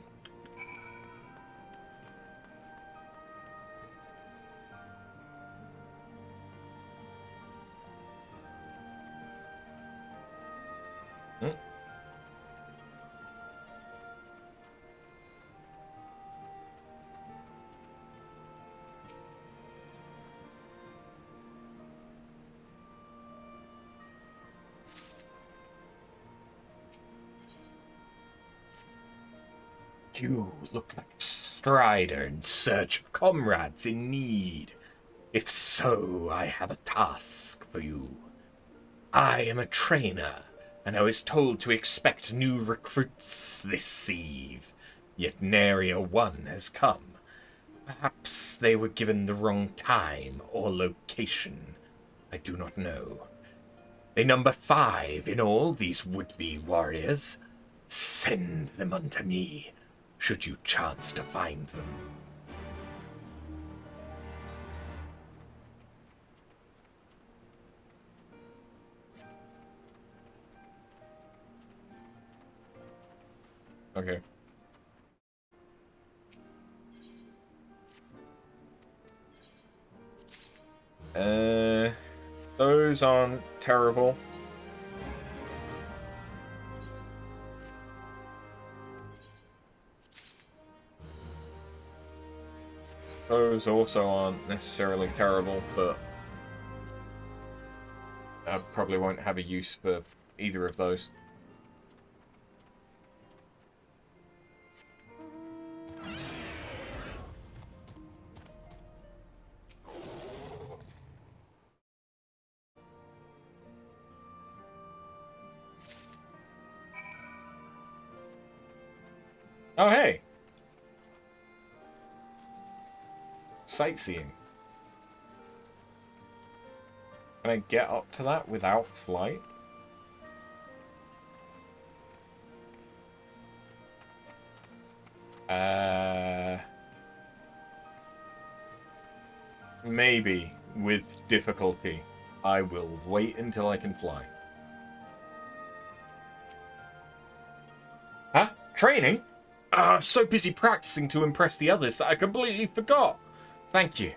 You look like a strider in search of comrades in need. If so, I have a task for you. I am a trainer, and I was told to expect new recruits this eve. Yet nary a one has come. Perhaps they were given the wrong time or location. I do not know. They number 5 in all, these would-be warriors. Send them unto me, should you chance to find them. Okay. Those aren't terrible. Those also aren't necessarily terrible, but I probably won't have a use for either of those. Oh, hey! Sightseeing. Can I get up to that without flight? Maybe, with difficulty. I will wait until I can fly. Huh? Training? I'm so busy practicing to impress the others that I completely forgot. Thank you.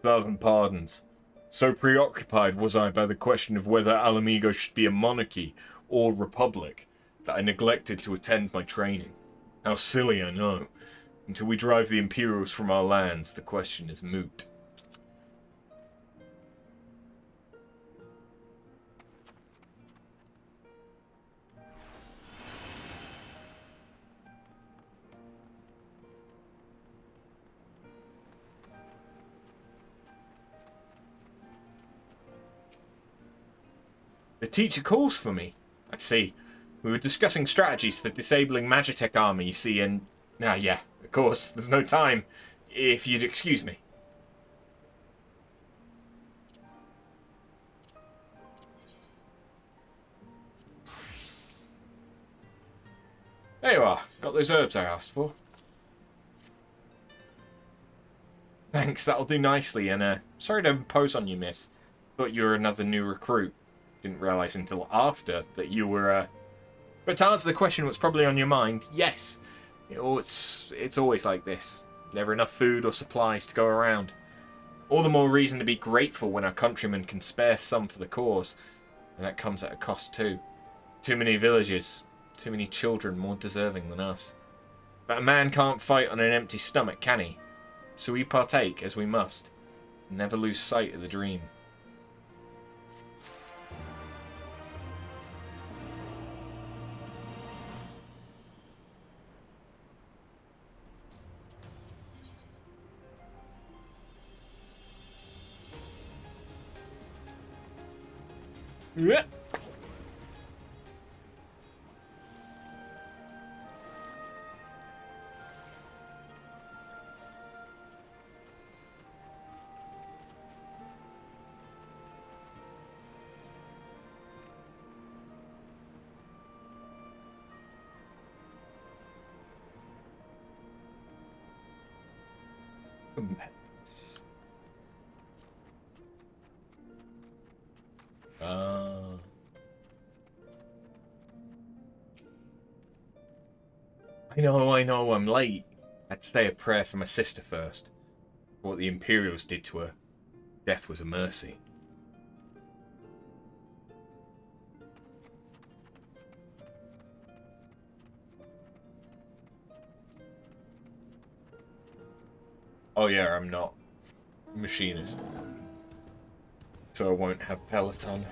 1,000 pardons. So preoccupied was I by the question of whether Ala Mhigo should be a monarchy or republic that I neglected to attend my training. How silly, I know. Until we drive the Imperials from our lands, the question is moot. The teacher calls for me. I see. We were discussing strategies for disabling Magitech armor, you see, and... Ah, yeah, of course, there's no time. If you'd excuse me. There you are. Got those herbs I asked for. Thanks, that'll do nicely, and sorry to impose on you, miss. Thought you were another new recruit. Didn't realise until after that you were, But to answer the question what's probably on your mind, yes. It's always like this. Never enough food or supplies to go around. All the more reason to be grateful when our countrymen can spare some for the cause. And that comes at a cost too. Too many villages, too many children more deserving than us. But a man can't fight on an empty stomach, can he? So we partake as we must. Never lose sight of the dream. Yeah. Impels. I know, I'm late. I had to say a prayer for my sister first. For what the Imperials did to her. Death was a mercy. Oh yeah, I'm not a machinist. So I won't have Peloton.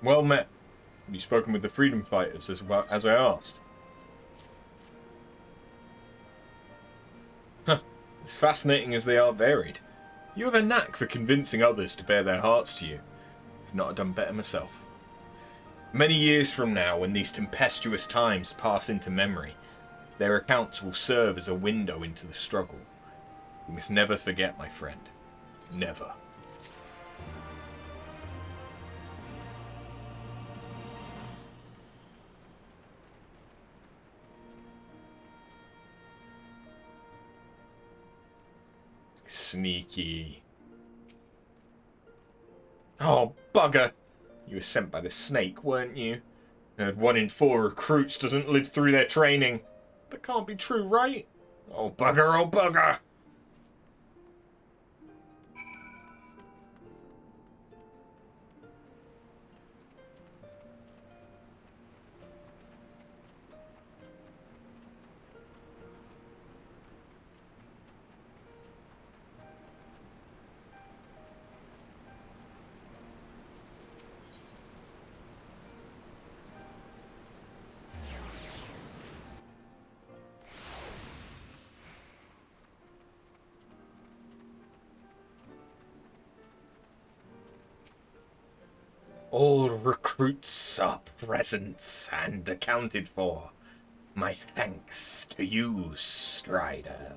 Well met. Have you spoken with the freedom fighters as well as I asked? Huh. As fascinating as they are varied. You have a knack for convincing others to bare their hearts to you. Could not have done better myself. Many years from now, when these tempestuous times pass into memory, their accounts will serve as a window into the struggle. You must never forget, my friend. Never. Sneaky. Oh, bugger! You were sent by the snake, weren't you? Heard 1 in 4 recruits doesn't live through their training. That can't be true, right? Oh, bugger, oh, bugger! All recruits are present and accounted for. My thanks to you, Strider.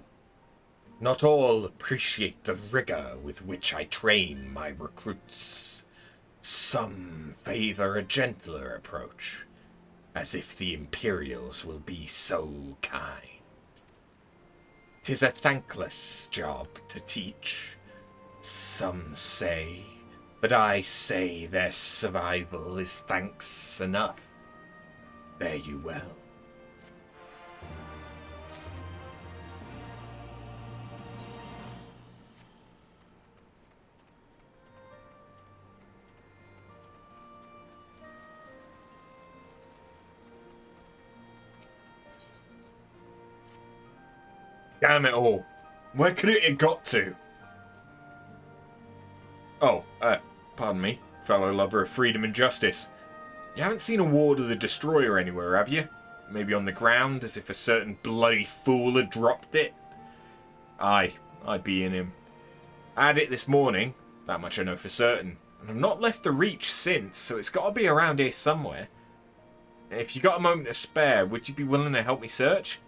Not all appreciate the rigor with which I train my recruits. Some favor a gentler approach, as if the Imperials will be so kind. 'Tis a thankless job to teach, some say, but I say their survival is thanks enough. Fare you well. Damn it all. Where could it have got to? Oh, pardon me, fellow lover of freedom and justice. You haven't seen a Ward of the Destroyer anywhere, have you? Maybe on the ground, as if a certain bloody fool had dropped it? Aye, I'd be in him. I had it this morning, that much I know for certain, and I've not left the Reach since, so it's got to be around here somewhere. If you got a moment to spare, would you be willing to help me search?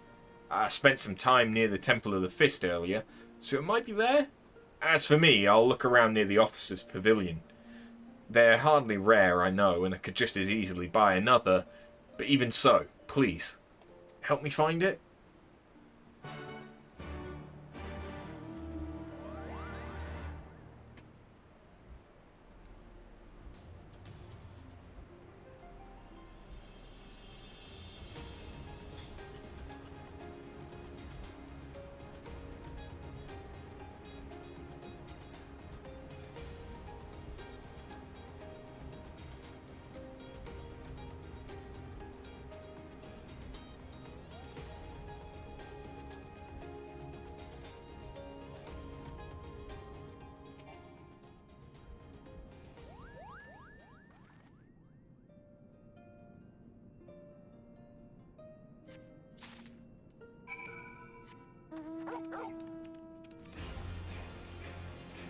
I spent some time near the Temple of the Fist earlier, so it might be there. As for me, I'll look around near the officers' pavilion. They're hardly rare, I know, and I could just as easily buy another, but even so, please, help me find it.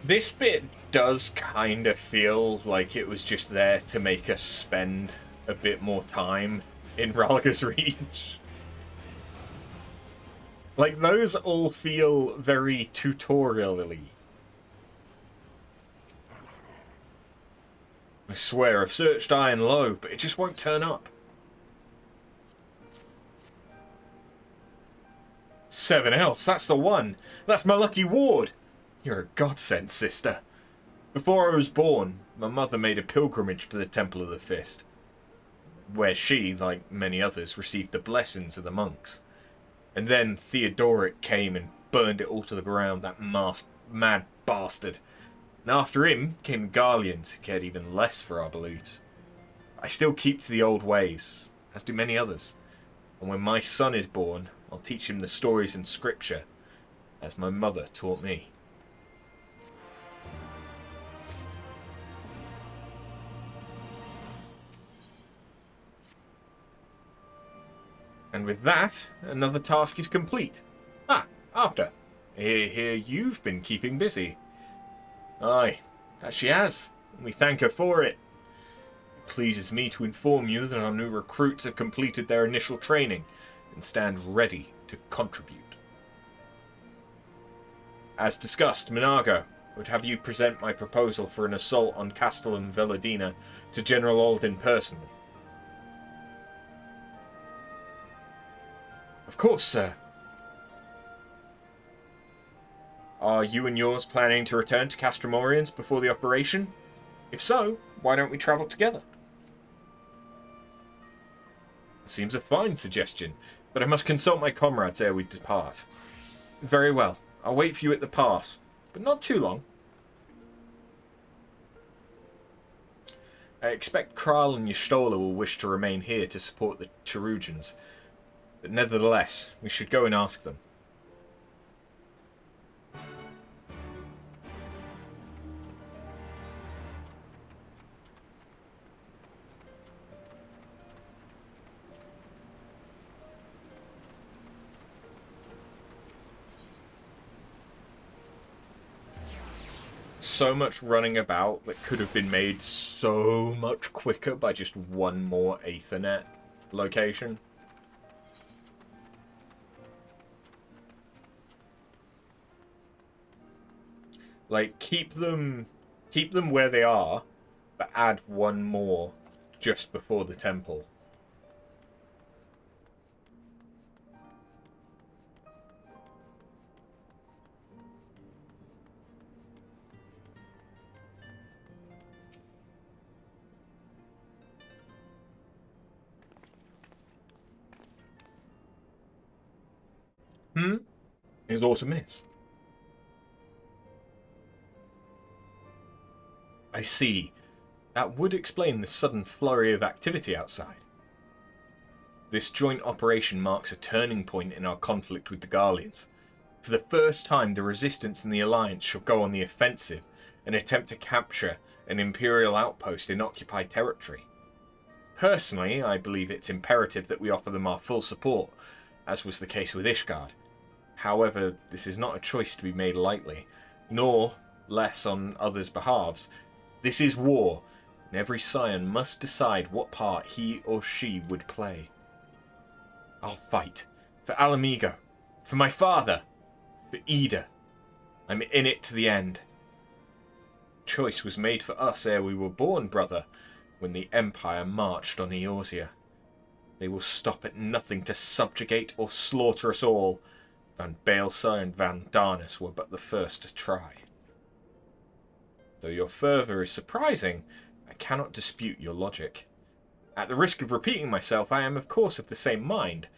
This bit does kind of feel like it was just there to make us spend a bit more time in Ralga's Reach. Like, those all feel very tutorial-y. I swear, I've searched high and low, but it just won't turn up. 7 elves, that's the one. That's my lucky ward. You're a godsend, sister. Before I was born, my mother made a pilgrimage to the Temple of the Fist, where she, like many others, received the blessings of the monks. And then Theodoric came and burned it all to the ground, that mad bastard. And after him came the Garleans, who cared even less for our beliefs. I still keep to the old ways, as do many others. And when my son is born, I'll teach him the stories in scripture, as my mother taught me. And with that, another task is complete. After. Here you've been keeping busy. Aye, that she has, and we thank her for it. It pleases me to inform you that our new recruits have completed their initial training and stand ready to contribute. As discussed, Minago would have you present my proposal for an assault on Castellum Velladina to General Alden personally. Of course, sir. Are you and yours planning to return to Castromorians before the operation? If so, why don't we travel together? Seems a fine suggestion, but I must consult my comrades ere we depart. Very well. I'll wait for you at the pass, but not too long. I expect Kral and Y'shtola will wish to remain here to support the Cherugians, but nevertheless, we should go and ask them. So much running about that could have been made so much quicker by just one more Aethernet location. Like, keep them where they are, but add one more just before the temple. Is aught amiss? I see. That would explain the sudden flurry of activity outside. This joint operation marks a turning point in our conflict with the Garleans. For the first time, the Resistance and the Alliance shall go on the offensive and attempt to capture an imperial outpost in occupied territory. Personally, I believe it's imperative that we offer them our full support, as was the case with Ishgard. However, this is not a choice to be made lightly, nor less on others' behalves. This is war, and every scion must decide what part he or she would play. I'll fight. For Ala Mhigo. For my father. For Ida. I'm in it to the end. Choice was made for us ere we were born, brother, when the Empire marched on Eorzea. They will stop at nothing to subjugate or slaughter us all. Van Baelsar and Van Darnus were but the first to try. Though your fervour is surprising, I cannot dispute your logic. At the risk of repeating myself, I am of course of the same mind.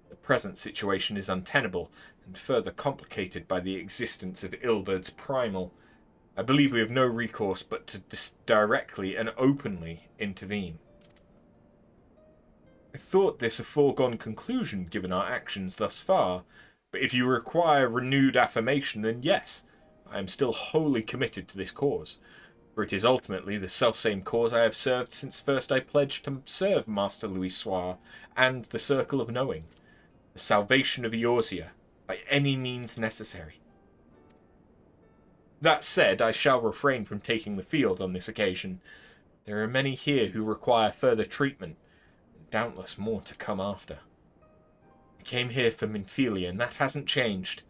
The present situation is untenable, and further complicated by the existence of Ilburd's primal. I believe we have no recourse but to directly and openly intervene. I thought this a foregone conclusion given our actions thus far, but if you require renewed affirmation, then yes, I am still wholly committed to this cause, for it is ultimately the selfsame cause I have served since first I pledged to serve Master Louis Soir and the Circle of Knowing, the salvation of Eorzea, by any means necessary. That said, I shall refrain from taking the field on this occasion. There are many here who require further treatment, and doubtless more to come after. I came here for Minfilia, and that hasn't changed.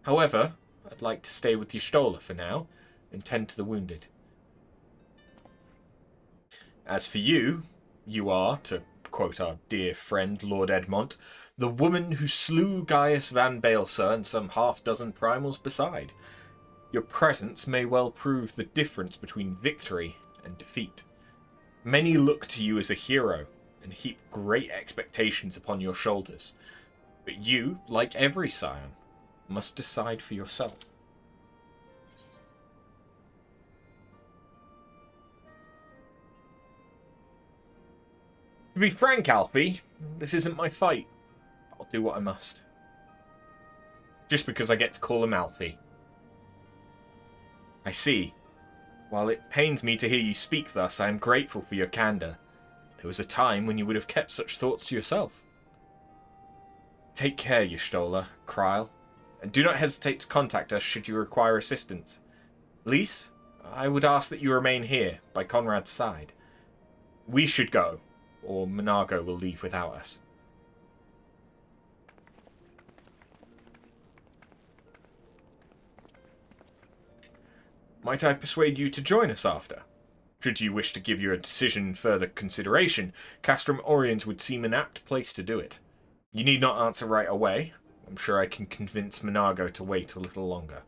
However, I'd like to stay with Y'shtola for now, and tend to the wounded. As for you, you are, to quote our dear friend Lord Edmont, the woman who slew Gaius Van Baelsar and some half-dozen primals beside. Your presence may well prove the difference between victory and defeat. Many look to you as a hero, and heap great expectations upon your shoulders. But you, like every scion, must decide for yourself. To be frank, Alfie, this isn't my fight. I'll do what I must. Just because I get to call him Alfie. I see. While it pains me to hear you speak thus, I am grateful for your candour. There was a time when you would have kept such thoughts to yourself. Take care, Y'shtola, Kryl, and do not hesitate to contact us should you require assistance. Lise, I would ask that you remain here, by Conrad's side. We should go, or Monago will leave without us. Might I persuade you to join us after? Should you wish to give your decision further consideration, Castrum Oriens would seem an apt place to do it. You need not answer right away. I'm sure I can convince Monago to wait a little longer.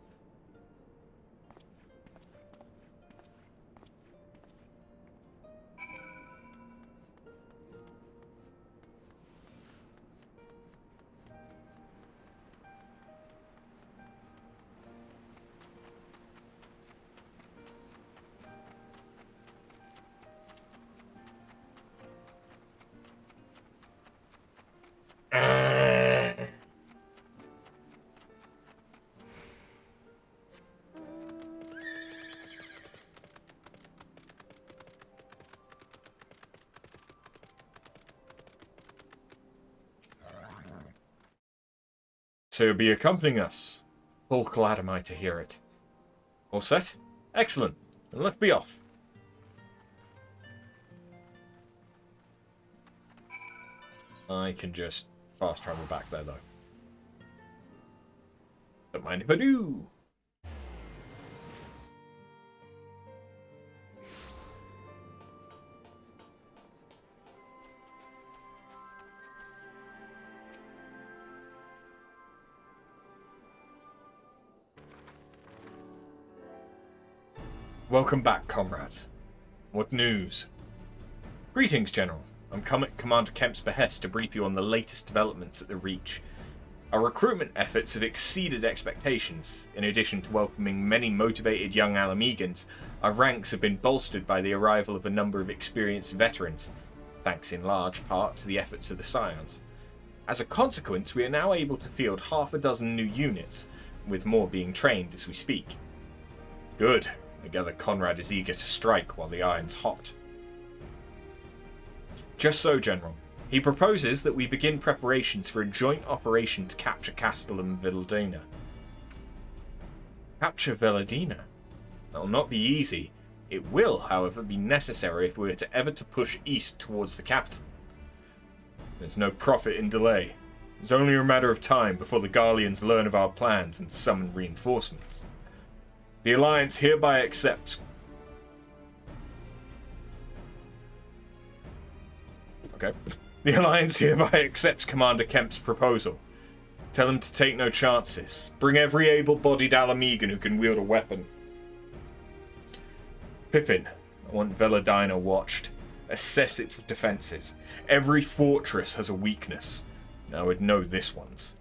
So you'll be accompanying us. Full glad am I to hear it. All set? Excellent. Then let's be off. I can just fast travel back there, though. Don't mind if I do. Welcome back, comrades. What news? Greetings, General. I'm come at Commander Kemp's behest to brief you on the latest developments at the Reach. Our recruitment efforts have exceeded expectations. In addition to welcoming many motivated young Ala Mhigans, our ranks have been bolstered by the arrival of a number of experienced veterans, thanks in large part to the efforts of the Scions. As a consequence, we are now able to field half a dozen new units, with more being trained as we speak. Good. I gather Conrad is eager to strike while the iron's hot. Just so, General. He proposes that we begin preparations for a joint operation to capture Castellum Villadina. Capture Villadina? That will not be easy. It will, however, be necessary if we are to ever to push east towards the capital. There's no profit in delay. It's only a matter of time before the Garleans learn of our plans and summon reinforcements. The Alliance hereby accepts... Okay. The Alliance hereby accepts Commander Kemp's proposal. Tell him to take no chances. Bring every able-bodied Ala Mhigan who can wield a weapon. Pippin, I want Villadina watched. Assess its defenses. Every fortress has a weakness. I would know this one's.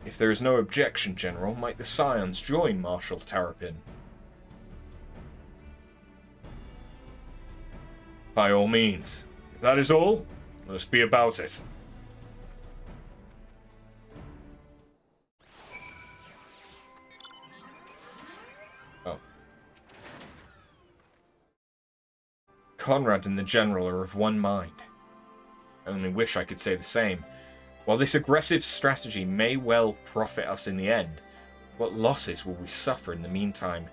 If there is no objection, General, might the Scions join Marshal Terrapin? By all means. If that is all, let us be about it. Oh. Conrad and the General are of one mind. I only wish I could say the same. While this aggressive strategy may well profit us in the end, what losses will we suffer in the meantime?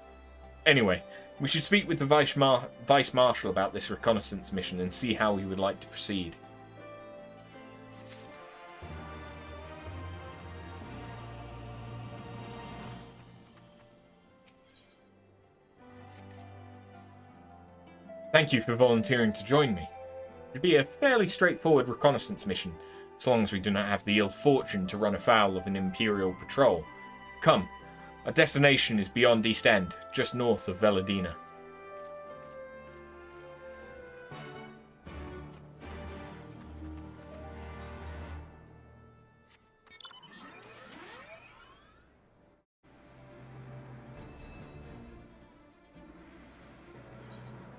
Anyway, we should speak with the Vice Marshal about this reconnaissance mission and see how we would like to proceed. Thank you for volunteering to join me. It would be a fairly straightforward reconnaissance mission, as long as we do not have the ill fortune to run afoul of an Imperial patrol. Come, our destination is beyond East End, just north of Villadina.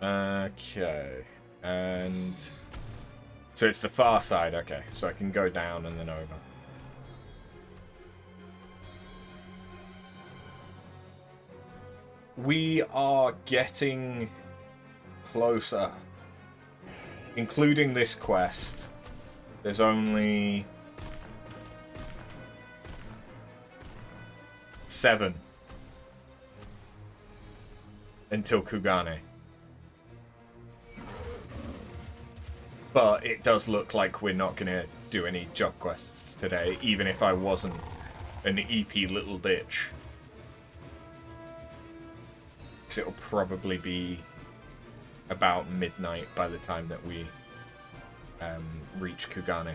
Okay, and... So it's the far side, okay. So I can go down and then over. We are getting closer. Including this quest, there's only 7 until Kugane. But it does look like we're not going to do any job quests today, even if I wasn't an EP little bitch. Because it'll probably be about midnight by the time that we reach Kugane.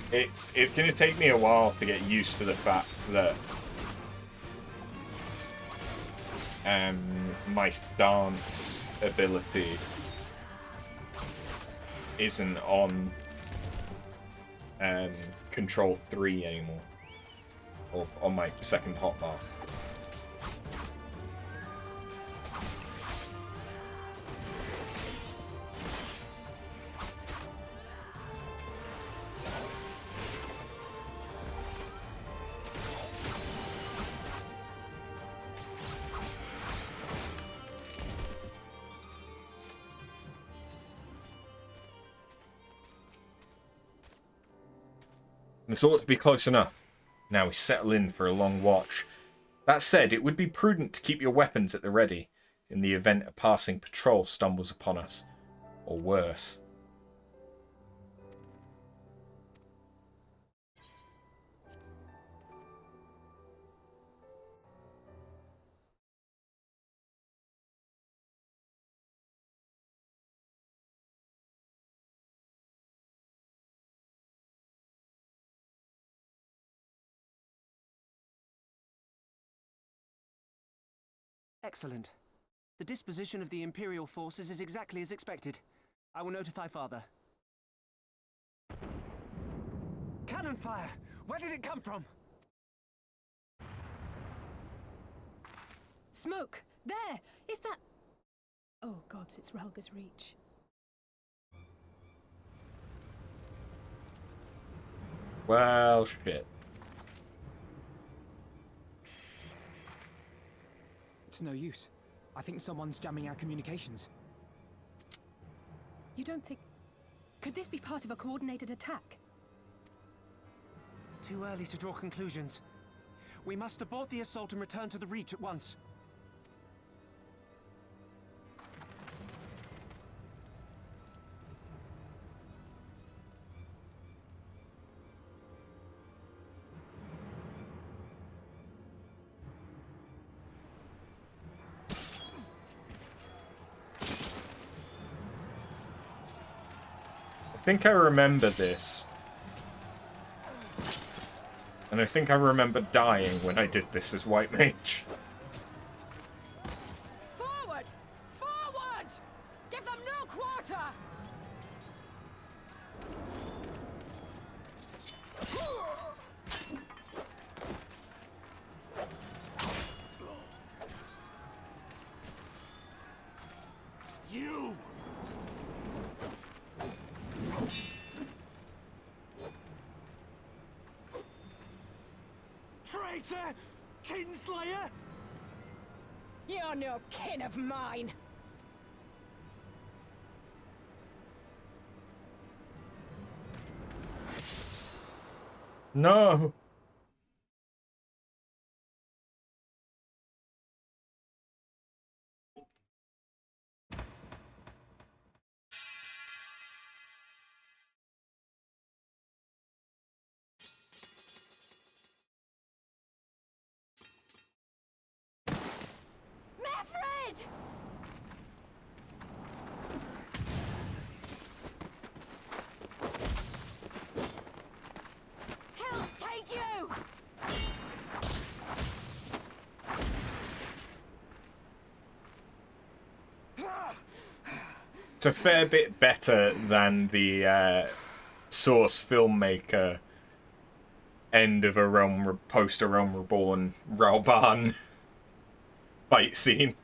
It's going to take me a while to get used to the fact that my stance ability isn't on Control 3 anymore, or on my second hotbar. It ought to be close enough. Now we settle in for a long watch. That said, it would be prudent to keep your weapons at the ready, in the event a passing patrol stumbles upon us. Or worse. Excellent. The disposition of the Imperial forces is exactly as expected. I will notify Father. Cannon fire! Where did it come from? Smoke! There! Is that... Oh gods, it's Relga's Reach. Well, shit. It's no use. I think someone's jamming our communications. You don't think... Could this be part of a coordinated attack? Too early to draw conclusions. We must abort the assault and return to the Reach at once. I think I remember this. And I think I remember dying when I did this as White Mage. Forward! Forward! Give them no quarter! You! Traitor! Kinslayer! You're no kin of mine! No! It's a fair bit better than the Source filmmaker end of a post a Realm Reborn Ralban fight scene.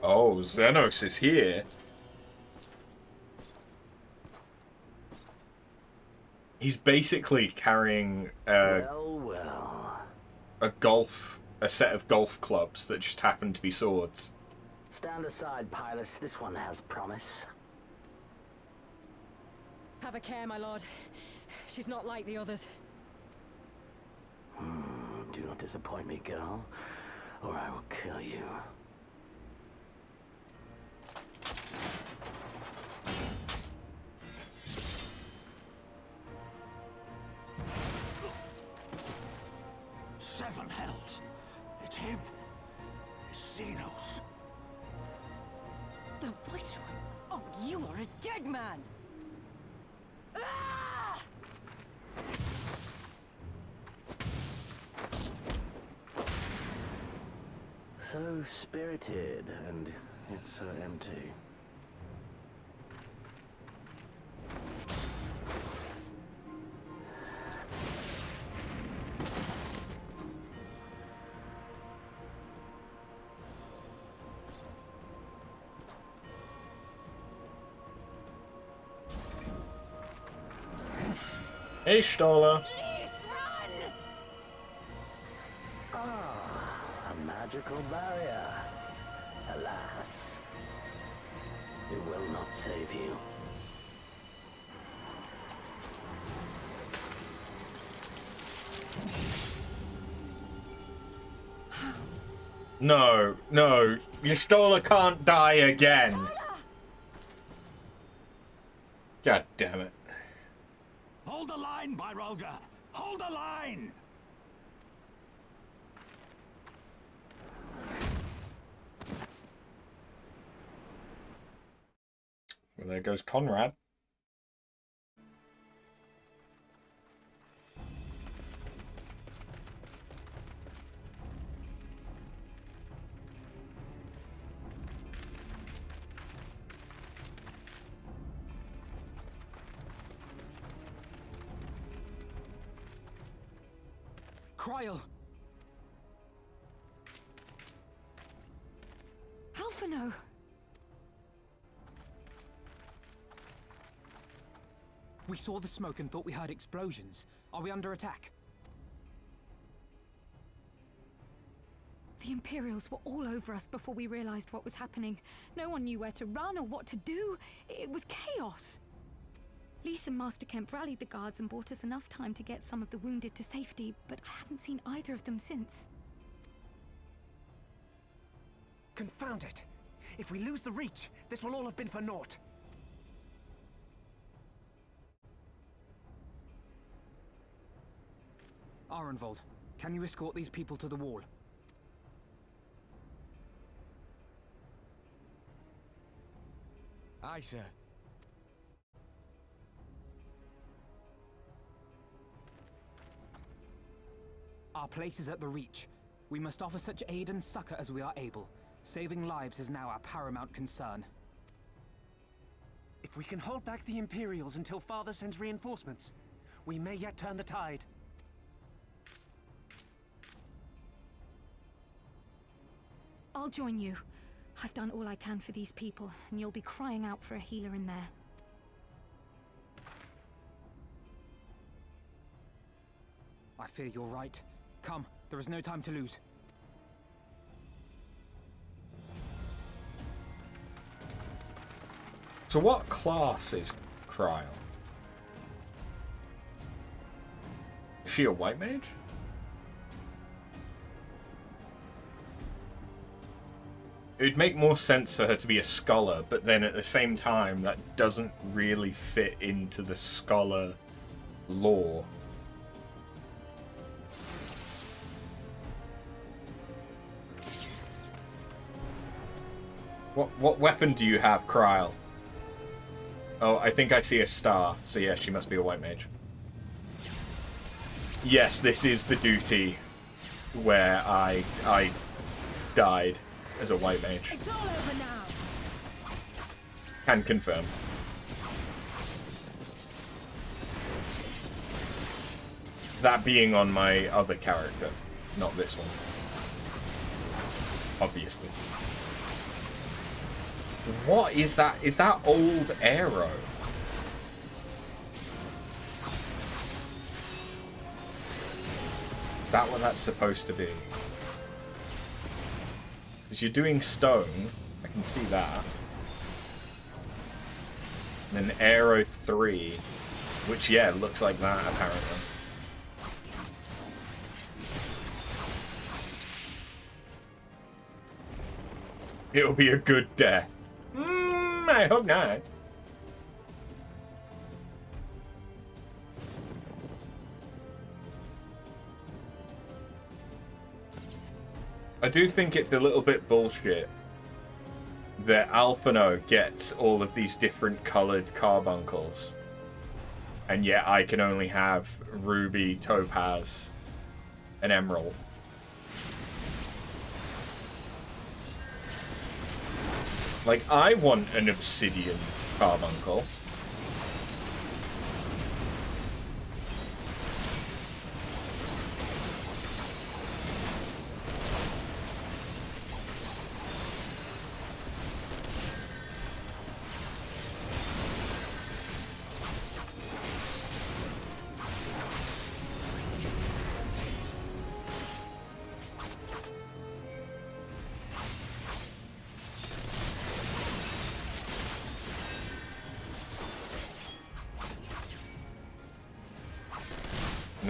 Oh, Zenos is here. He's basically carrying a set of golf clubs that just happen to be swords. Stand aside, Pilus. This one has promise. Have a care, my lord. She's not like the others. Do not disappoint me, girl, or I will kill you. Seven hells. It's him. It's Zenos. The Viceroy? Oh, you are a dead man! Ah! So spirited, and yet so empty. Hey, Stola. A magical barrier. Alas, it will not save you. No, no, Y'shtola can't die again. God damn it. Hold the line, Byrolga! Hold the line! Well, there goes Conrad. Kryl! Alphino! We saw the smoke and thought we heard explosions. Are we under attack? The Imperials were all over us before we realized what was happening. No one knew where to run or what to do. It was chaos. Lise and Master Kemp rallied the guards and bought us enough time to get some of the wounded to safety, but I haven't seen either of them since. Confound it! If we lose the Reach, this will all have been for naught. Arenvold, can you escort these people to the wall? Aye, sir. Our place is at the Reach. We must offer such aid and succor as we are able. Saving lives is now our paramount concern. If we can hold back the Imperials until Father sends reinforcements, we may yet turn the tide. I'll join you. I've done all I can for these people, and you'll be crying out for a healer in there. I fear you're right. Come, there is no time to lose. So what class is Kryl? Is she a white mage? It would make more sense for her to be a scholar, but then at the same time, that doesn't really fit into the scholar lore. What weapon do you have, Kryl? Oh, I think I see a star, so yeah, she must be a white mage. Yes, this is the duty where I died as a white mage. It's all over now. Can confirm. That being on my other character, not this one. Obviously. What is that? Is that old arrow? Is that what that's supposed to be? Because you're doing stone, I can see that. And then arrow 3, which, yeah, looks like that, apparently. It'll be a good death. I hope not. I do think it's a little bit bullshit that Alphino gets all of these different coloured carbuncles, and yet I can only have ruby, topaz, and emerald. Like, I want an obsidian carbuncle.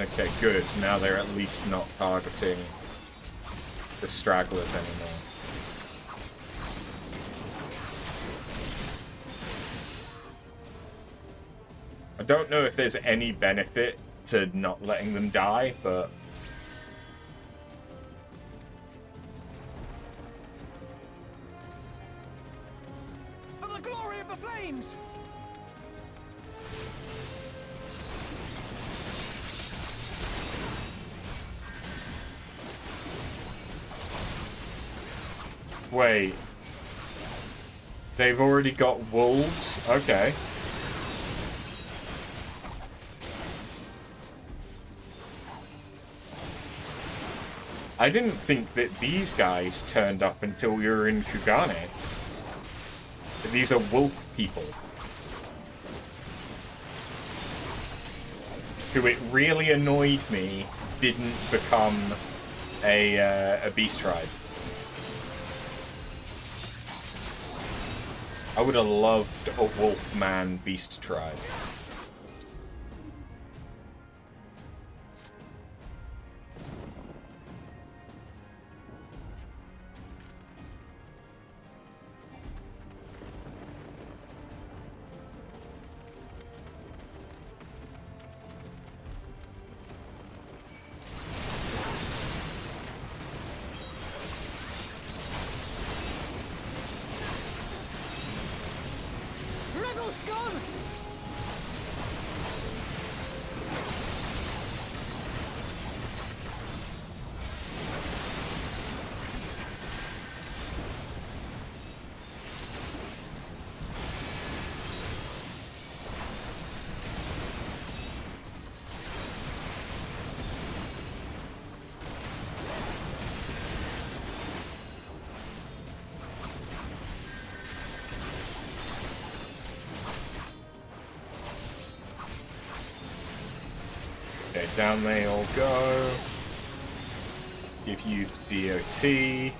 Okay, good. Now they're at least not targeting the stragglers anymore. I don't know if there's any benefit to not letting them die, but... For the glory of the flames! Wait. They've already got wolves? Okay. I didn't think that these guys turned up until we were in Kugane. These are wolf people. Who, it really annoyed me, didn't become a beast tribe. I would have loved a wolf-man beast tribe. Okay, down they all go. Give you the DOT.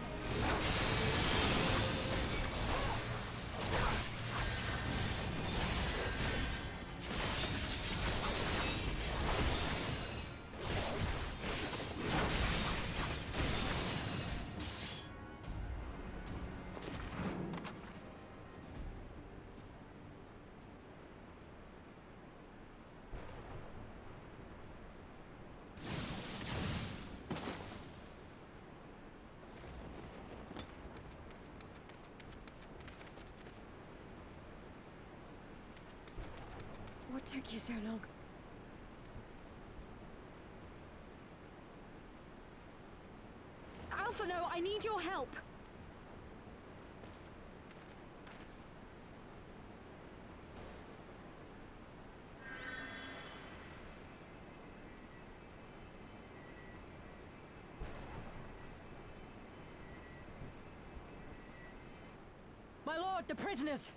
What took you so long? Alphino, I need your help! My lord, the prisoners!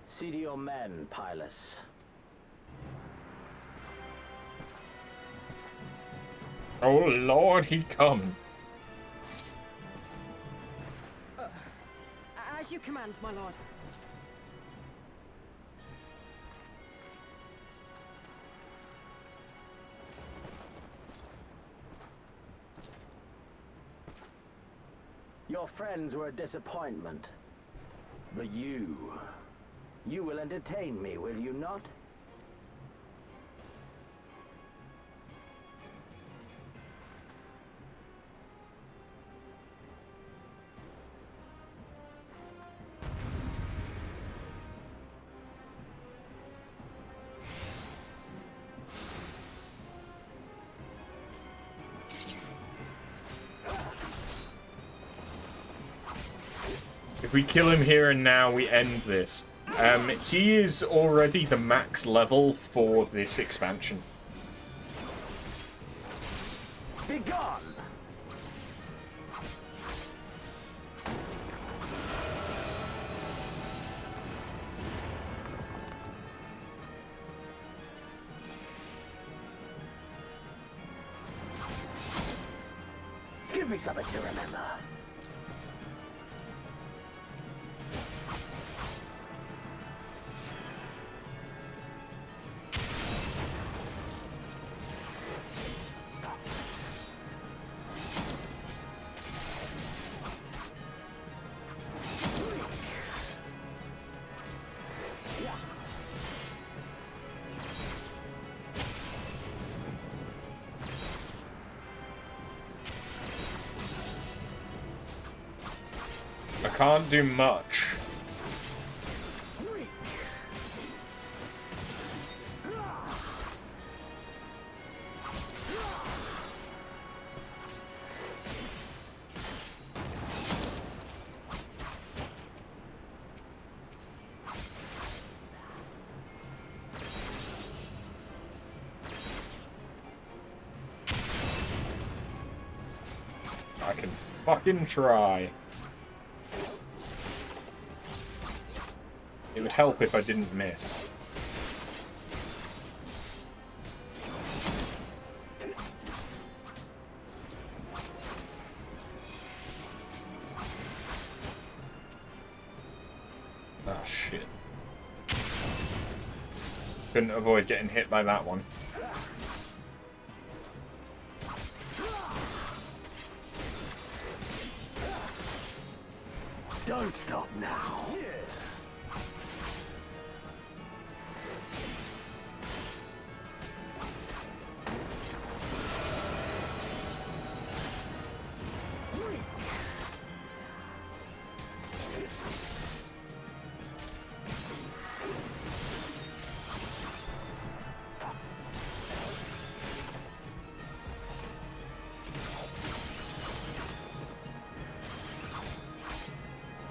See to your men, Pilus. Oh Lord, he come. As you command, my lord. Your friends were a disappointment. But you will entertain me, will you not? If we kill him here and now, we end this. He is already the max level for this expansion. Be gone! Give me something to remember. can't do much. I can fucking try. It would help if I didn't miss. Ah, shit. Couldn't avoid getting hit by that one. Don't stop now.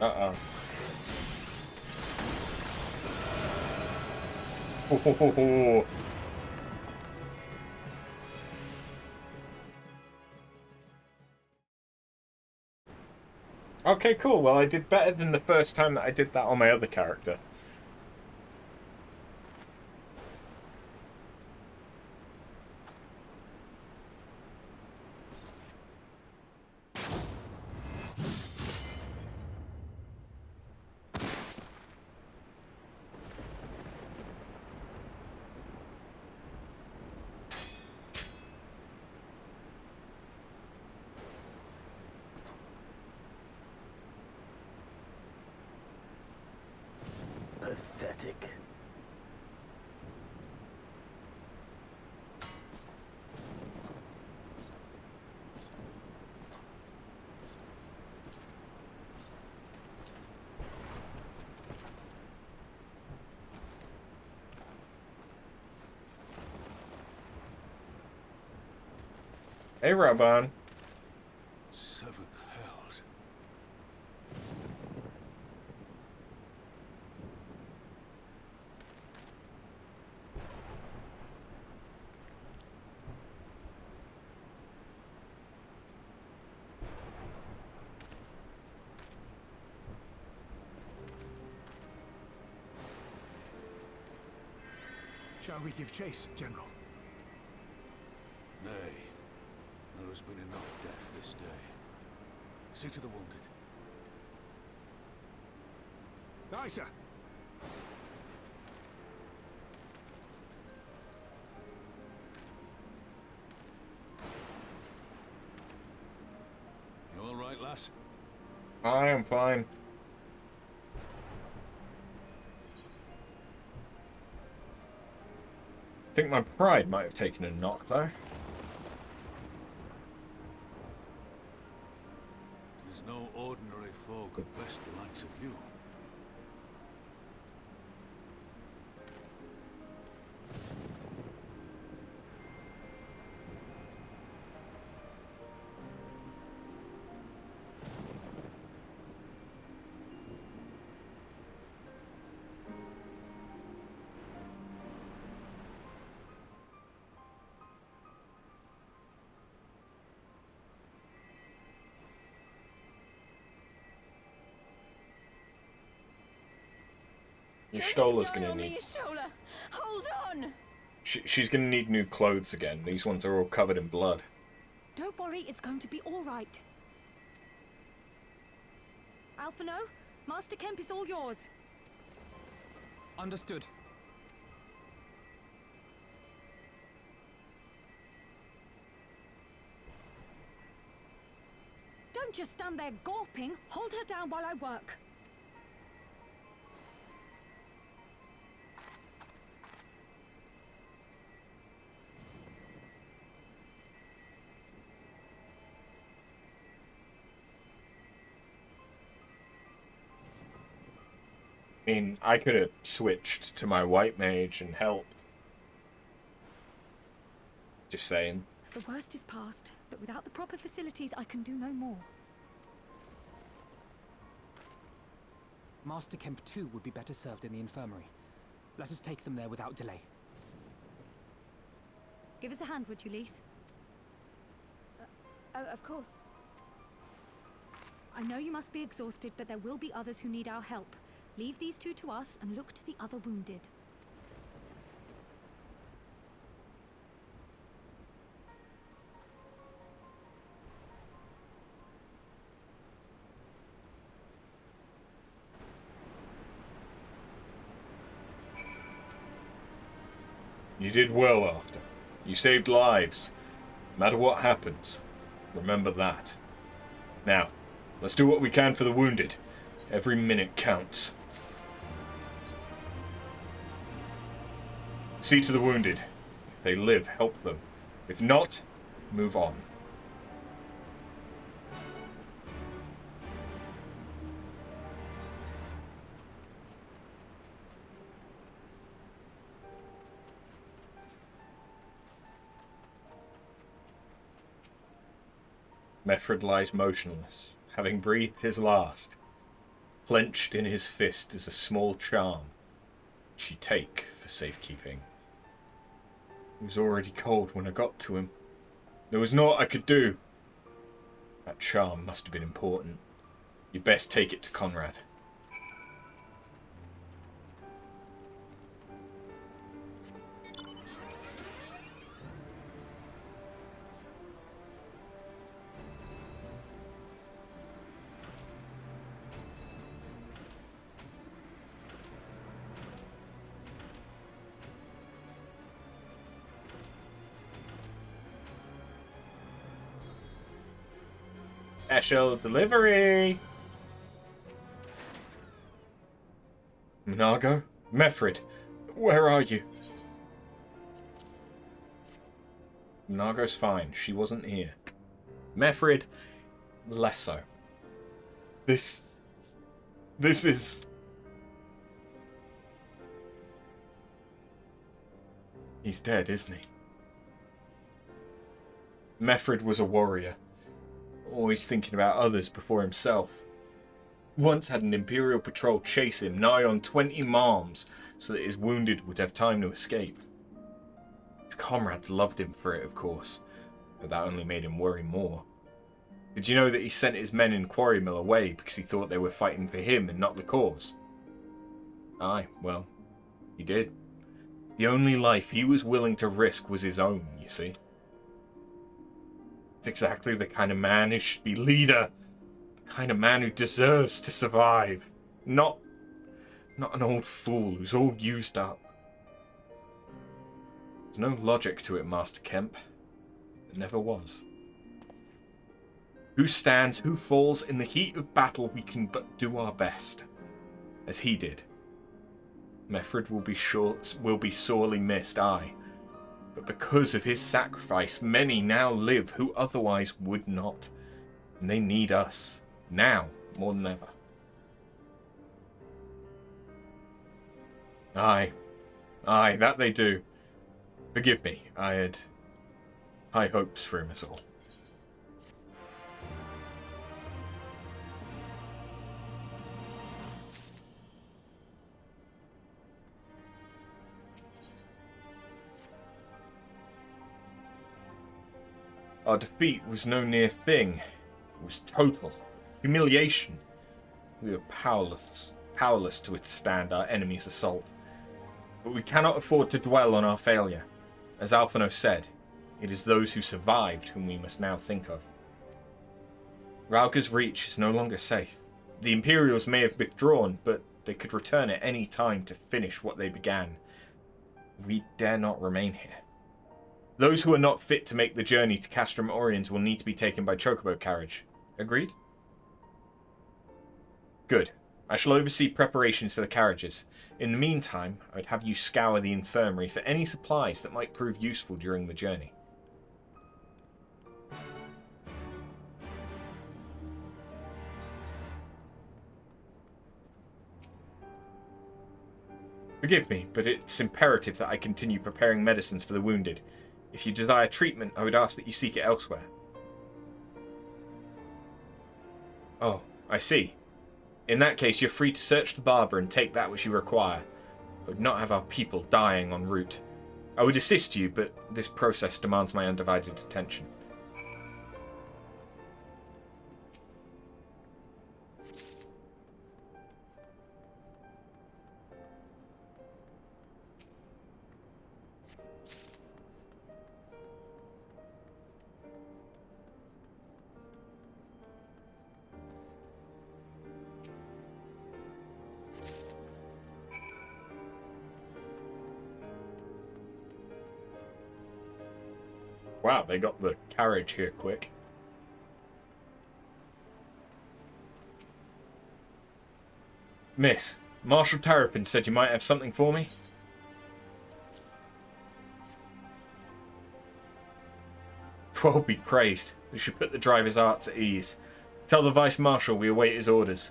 Uh-oh. Oh. Okay, cool. Well, I did better than the first time that I did that on my other character. Pathetic. Hey, Raban. Seven hells. Shall we give chase, General? Nay. There has been enough death this day. See to the wounded. Aye, sir. You all right, lass? I am fine. I think my pride might have taken a knock, though. Tis no ordinary foe could best the likes of you. Yashtola's gonna need... Yashola! Hold on! She's gonna need new clothes again. These ones are all covered in blood. Don't worry, it's going to be all right. Alphino, Master Kemp is all yours. Understood. Don't just stand there gawping. Hold her down while I work. mean, I could have switched to my white mage and helped. Just saying. The worst is past, but without the proper facilities, I can do no more. Master Kemp too would be better served in the infirmary. Let us take them there without delay. Give us a hand, would you, Lise? Of course. I know you must be exhausted, but there will be others who need our help. Leave these two to us and look to the other wounded. You did well after. You saved lives. No matter what happens, remember that. Now, let's do what we can for the wounded. Every minute counts. See to the wounded. If they live, help them. If not, move on. Mefred lies motionless, having breathed his last. Clenched in his fist is a small charm, which you take for safekeeping. He was already cold when I got to him. There was naught I could do. That charm must have been important. You'd best take it to Conrad. Special delivery! Mhigo? Mefred, where are you? Mhigo's fine. She wasn't here. Mefred, less so. This is... He's dead, isn't he? Mefred was a warrior. Always thinking about others before himself. Once had an Imperial patrol chase him nigh on 20 marms so that his wounded would have time to escape. His comrades loved him for it, of course, but that only made him worry more. Did you know that he sent his men in Quarry Mill away because he thought they were fighting for him and not the cause? Aye, well, he did. The only life he was willing to risk was his own, you see. It's exactly the kind of man who should be leader. The kind of man who deserves to survive. Not an old fool who's all used up. There's no logic to it, Master Kemp. There never was. Who stands, who falls, in the heat of battle we can but do our best. As he did. Mefred will be sorely missed, aye. But because of his sacrifice, many now live who otherwise would not. And they need us, now more than ever. Aye, that they do. Forgive me, I had high hopes for him as all. Our defeat was no near thing. It was total. Humiliation. We were powerless to withstand our enemy's assault. But we cannot afford to dwell on our failure. As Alphino said, it is those who survived whom we must now think of. Rauga's reach is no longer safe. The Imperials may have withdrawn, but they could return at any time to finish what they began. We dare not remain here. Those who are not fit to make the journey to Castrum Oriens will need to be taken by chocobo carriage. Agreed? Good. I shall oversee preparations for the carriages. In the meantime, I'd have you scour the infirmary for any supplies that might prove useful during the journey. Forgive me, but it's imperative that I continue preparing medicines for the wounded. If you desire treatment, I would ask that you seek it elsewhere. Oh, I see. In that case, you're free to search the barber and take that which you require. I would not have our people dying en route. I would assist you, but this process demands my undivided attention. Wow, they got the carriage here quick. Miss, Marshal Terrapin said you might have something for me? God be praised. We should put the driver's hearts at ease. Tell the Vice Marshal we await his orders.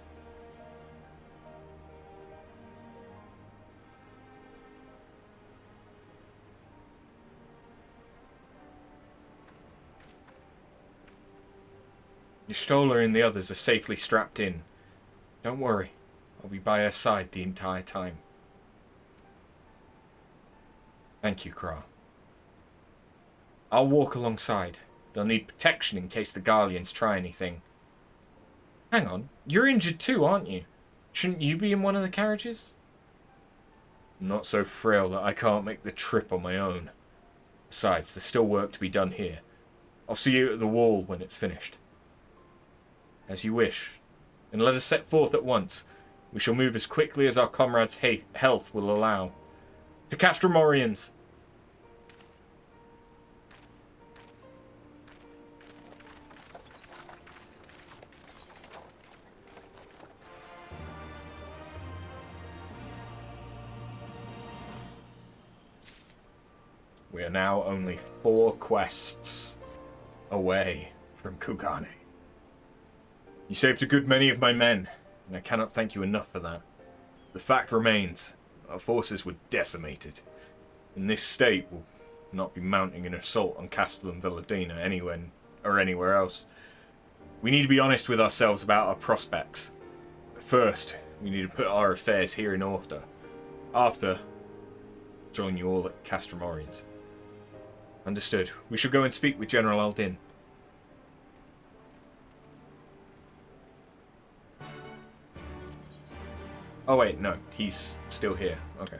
Y'shtola and the others are safely strapped in. Don't worry, I'll be by her side the entire time. Thank you, Kra. I'll walk alongside. They'll need protection in case the Garleans try anything. Hang on, you're injured too, aren't you? Shouldn't you be in one of the carriages? I'm not so frail that I can't make the trip on my own. Besides, there's still work to be done here. I'll see you at the wall when it's finished. As you wish, and let us set forth at once. We shall move as quickly as our comrades' health will allow. To Castromorians! We are now only 4 quests away from Kugane. You saved a good many of my men, and I cannot thank you enough for that. The fact remains, our forces were decimated. In this state, we'll not be mounting an assault on Castellum Villadina anywhere else. We need to be honest with ourselves about our prospects. First, we need to put our affairs here in order. After, join you all at Castromorians. Understood. We shall go and speak with General Aldin. Oh wait, no, he's still here. Okay.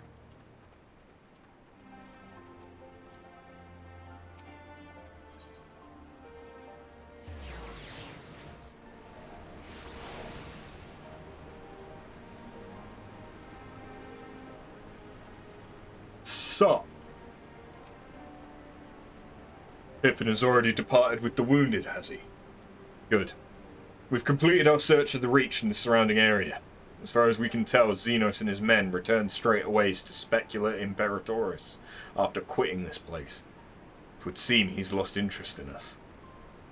So, Pippin has already departed with the wounded, has he? Good. We've completed our search of the Reach and the surrounding area. As far as we can tell, Zenos and his men returned straight away to Specula Imperatoris after quitting this place. It would seem he's lost interest in us.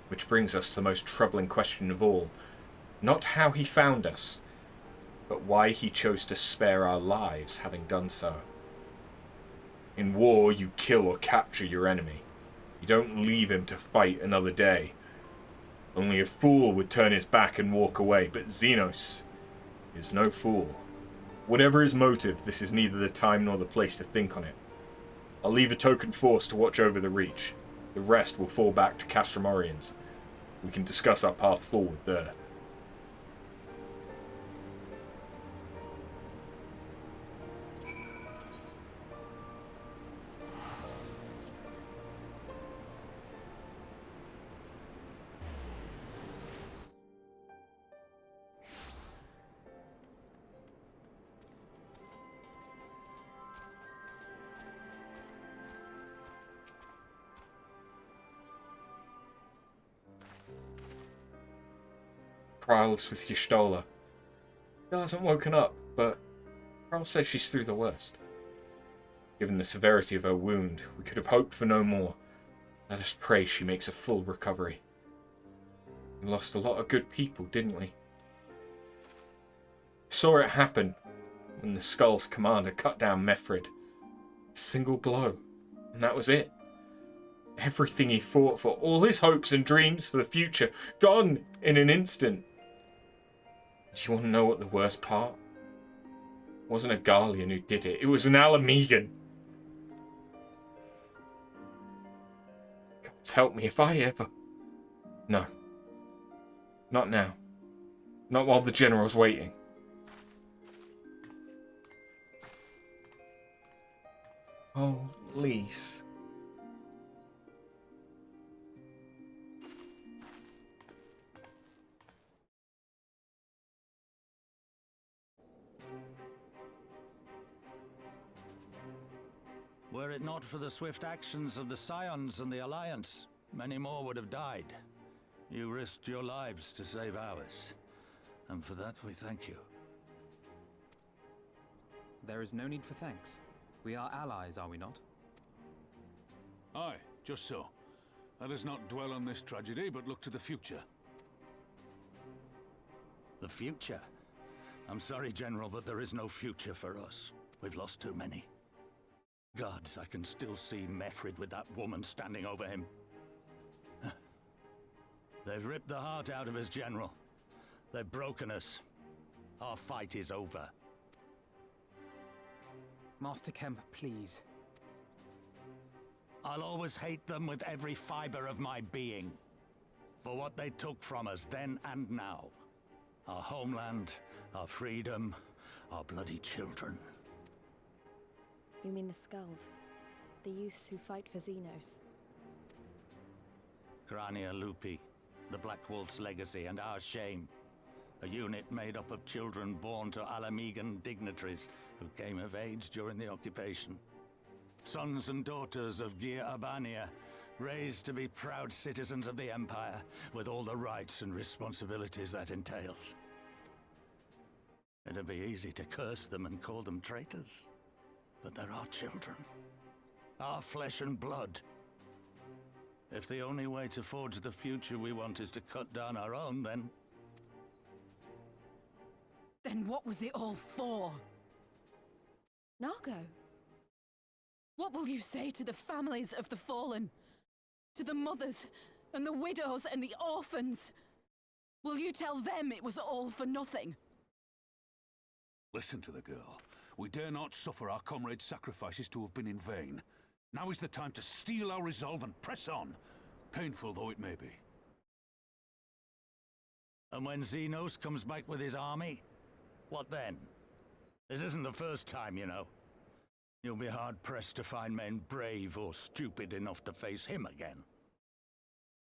Which brings us to the most troubling question of all. Not how he found us, but why he chose to spare our lives having done so. In war, you kill or capture your enemy. You don't leave him to fight another day. Only a fool would turn his back and walk away, but Zenos is no fool. Whatever his motive, this is neither the time nor the place to think on it. I'll leave a token force to watch over the Reach. The rest will fall back to Castromorians. We can discuss our path forward there. Trials with Y'shtola. Still hasn't woken up, but Carl says she's through the worst. Given the severity of her wound, we could have hoped for no more. Let us pray she makes a full recovery. We lost a lot of good people, didn't we? Saw it happen. when the Skull's commander cut down Mefrid. A single blow, and that was it. Everything he fought for, all his hopes and dreams for the future, gone in an instant. Do you want to know what the worst part? It wasn't a Garlean who did it, it was an Ala Mhigan. God's help me if I ever... No. Not now. Not while the General's waiting. Oh, Lise. Were it not for the swift actions of the Scions and the Alliance, many more would have died. You risked your lives to save ours, and for that we thank you. There is no need for thanks. We are allies, are we not? Aye, just so. Let us not dwell on this tragedy, but look to the future. The future? I'm sorry, General, but there is no future for us. We've lost too many. Gods, I can still see Mefrid with that woman standing over him. They've ripped the heart out of us, General. They've broken us. Our fight is over. Master Kemp, please. I'll always hate them with every fiber of my being. For what they took from us then and now. Our homeland, our freedom, our bloody children. You mean the Skulls? The youths who fight for Zenos? Crania Lupi, the Black Wolf's legacy and our shame. A unit made up of children born to Ala Mhigan dignitaries who came of age during the occupation. Sons and daughters of Gir Abania, raised to be proud citizens of the Empire, with all the rights and responsibilities that entails. It'd be easy to curse them and call them traitors. But they're our children. Our flesh and blood. If the only way to forge the future we want is to cut down our own, then... Then what was it all for? Nago. What will you say to the families of the fallen? To the mothers, and the widows, and the orphans? Will you tell them it was all for nothing? Listen to the girl. We dare not suffer our comrades' sacrifices to have been in vain. Now is the time to steel our resolve and press on, painful though it may be. And when Zenos comes back with his army, what then? This isn't the first time, you know. You'll be hard-pressed to find men brave or stupid enough to face him again.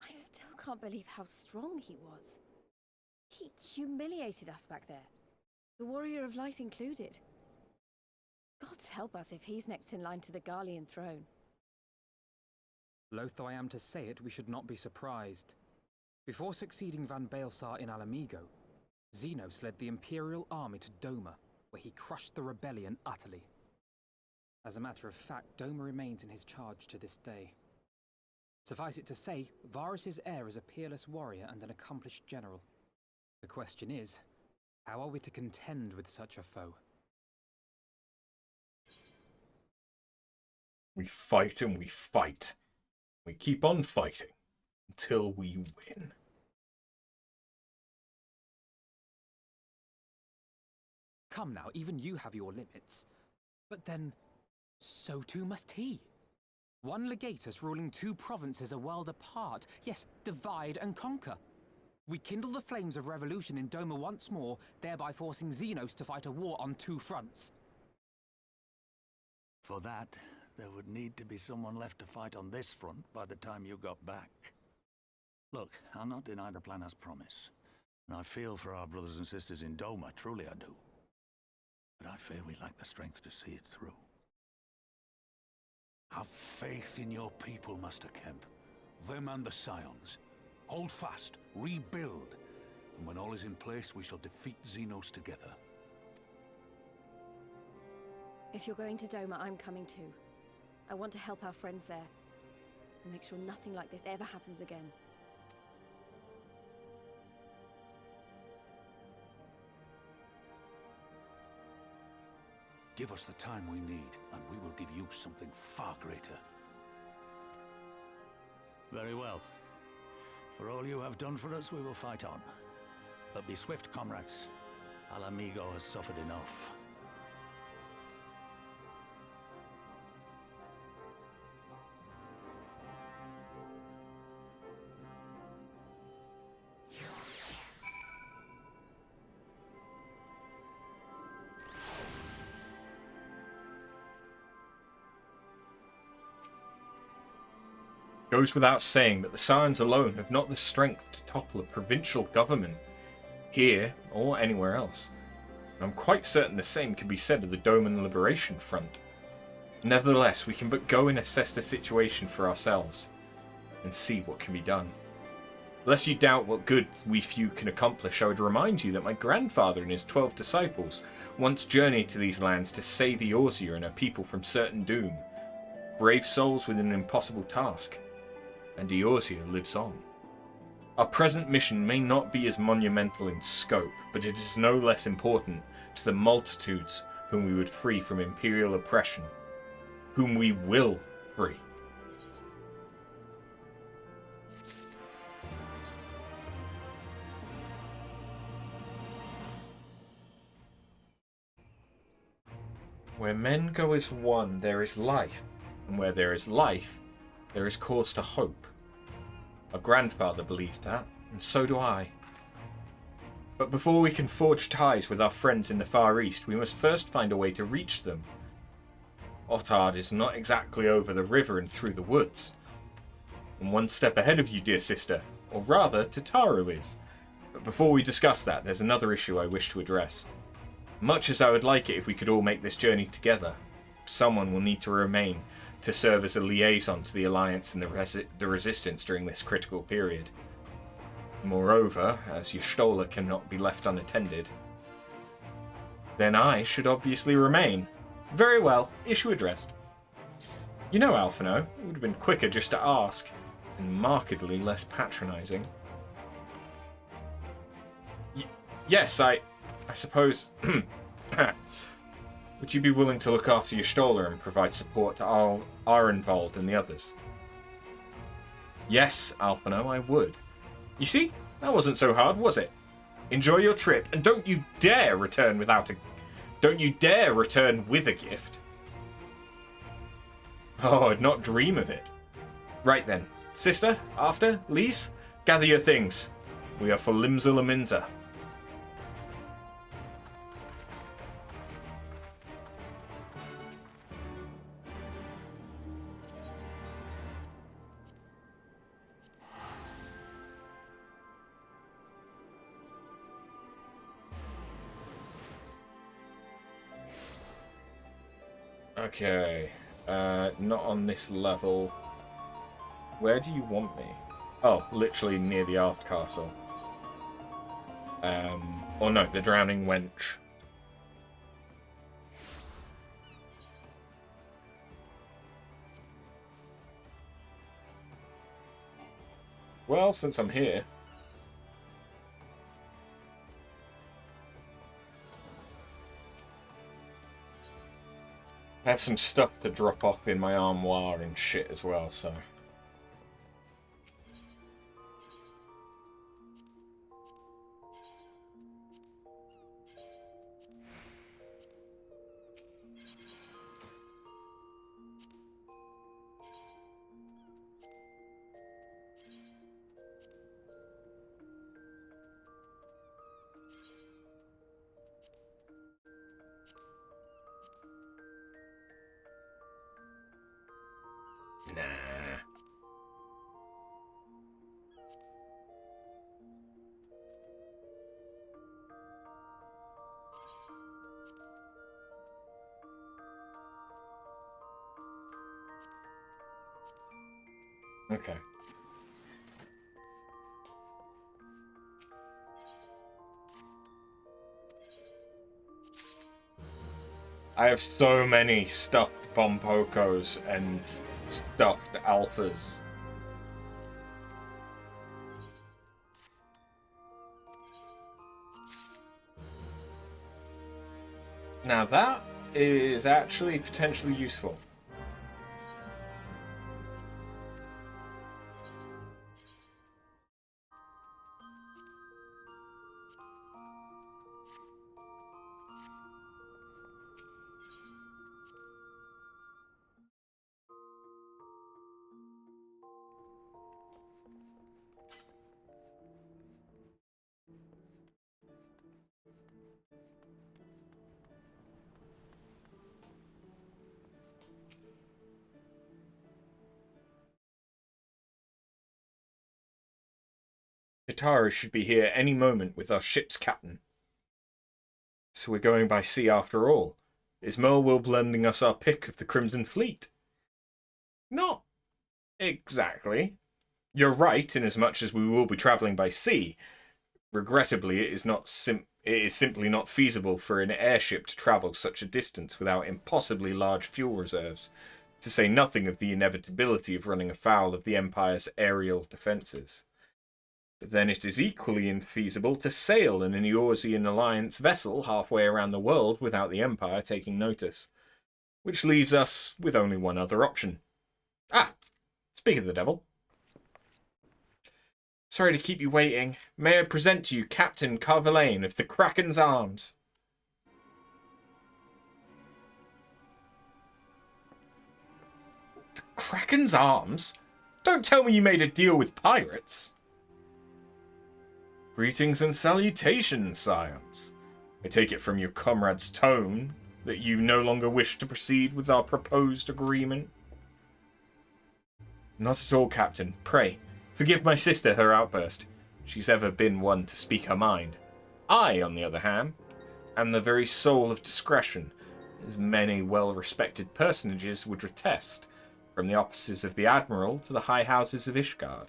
I still can't believe how strong he was. He humiliated us back there. The Warrior of Light included. Gods help us if he's next in line to the Garlean throne. Loath though I am to say it, we should not be surprised. Before succeeding Van Baelsar in Ala Mhigo, Zenos led the Imperial army to Doma, where he crushed the rebellion utterly. As a matter of fact, Doma remains in his charge to this day. Suffice it to say, Varus's heir is a peerless warrior and an accomplished general. The question is, how are we to contend with such a foe? We fight and we fight. We keep on fighting until we win. Come now, even you have your limits. But then, so too must he. One legatus ruling two provinces a world apart. Yes, divide and conquer. We kindle the flames of revolution in Doma once more, thereby forcing Zenos to fight a war on two fronts. For that, there would need to be someone left to fight on this front by the time you got back. Look, I'll not deny the plan as promised. And I feel for our brothers and sisters in Doma, truly I do. But I fear we lack the strength to see it through. Have faith in your people, Master Kemp. Them and the Scions. Hold fast, rebuild, and when all is in place, we shall defeat Zenos together. If you're going to Doma, I'm coming too. I want to help our friends there, and make sure nothing like this ever happens again. give us the time we need, and we will give you something far greater. Very well. For all you have done for us, we will fight on. But be swift, comrades. Ala Mhigo has suffered enough. Goes without saying that the Scions alone have not the strength to topple a provincial government, here or anywhere else. And I'm quite certain the same can be said of the Doman Liberation Front. Nevertheless, we can but go and assess the situation for ourselves, and see what can be done. Lest you doubt what good we few can accomplish, I would remind you that my grandfather and his 12 disciples once journeyed to these lands to save Eorzea and her people from certain doom. Brave souls with an impossible task. And Eorzea lives on. Our present mission may not be as monumental in scope, but it is no less important to the multitudes whom we would free from imperial oppression, whom we will free. Where men go as one, there is life, and where there is life, there is cause to hope. Our grandfather believed that, and so do I. But before we can forge ties with our friends in the Far East, we must first find a way to reach them. Otard is not exactly over the river and through the woods. And one step ahead of you, dear sister, or rather, Tataru is. But before we discuss that, there's another issue I wish to address. Much as I would like it if we could all make this journey together, someone will need to remain to serve as a liaison to the Alliance and the Resistance during this critical period. Moreover, as Y'shtola cannot be left unattended, then I should obviously remain. Very well, issue addressed. You know, Alphino, it would have been quicker just to ask, and markedly less patronising. Yes, I suppose... Would you be willing to look after Y'shtola and provide support to Arenvald and the others? Yes, Alphino, I would. You see, that wasn't so hard, was it? Enjoy your trip, and don't you dare return with a gift. Oh, I'd not dream of it. Right then, sister, after, Lise, gather your things. We are for Limsa Laminza. Okay, not on this level. Where do you want me? Oh, literally near the Art Castle. Or no, the Drowning Wench. Well, since I'm here... I have some stuff to drop off in my armoire and shit as well, so... Nah. Okay. I have so many stuffed Bompokos and stuffed alphas. Now that is actually potentially useful. Kataru should be here any moment with our ship's captain. So we're going by sea after all. Is Merlwyl lending us our pick of the Crimson Fleet? Not exactly. You're right, inasmuch as we will be travelling by sea. Regrettably, it is simply not feasible for an airship to travel such a distance without impossibly large fuel reserves, to say nothing of the inevitability of running afoul of the Empire's aerial defences. But then it is equally infeasible to sail in an Eorzean Alliance vessel halfway around the world without the Empire taking notice. Which leaves us with only one other option. Ah! Speak of the devil. Sorry to keep you waiting. May I present to you Captain Carvelane of the Kraken's Arms? The Kraken's Arms? Don't tell me you made a deal with pirates. Greetings and salutations, Scions. I take it from your comrade's tone that you no longer wish to proceed with our proposed agreement. Not at all, Captain. Pray, forgive my sister her outburst. She's ever been one to speak her mind. I, on the other hand, am the very soul of discretion, as many well-respected personages would attest, from the offices of the Admiral to the high houses of Ishgard.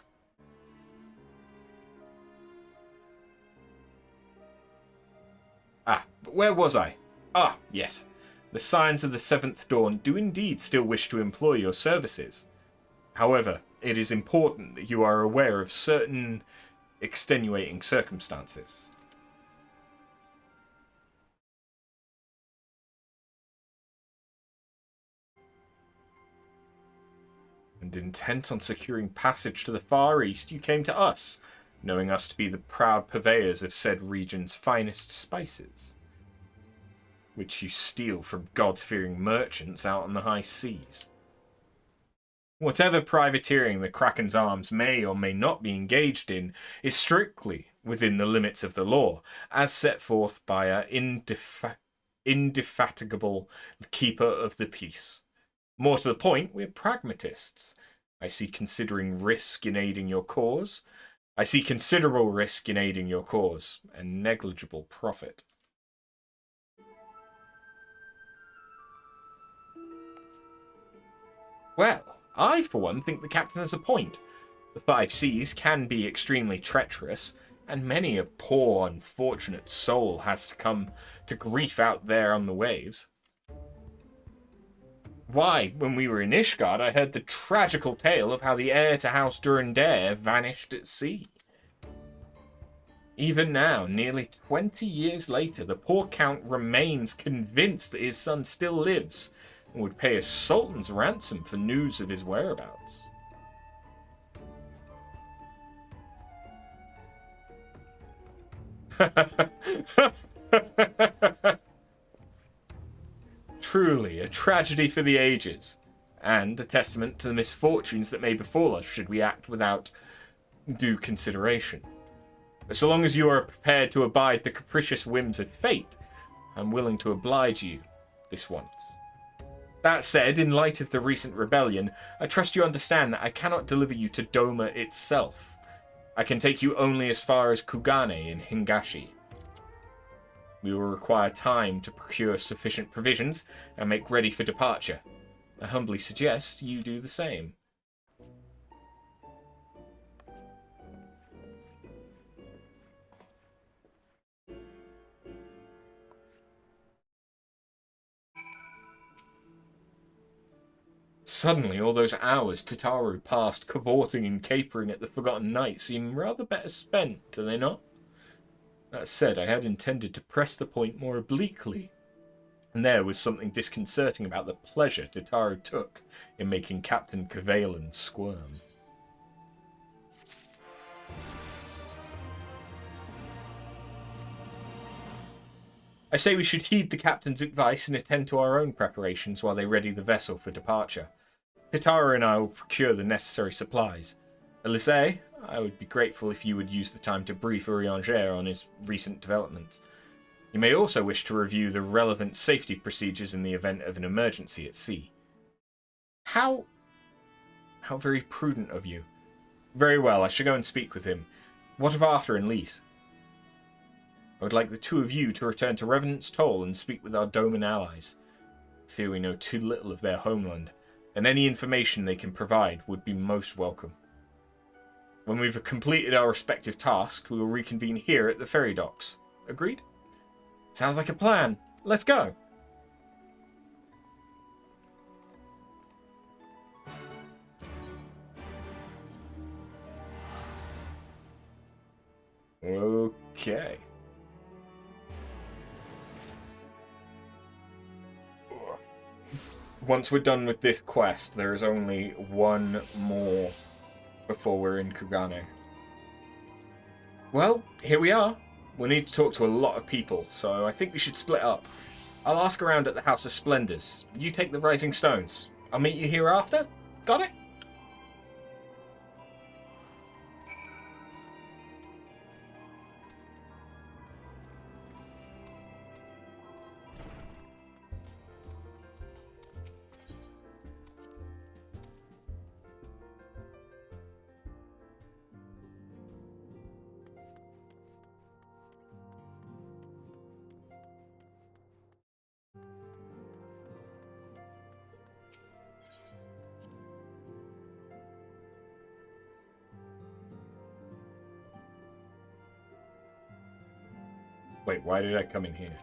But where was I? Ah, yes. The Scions of the Seventh Dawn do indeed still wish to employ your services. However, it is important that you are aware of certain extenuating circumstances. And intent on securing passage to the Far East, you came to us, knowing us to be the proud purveyors of said region's finest spices, which you steal from God-fearing merchants out on the high seas. Whatever privateering the Kraken's Arms may or may not be engaged in is strictly within the limits of the law, as set forth by our indefatigable keeper of the peace. More to the point, we're pragmatists. I see considering risk in aiding your cause. I see considerable risk in aiding your cause, and negligible profit. Well, I, for one, think the captain has a point. The Five Seas can be extremely treacherous, and many a poor, unfortunate soul has to come to grief out there on the waves. Why, when we were in Ishgard, I heard the tragical tale of how the heir to House Durandare vanished at sea. Even now, nearly 20 years later, the poor Count remains convinced that his son still lives, and would pay a sultan's ransom for news of his whereabouts. Truly, a tragedy for the ages, and a testament to the misfortunes that may befall us should we act without due consideration. But so long as you are prepared to abide the capricious whims of fate, I'm willing to oblige you this once. That said, in light of the recent rebellion, I trust you understand that I cannot deliver you to Doma itself. I can take you only as far as Kugane in Hingashi. We will require time to procure sufficient provisions and make ready for departure. I humbly suggest you do the same. Suddenly, all those hours Tataru passed cavorting and capering at the Forgotten Night seem rather better spent, do they not? That said, I had intended to press the point more obliquely. and there was something disconcerting about the pleasure Tataru took in making Captain Kavalan squirm. I say we should heed the captain's advice and attend to our own preparations while they ready the vessel for departure. Tataru and I will procure the necessary supplies. Elise, I would be grateful if you would use the time to brief Eorzean on his recent developments. You may also wish to review the relevant safety procedures in the event of an emergency at sea. How very prudent of you. Very well, I shall go and speak with him. What of Arthur and Lise? I would like the two of you to return to Revenant's Toll and speak with our Doman allies. I fear we know too little of their homeland, and any information they can provide would be most welcome. When we've completed our respective tasks, we will reconvene here at the ferry docks. Agreed? Sounds like a plan. Let's go. Okay. Once we're done with this quest, there is only one more before we're in Kugane. Well, here we are. We'll need to talk to a lot of people, so I think we should split up. I'll ask around at the House of Splendors. You take the Rising Stones. I'll meet you here after. Got it? Wait, why did I come in here?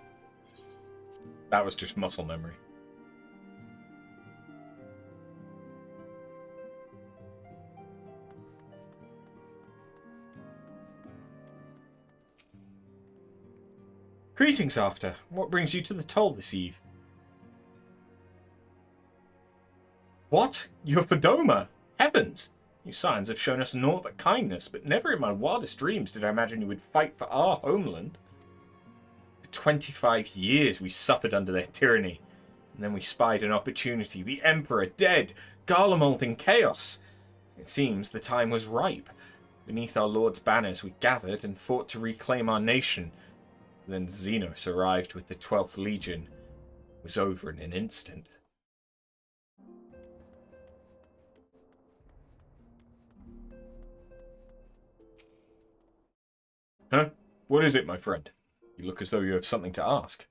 That was just muscle memory. Greetings, After. What brings you to the toll this eve? What? You're for Doma? Heavens! You Scions have shown us naught but kindness, but never in my wildest dreams did I imagine you would fight for our homeland. For 25 years we suffered under their tyranny, and then we spied an opportunity. The Emperor dead, Garlemald in chaos. It seems the time was ripe. Beneath our Lord's banners we gathered and fought to reclaim our nation. Then Zenos arrived with the 12th Legion. It was over in an instant. Huh? What is it, my friend? You look as though you have something to ask.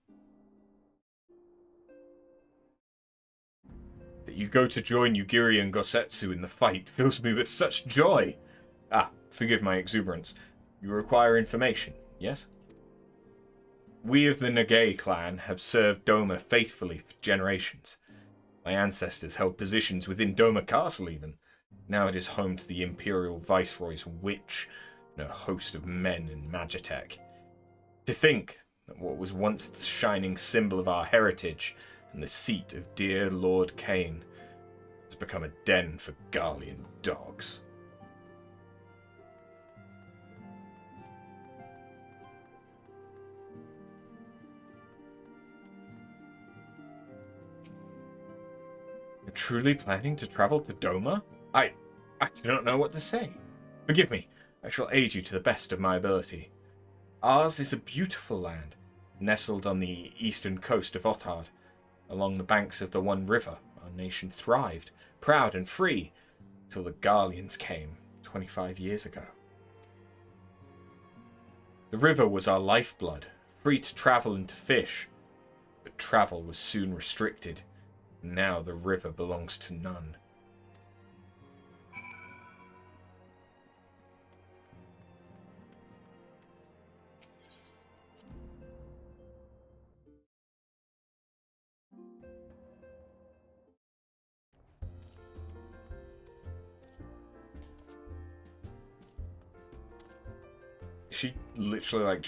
That you go to join Yugiri and Gosetsu in the fight fills me with such joy. Ah, forgive my exuberance. You require information, yes? We of the Nage clan have served Doma faithfully for generations. My ancestors held positions within Doma Castle even. Now it is home to the Imperial Viceroy's witch and a host of men in Magitech. To think that what was once the shining symbol of our heritage and the seat of dear Lord Cain has become a den for Garlean dogs. You're truly planning to travel to Doma? I do not know what to say. Forgive me. I shall aid you to the best of my ability. Ours is a beautiful land, nestled on the eastern coast of Othard. Along the banks of the One River, our nation thrived, proud and free, till the Garleans came 25 years ago. The river was our lifeblood, free to travel and to fish, but travel was soon restricted. Now the river belongs to none. She literally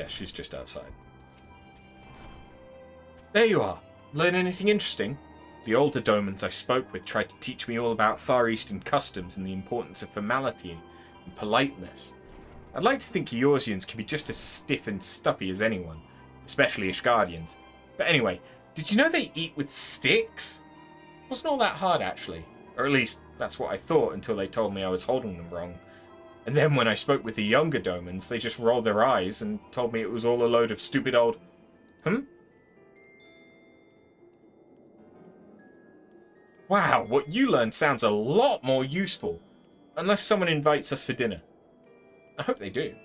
she's just outside. There you are. Learn anything interesting? The older Domans I spoke with tried to teach me all about Far Eastern customs and the importance of formality and politeness. I'd like to think Eorzeans can be just as stiff and stuffy as anyone, especially Ishgardians. But anyway, did you know they eat with sticks? Wasn't all that hard, actually. Or at least, that's what I thought until they told me I was holding them wrong. And then when I spoke with the younger Domans, they just rolled their eyes and told me it was all a load of stupid old... Wow, what you learned sounds a lot more useful. Unless someone invites us for dinner. I hope they do.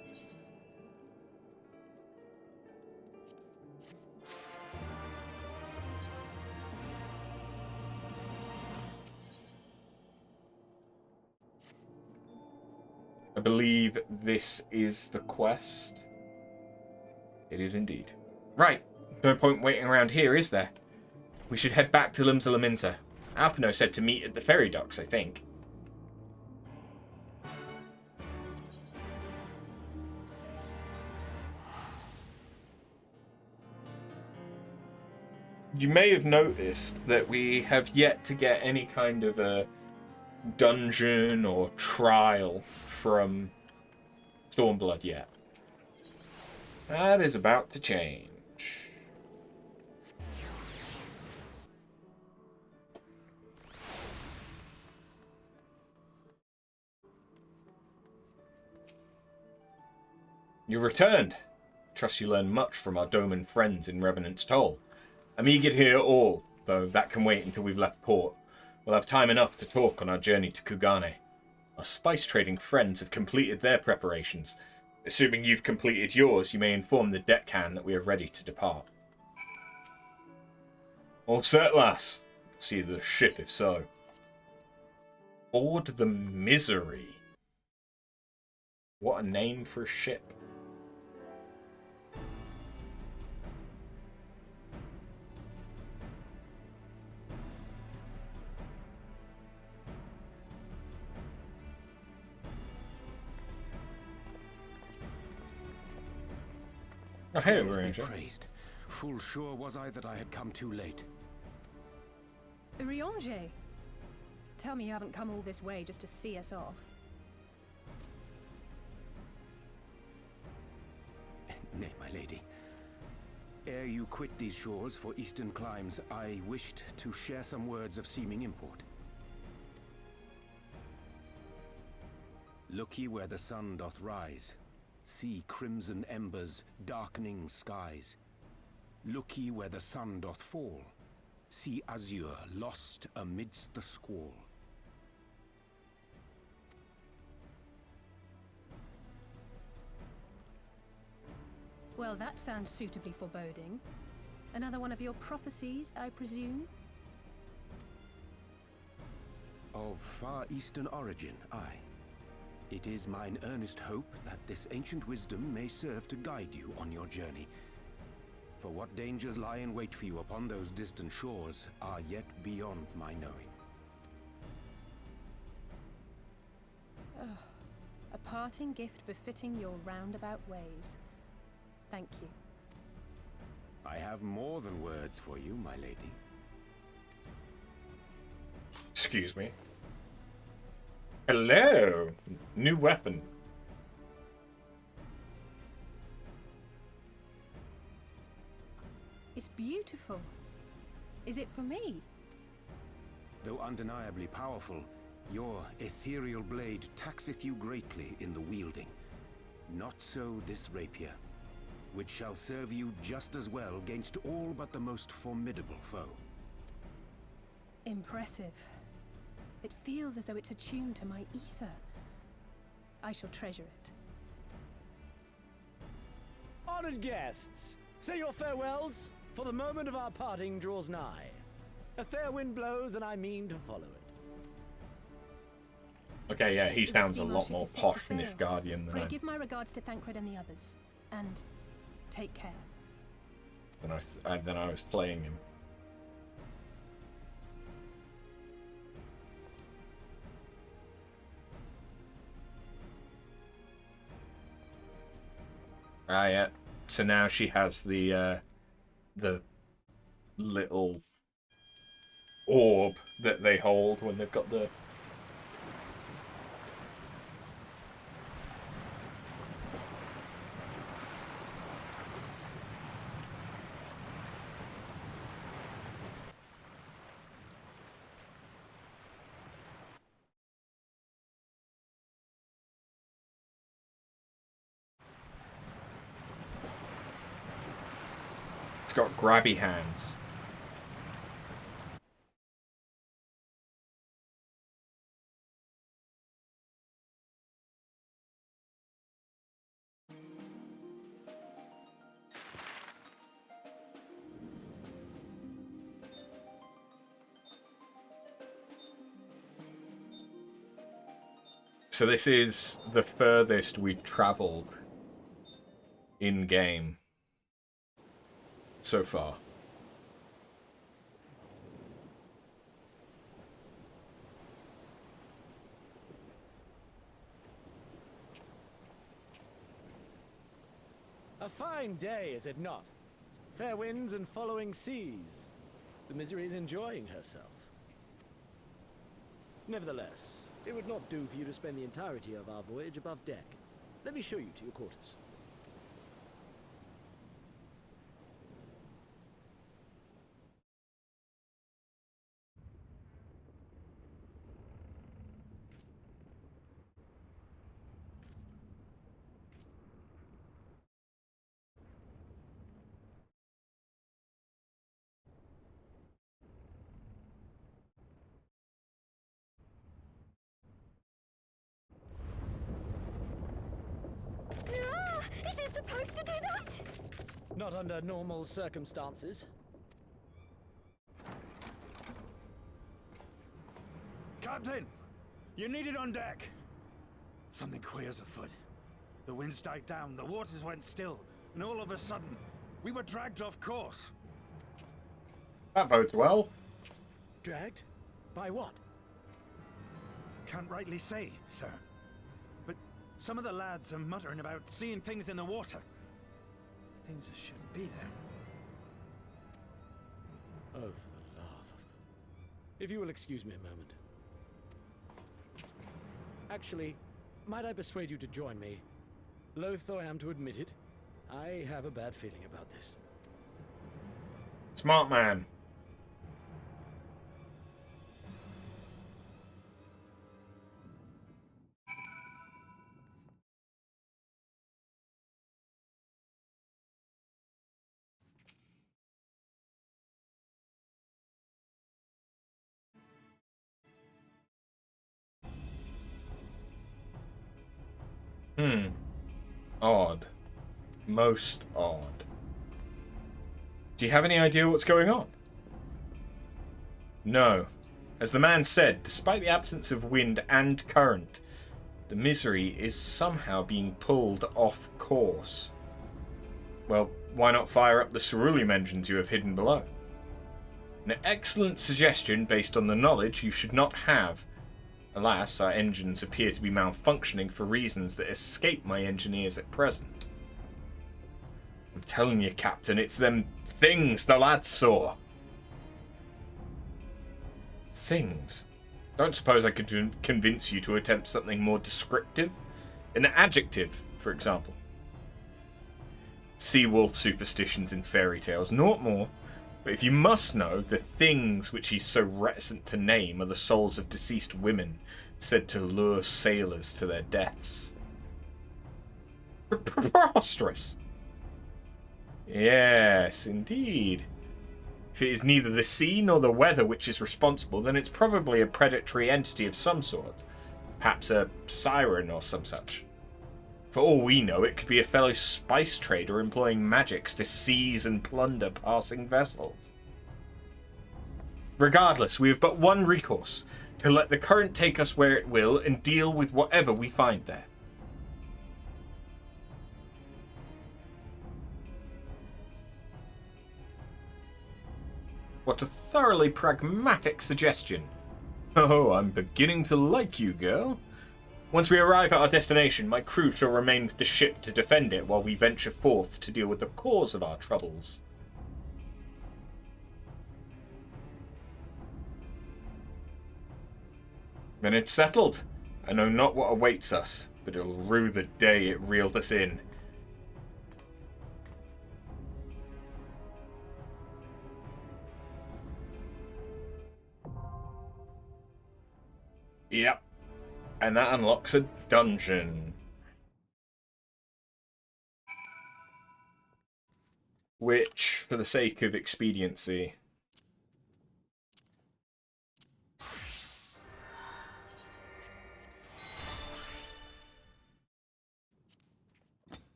I believe this is the quest. It is indeed. Right, no point waiting around here, is there? We should head back to Lumsalaminta. Alphino said to meet at the ferry docks, I think. You may have noticed that we have yet to get any kind of a dungeon or trial from Stormblood yet. That is about to change. You returned. Trust you learned much from our Doman friends in Revenant's Toll. I'm eager to hear all, though that can wait until we've left port. We'll have time enough to talk on our journey to Kugane. Our spice trading friends have completed their preparations. Assuming you've completed yours, you may inform the deckhand that we are ready to depart. All set, lass. See the ship if so. Board the Misery. What a name for a ship. Oh, hey, Ranger. Praised. Full sure was I that I had come too late. Eorzean, tell me you haven't come all this way just to see us off. Nay, my lady. Ere you quit these shores for eastern climes, I wished to share some words of seeming import. Look ye where the sun doth rise. See crimson embers, darkening skies. Look ye where the sun doth fall. See azure lost amidst the squall. Well, that sounds suitably foreboding. Another one of your prophecies, I presume? Of far eastern origin, aye. It is mine earnest hope that this ancient wisdom may serve to guide you on your journey. For what dangers lie in wait for you upon those distant shores are yet beyond my knowing. A parting gift befitting your roundabout ways. Thank you. I have more than words for you, my lady. Excuse me. Hello! New weapon. It's beautiful. Is it for me? Though undeniably powerful, your ethereal blade taxeth you greatly in the wielding. Not so this rapier, which shall serve you just as well against all but the most formidable foe. Impressive. It feels as though it's attuned to my ether. I shall treasure it. Honored guests, say your farewells, for the moment of our parting draws nigh. A fair wind blows, and I mean to follow it. Okay, yeah, he sounds a lot more posh and Ishgardian than Pray I. give my regards to Thancred and the others, and take care. Than I was playing him. Ah, yeah. So now she has the little orb that they hold when they've got the... It's got grabby hands. So this is the furthest we've travelled in-game so far. A fine day, is it not? Fair winds and following seas. The Misery is enjoying herself. Nevertheless, it would not do for you to spend the entirety of our voyage above deck. Let me show you to your quarters. Is it supposed to do that? Not under normal circumstances. Captain! You're needed on deck! Something queer's afoot. The winds died down, the waters went still, and all of a sudden, we were dragged off course. That bodes well. Dragged? By what? Can't rightly say, sir. But some of the lads are muttering about seeing things in the water. Things that shouldn't be there. Oh, for the love of... If you will excuse me a moment. Actually, might I persuade you to join me? Loath though I am to admit it, I have a bad feeling about this. Smart man. Odd. Most odd. Do you have any idea what's going on? No. As the man said, despite the absence of wind and current, the Misery is somehow being pulled off course. Well, why not fire up the ceruleum engines you have hidden below? An excellent suggestion based on the knowledge you should not have. Alas, our engines appear to be malfunctioning for reasons that escape my engineers at present. I'm telling you, Captain, it's them things the lads saw. Things? Don't suppose I could convince you to attempt something more descriptive? An adjective, for example. Sea-wolf superstitions in fairy tales, naught more. But if you must know, the things which he's so reticent to name are the souls of deceased women, said to lure sailors to their deaths. Preposterous! Yes, indeed. If it is neither the sea nor the weather which is responsible, then it's probably a predatory entity of some sort. Perhaps a siren or some such. For all we know, it could be a fellow spice trader employing magics to seize and plunder passing vessels. Regardless, we have but one recourse, to let the current take us where it will and deal with whatever we find there. What a thoroughly pragmatic suggestion. Oh, I'm beginning to like you, girl. Once we arrive at our destination, my crew shall remain with the ship to defend it while we venture forth to deal with the cause of our troubles. Then it's settled. I know not what awaits us, but it'll rue the day it reeled us in. Yep. And that unlocks a dungeon. Which, for the sake of expediency...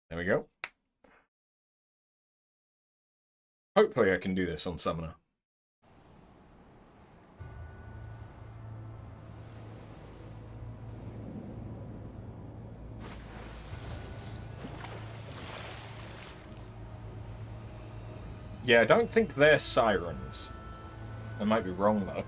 There we go. Hopefully I can do this on Summoner. Yeah, I don't think they're sirens. I might be wrong, though.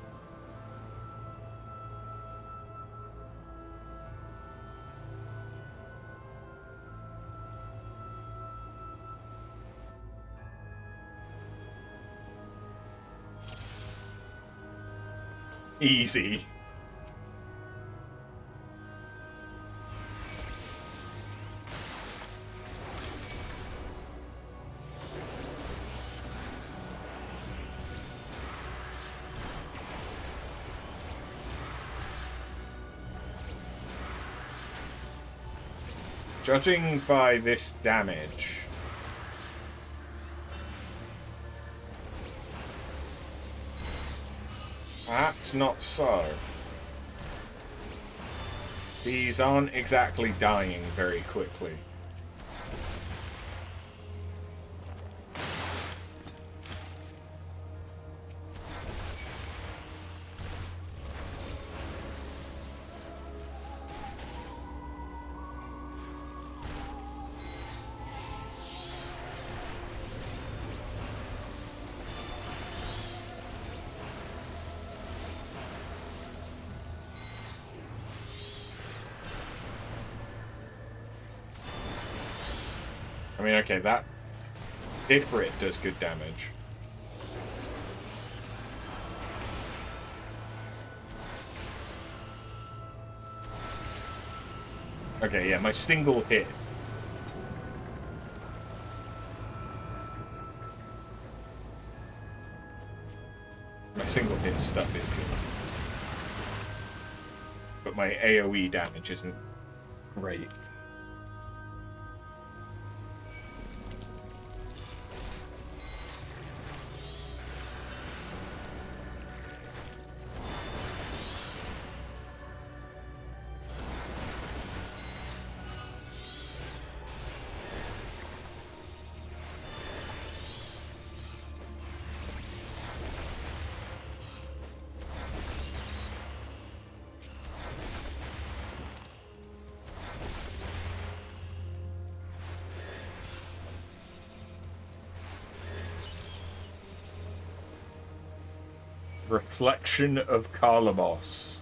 Easy. Judging by this damage... Perhaps not so. These aren't exactly dying very quickly. I mean, okay, that Ifrit does good damage. Okay, yeah, my single hit. My single hit stuff is good. But my AoE damage isn't great. Reflection of Carlamos.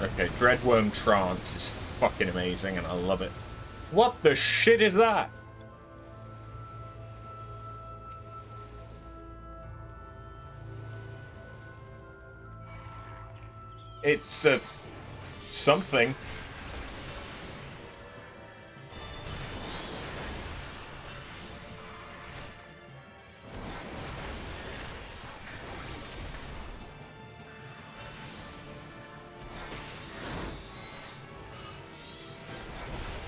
Okay, Dreadworm Trance is fucking amazing and I love it. What the shit is that? It's something.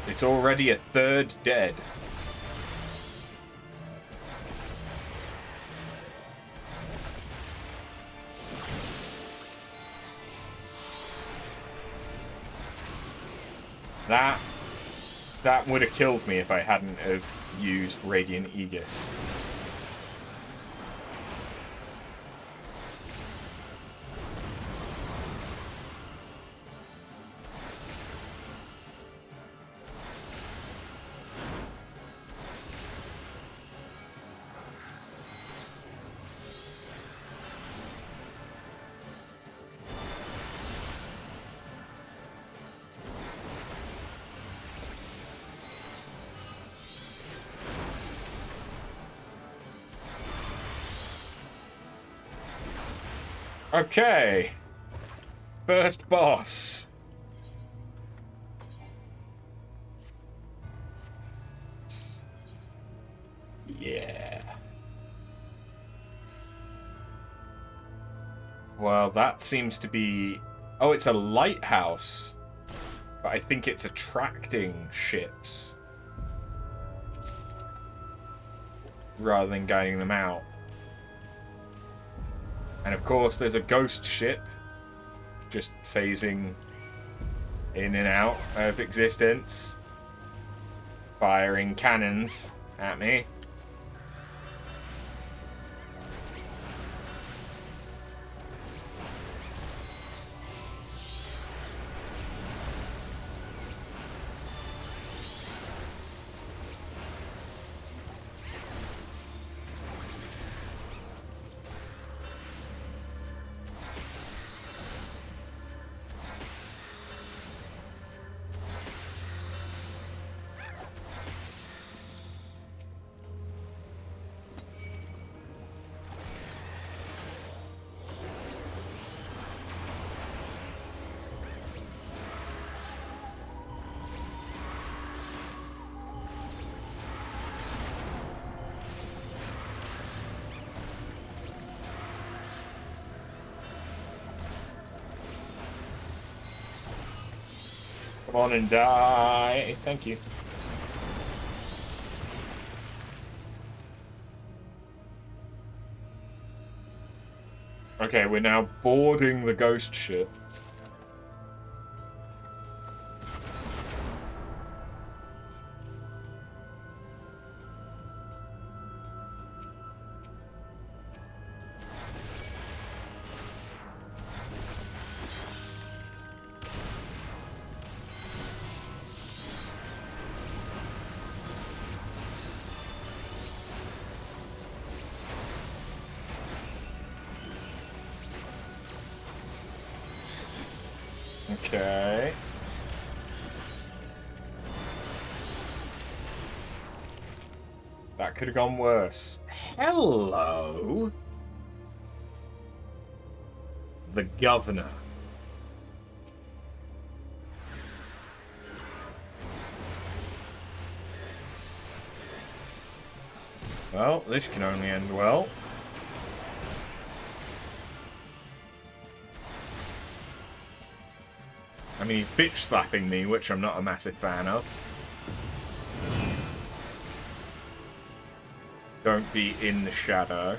It's already a third dead. That would have killed me if I hadn't have used Radiant Aegis. Okay. First boss. Yeah. Well, that seems to be... Oh, it's a lighthouse. But I think it's attracting ships. Rather than guiding them out. And of course, there's a ghost ship. Just phasing in and out of existence. Firing cannons at me. Come on and die. Thank you. Okay, we're now boarding the ghost ship. Okay. That could have gone worse. Hello? The governor. Well, this can only end well. I mean, he's bitch slapping me, which I'm not a massive fan of. Don't be in the shadow.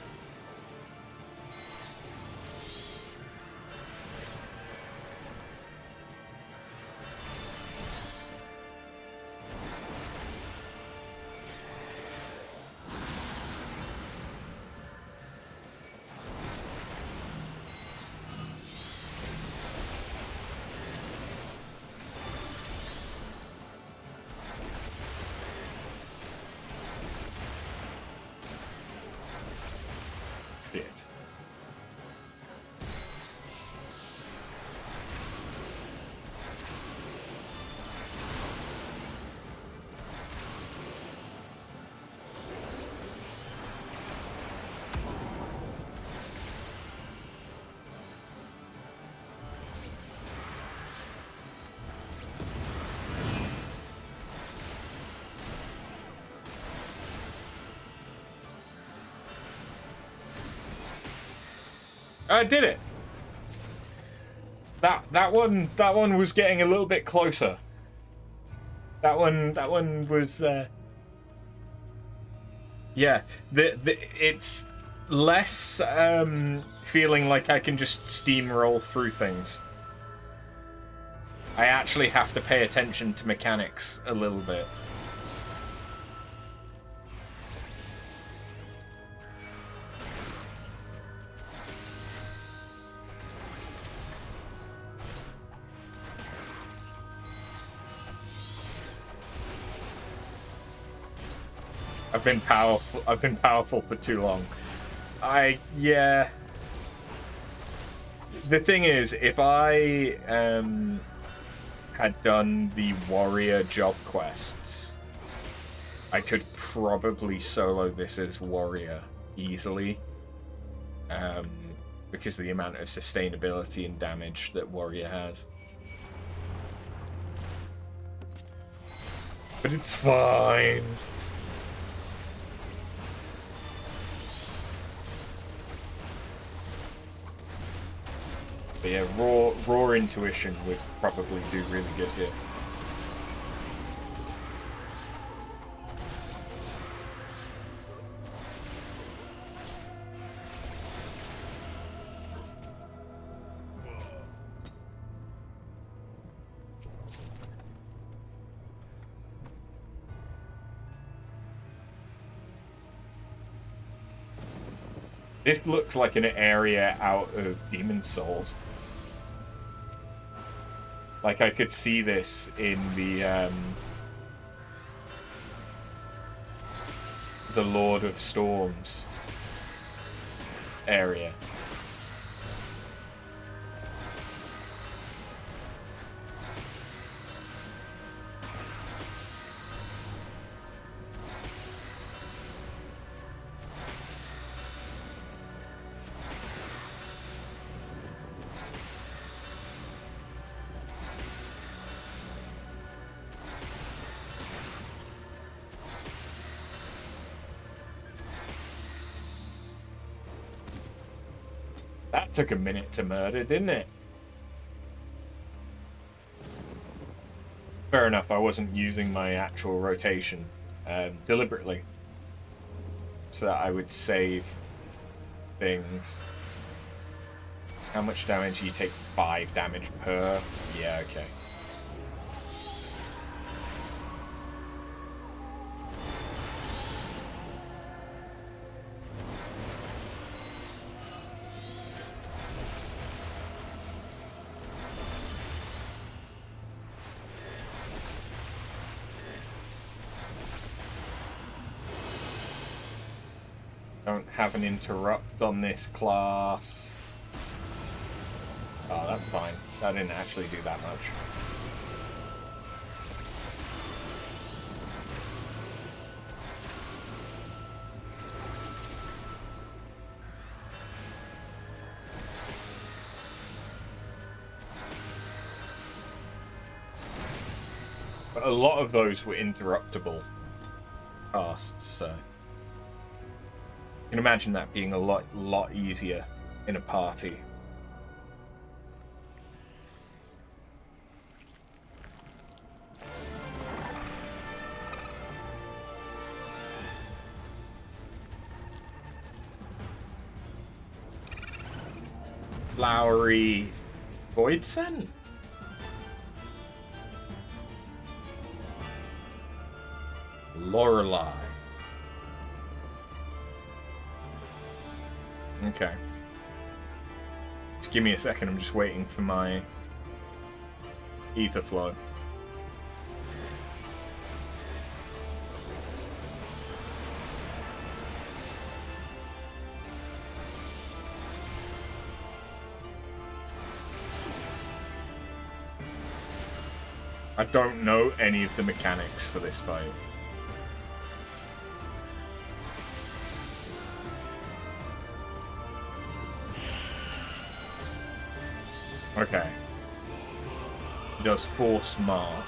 I did it. That one was getting a little bit closer. That one was yeah. It's less feeling like I can just steamroll through things. I actually have to pay attention to mechanics a little bit. I've been powerful for too long. Yeah. The thing is, if I had done the warrior job quests, I could probably solo this as warrior easily. because of the amount of sustainability and damage that Warrior has. But it's fine. But yeah, raw intuition would probably do really good here. This looks like an area out of Demon Souls. Like I could see this in the Lord of Storms area. That took a minute to murder, didn't it? Fair enough, I wasn't using my actual rotation deliberately, so that I would save things. How much damage? You take 5 damage per? Yeah, okay. Don't have an interrupt on this class. Oh, that's fine. That didn't actually do that much. But a lot of those were interruptible casts, so you can imagine that being a lot easier in a party. Flowery Void Scent? Lorelei. Okay. Just give me a second, I'm just waiting for my ether flow. I don't know any of the mechanics for this fight. Okay. He does force march.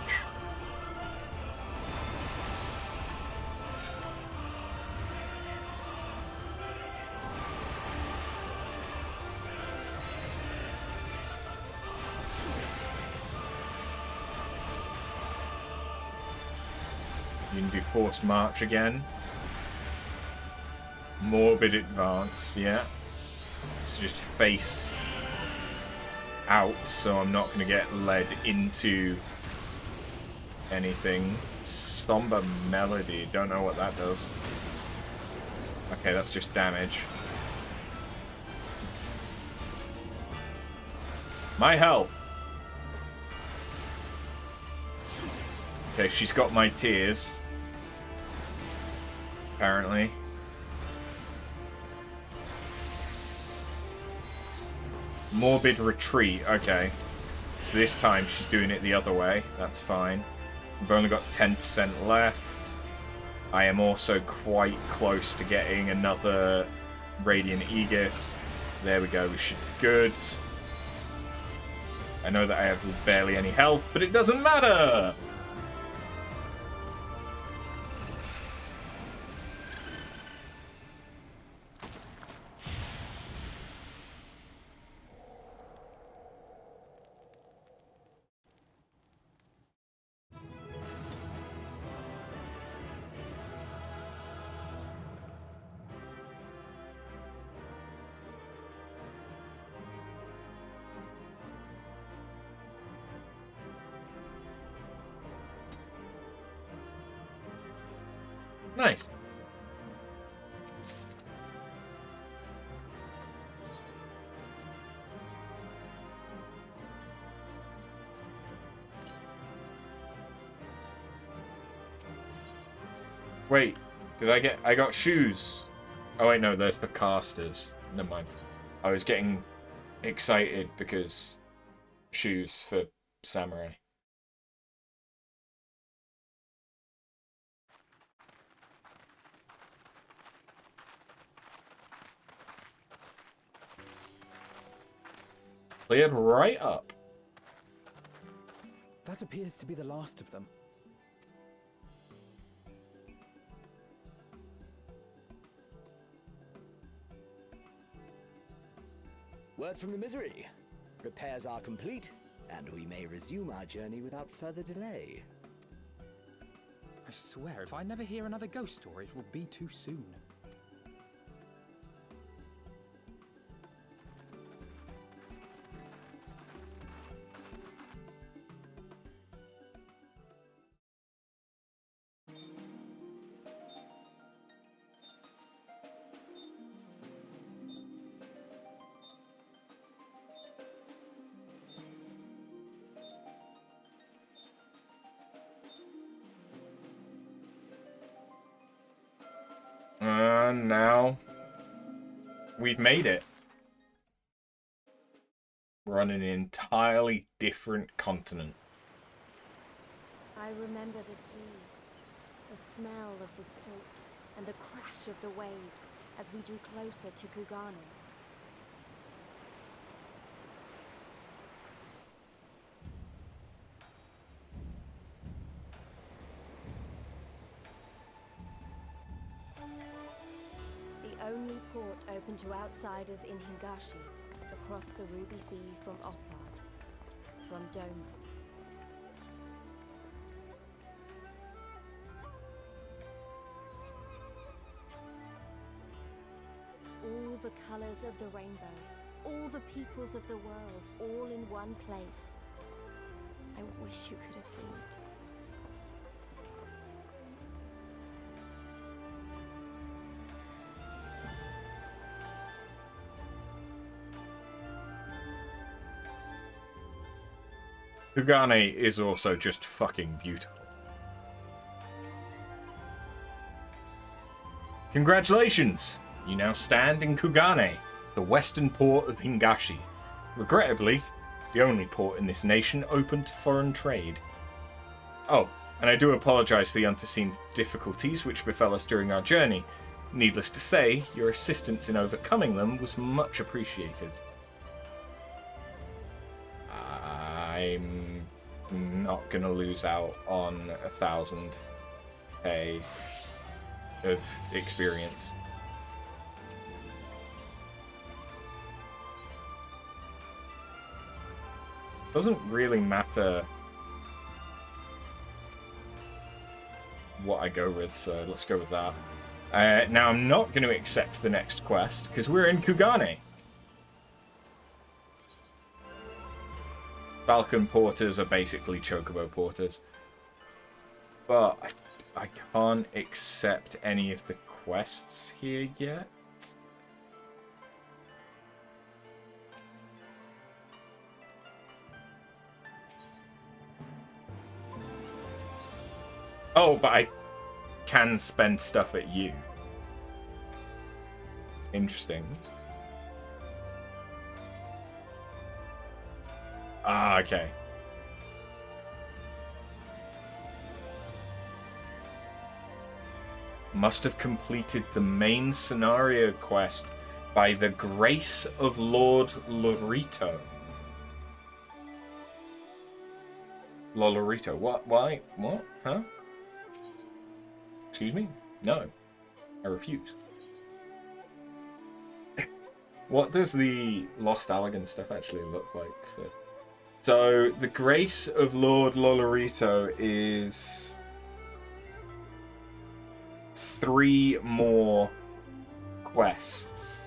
You can do force march again. Morbid advance, yeah. So just face out, so I'm not going to get led into anything. Somber Melody, don't know what that does. Okay, that's just damage. My help! Okay, she's got my tears. Apparently. Morbid Retreat, okay. So this time she's doing it the other way. That's fine. We've only got 10% left. I am also quite close to getting another Radiant Aegis. There we go, we should be good. I know that I have barely any health, but it doesn't matter! Nice. Wait, I got shoes. Oh wait, no, those for casters. Never mind. I was getting excited because shoes for samurai. Cleared right up. That appears to be the last of them. Word from the Misery. Repairs are complete, and we may resume our journey without further delay. I swear, if I never hear another ghost story, it will be too soon. Now we've made it. We're on an entirely different continent. I remember the sea, the smell of the salt, and the crash of the waves as we drew closer to Kugane. The only port open to outsiders in Higashi, across the Ruby Sea from Othard, from Doma. All the colors of the rainbow, all the peoples of the world, all in one place. I wish you could have seen it. Kugane is also just fucking beautiful. Congratulations! You now stand in Kugane, the western port of Higashi. Regrettably, the only port in this nation open to foreign trade. Oh, and I do apologise for the unforeseen difficulties which befell us during our journey. Needless to say, your assistance in overcoming them was much appreciated. I'm not going to lose out on 1,000 pay of experience. Doesn't really matter what I go with, so let's go with that. Now I'm not going to accept the next quest because we're in Kugane. Falcon porters are basically chocobo porters. But I can't accept any of the quests here yet. Oh, but I can spend stuff at you. Interesting. Ah, okay. Must have completed the main scenario quest By the grace of Lord Lorito. Lolorito. What? Why? What? Huh? Excuse me? No. I refuse. What does the Lost Allegan stuff actually look like? So, the grace of Lord Lolorito is 3 more quests.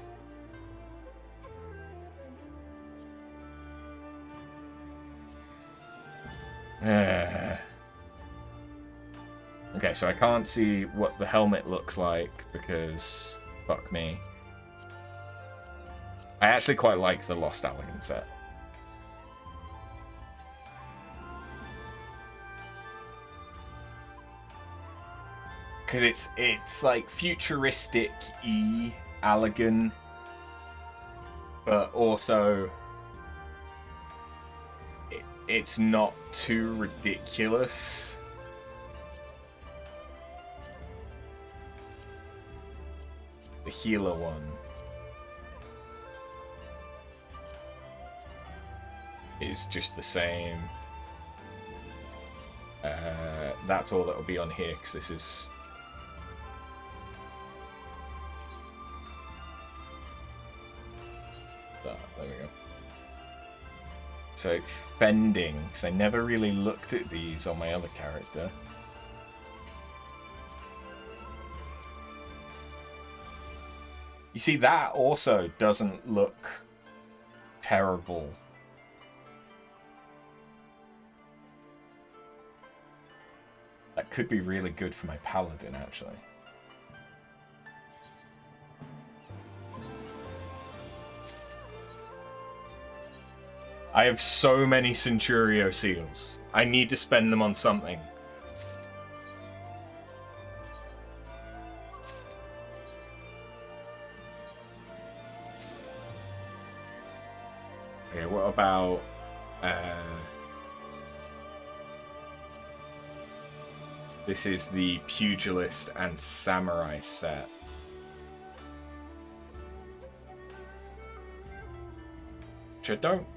Okay, so I can't see what the helmet looks like because fuck me. I actually quite like the Lost Allegan set. Because it's like futuristic-y Allegan, but also it's not too ridiculous. The healer one is just the same. That's all that will be on here because this is. There we go. So fending, because I never really looked at these on my other character. You see, that also doesn't look terrible. That could be really good for my paladin, actually. I have so many Centurio seals. I need to spend them on something. Okay, what about... this is the Pugilist and Samurai set. Which I don't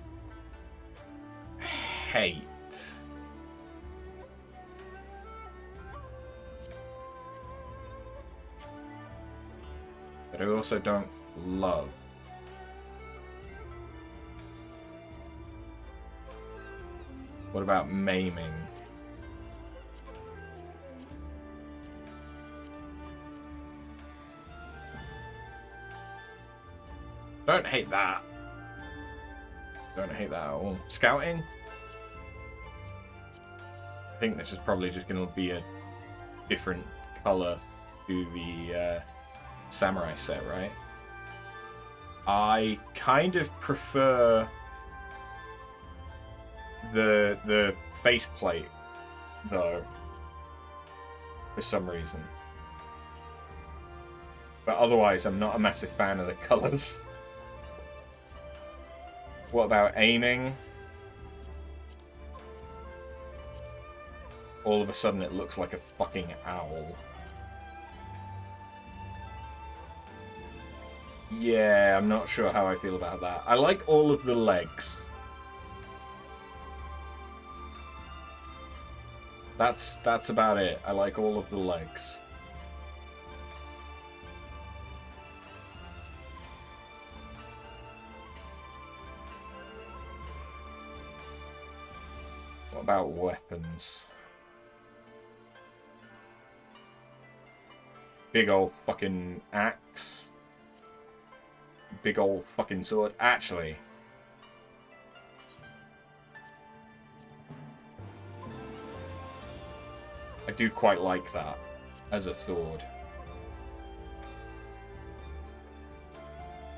hate. But I also don't love. What about maiming? Don't hate that. Don't hate that at all. Scouting? I think this is probably just going to be a different color to the samurai set, right? I kind of prefer the faceplate, though, for some reason. But otherwise, I'm not a massive fan of the colors. What about aiming? All of a sudden it looks like a fucking owl. Yeah, I'm not sure how I feel about that. I like all of the legs. That's about it. I like all of the legs. What about weapons? Big old fucking axe. Big old fucking sword. Actually, I do quite like that as a sword.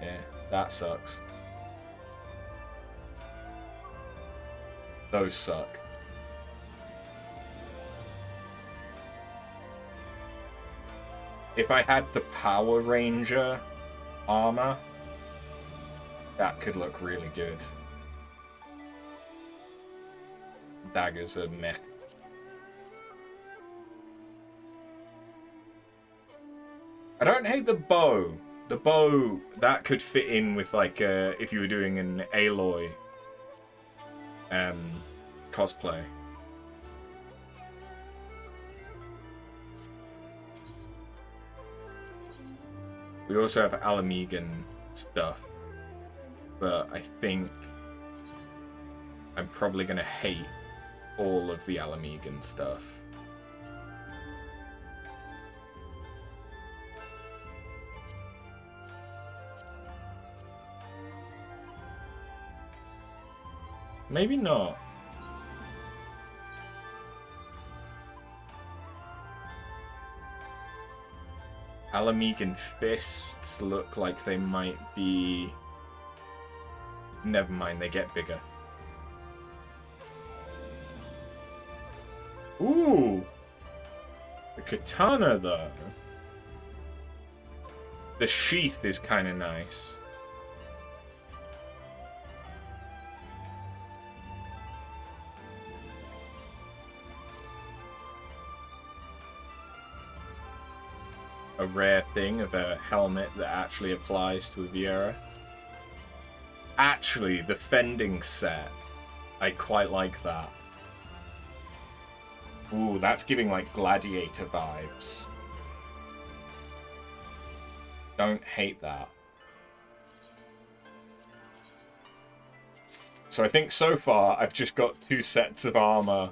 Yeah, that sucks. Those suck. If I had the Power Ranger armor, that could look really good. Daggers are meh. I don't hate the bow, The bow, that could fit in with, like, if you were doing an Aloy cosplay. We also have Ala Mhigan stuff, but I think I'm probably going to hate all of the Ala Mhigan stuff. Maybe not. Ala Mhigan fists look like they might be... Never mind, they get bigger. Ooh! The katana, though. The sheath is kind of nice. A rare thing of a helmet that actually applies to a Viera. Actually, the fending set, I quite like that. Ooh, that's giving like gladiator vibes. Don't hate that. So I think so far I've just got 2 sets of armor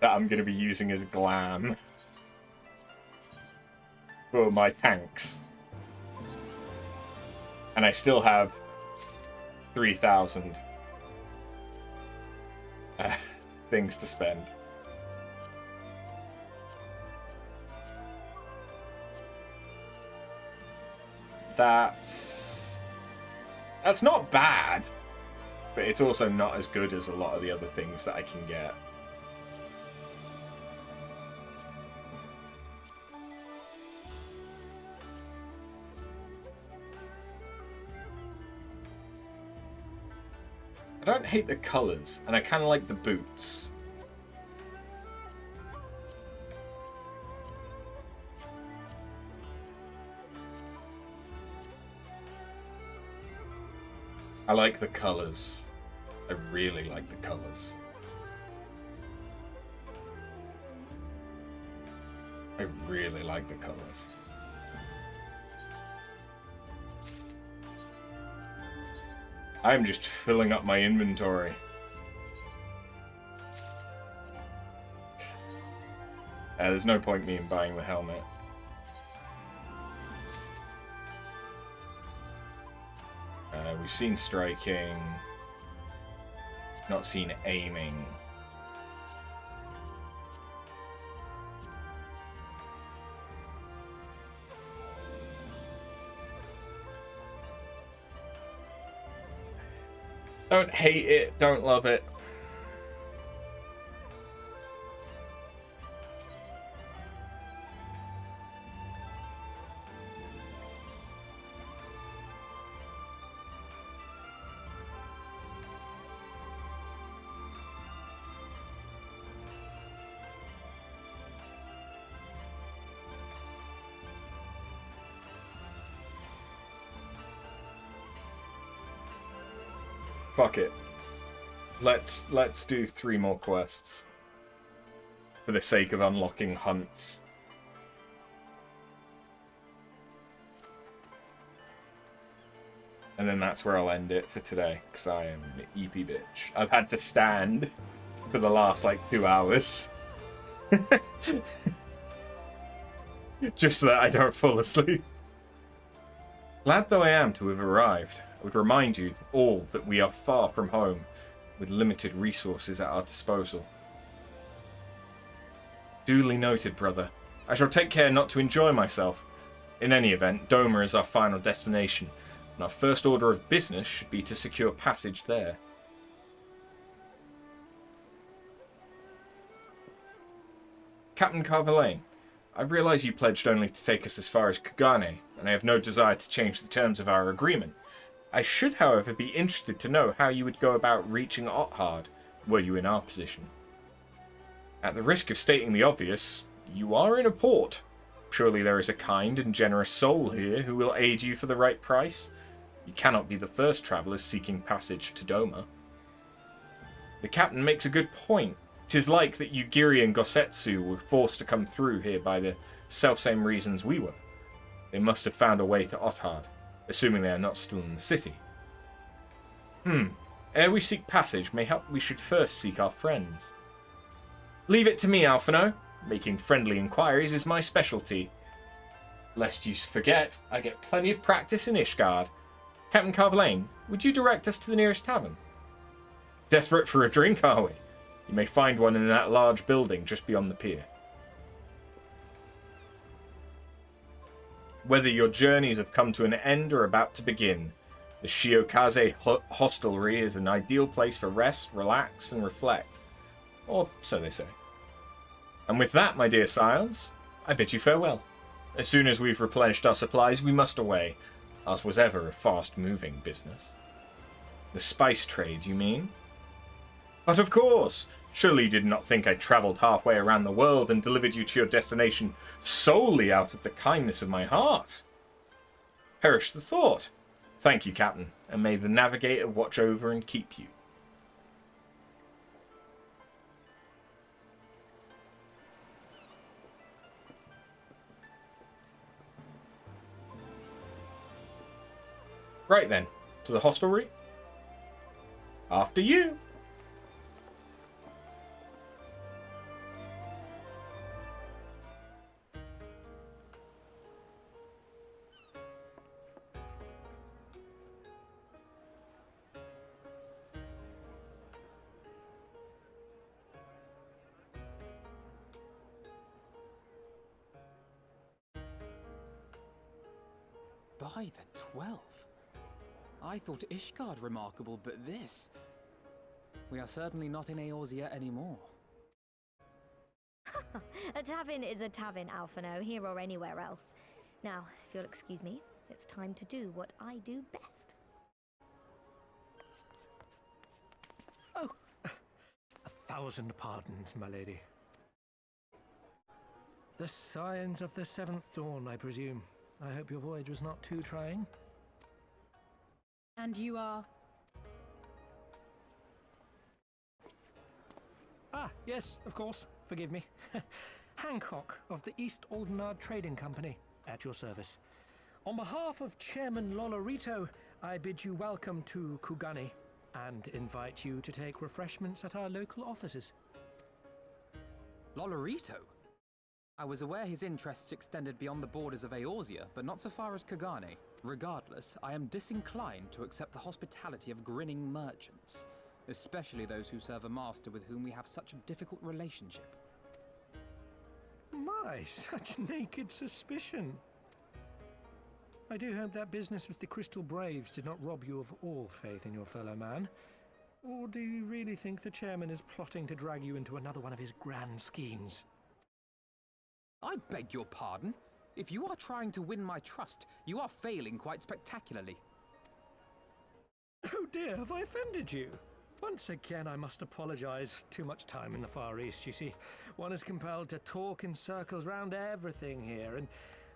that I'm going to be using as glam for my tanks. And I still have 3,000 things to spend. That's not bad, but it's also not as good as a lot of the other things that I can get. I don't hate the colours, and I kind of like the boots. I like the colours. I really like the colours. I really like the colours. I'm just filling up my inventory. There's no point me in buying the helmet. We've seen striking, not seen aiming. Don't hate it, don't love it. Fuck it. Let's do 3 more quests. For the sake of unlocking hunts. And then that's where I'll end it for today, because I am an EP bitch. I've had to stand for the last, like, 2 hours. Just so that I don't fall asleep. Glad though I am to have arrived, I would remind you all that we are far from home, with limited resources at our disposal. Duly noted, brother. I shall take care not to enjoy myself. In any event, Doma is our final destination, and our first order of business should be to secure passage there. Captain Carvalhain, I realise you pledged only to take us as far as Kugane, and I have no desire to change the terms of our agreement. I should, however, be interested to know how you would go about reaching Othard, were you in our position. At the risk of stating the obvious, you are in a port. Surely there is a kind and generous soul here who will aid you for the right price. You cannot be the first travellers seeking passage to Doma. The captain makes a good point. 'Tis like that Yugiri and Gosetsu were forced to come through here by the selfsame reasons we were. They must have found a way to Othard, assuming they are not still in the city. Ere we seek passage, mayhap we should first seek our friends. Leave it to me, Alphino. Making friendly inquiries is my specialty. Lest you forget, I get plenty of practice in Ishgard. Captain Carvalane, would you direct us to the nearest tavern? Desperate for a drink, are we? You may find one in that large building just beyond the pier. Whether your journeys have come to an end or about to begin, the Shiokaze hostelry is an ideal place for rest, relax, and reflect. Or so they say. And with that, my dear scions, I bid you farewell. As soon as we've replenished our supplies, we must away. Ours was ever a fast-moving business. The spice trade, you mean? But of course! Surely you did not think I travelled halfway around the world and delivered you to your destination solely out of the kindness of my heart. Perish the thought. Thank you, Captain, and may the Navigator watch over and keep you. Right then, to the hostelry. After you. By the 12. I thought Ishgard remarkable, but this... We are certainly not in Eorzea anymore. A tavern is a tavern, Alphino, here or anywhere else. Now, if you'll excuse me, it's time to do what I do best. Oh, 1,000 pardons, my lady. The Scions of the Seventh Dawn, I presume. I hope your voyage was not too trying. And you are? Ah, yes, of course. Forgive me. Hancock of the East Aldenard Trading Company, at your service. On behalf of Chairman Lolorito, I bid you welcome to Kugani and invite you to take refreshments at our local offices. Lolorito? I was aware his interests extended beyond the borders of Eorzea, but not so far as Kugane. Regardless, I am disinclined to accept the hospitality of grinning merchants, especially those who serve a master with whom we have such a difficult relationship. My, such naked suspicion. I do hope that business with the Crystal Braves did not rob you of all faith in your fellow man. Or do you really think the chairman is plotting to drag you into another one of his grand schemes? I beg your pardon? If you are trying to win my trust, you are failing quite spectacularly. Oh dear, have I offended you? Once again, I must apologize. Too much time in the Far East, you see. One is compelled to talk in circles round everything here, and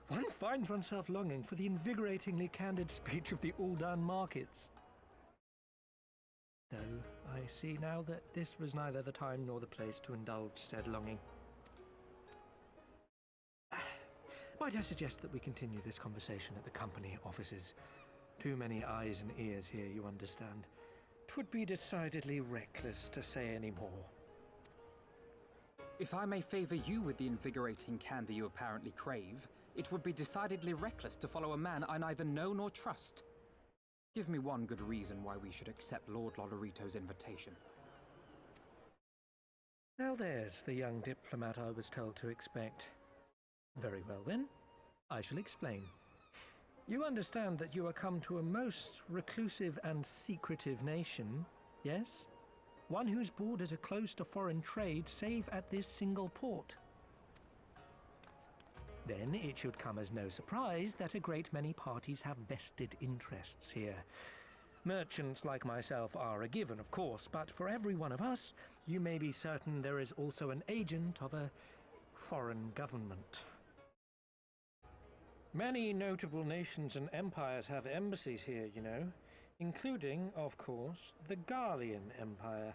one finds oneself longing for the invigoratingly candid speech of the Uldan markets. Though I see now that this was neither the time nor the place to indulge said longing. Might I suggest that we continue this conversation at the company offices? Too many eyes and ears here, you understand. 'Twould be decidedly reckless to say any more. If I may favor you with the invigorating candy you apparently crave, it would be decidedly reckless to follow a man I neither know nor trust. Give me one good reason why we should accept Lord Lolorito's invitation. Now there's the young diplomat I was told to expect. Very well then, I shall explain. You understand that you are come to a most reclusive and secretive nation, yes? One whose borders are closed to foreign trade save at this single port. Then it should come as no surprise that a great many parties have vested interests here. Merchants like myself are a given, of course, but for every one of us, you may be certain there is also an agent of a foreign government. Many notable nations and empires have embassies here, you know, including, of course, the Garlean Empire,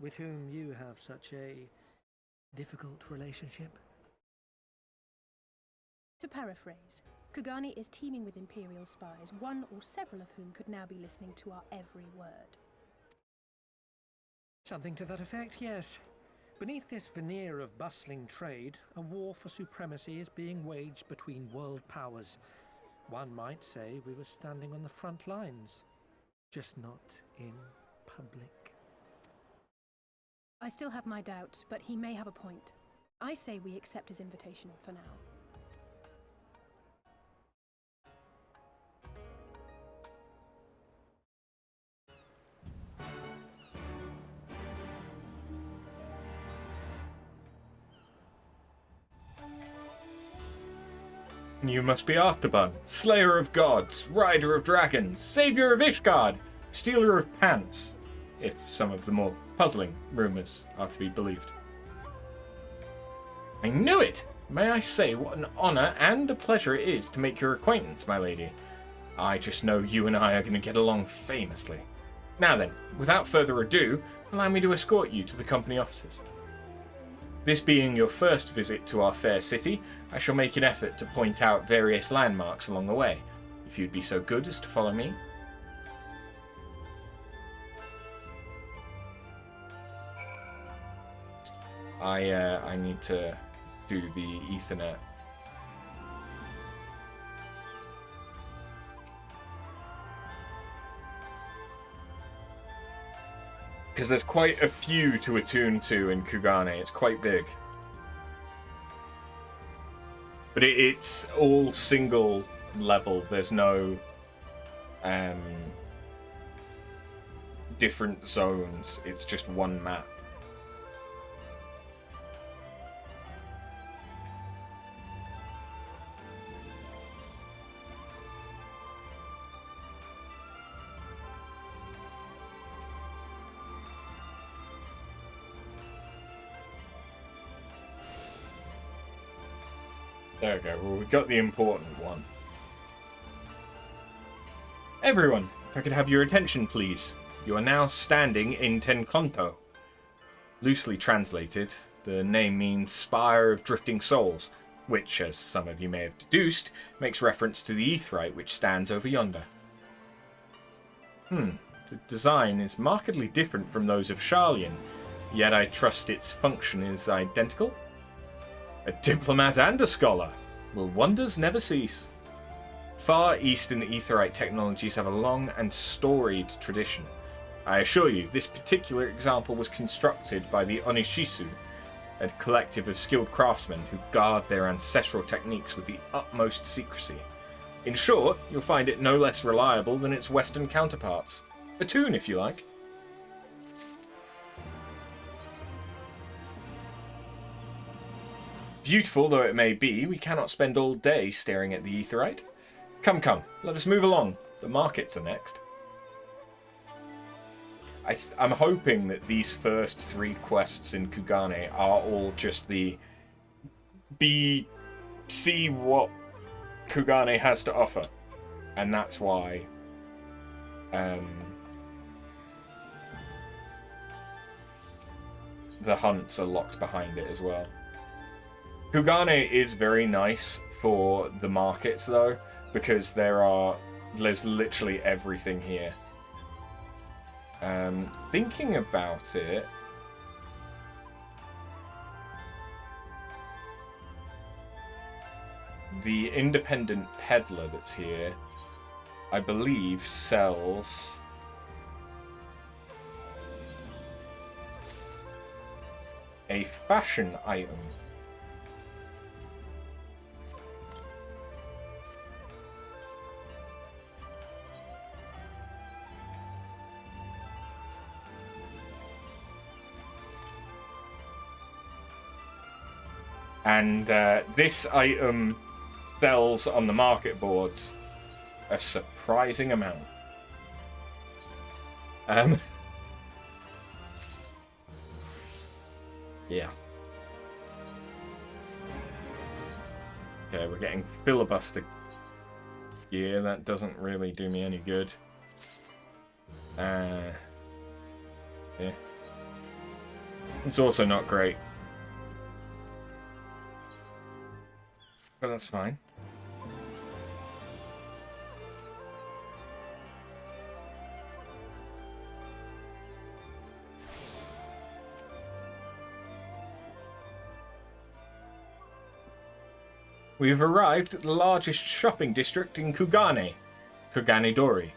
with whom you have such a difficult relationship. To paraphrase, Kugane is teeming with imperial spies, one or several of whom could now be listening to our every word. Something to that effect, yes. Beneath this veneer of bustling trade, a war for supremacy is being waged between world powers. One might say we were standing on the front lines, just not in public. I still have my doubts, but he may have a point. I say we accept his invitation for now. You must be Afterburn, Slayer of Gods, Rider of Dragons, Saviour of Ishgard, Stealer of Pants, if some of the more puzzling rumours are to be believed. I knew it! May I say what an honour and a pleasure it is to make your acquaintance, my lady. I just know you and I are going to get along famously. Now then, without further ado, allow me to escort you to the company offices. This being your first visit to our fair city, I shall make an effort to point out various landmarks along the way, if you'd be so good as to follow me. I need to do the Ethernet. Because there's quite a few to attune to in Kugane. It's quite big. But it's all single level. There's no different zones. It's just one map. There we go. Well, we got the important one. Everyone, if I could have your attention, please. You are now standing in Tenkonto. Loosely translated, the name means Spire of Drifting Souls, which, as some of you may have deduced, makes reference to the Aetheryte which stands over yonder. The design is markedly different from those of Sharlayan, yet I trust its function is identical? A diplomat and a scholar. Will wonders never cease? Far Eastern Aetheryte technologies have a long and storied tradition. I assure you, this particular example was constructed by the Onishisu, a collective of skilled craftsmen who guard their ancestral techniques with the utmost secrecy. In short, you'll find it no less reliable than its Western counterparts. A tune, if you like. Beautiful though it may be, we cannot spend all day staring at the Aetheryte. Come, come, let us move along. The markets are next. I'm hoping that these first 3 quests in Kugane are all just the see what Kugane has to offer. And that's why the hunts are locked behind it as well. Kugane is very nice for the markets though, because there's literally everything here. Thinking about it, the independent peddler that's here, I believe, sells a fashion item. And this item sells on the market boards a surprising amount. Yeah. Okay, we're getting filibuster gear. That doesn't really do me any good. Yeah. It's also not great. But that's fine. We have arrived at the largest shopping district in Kugane, Kugane-dori.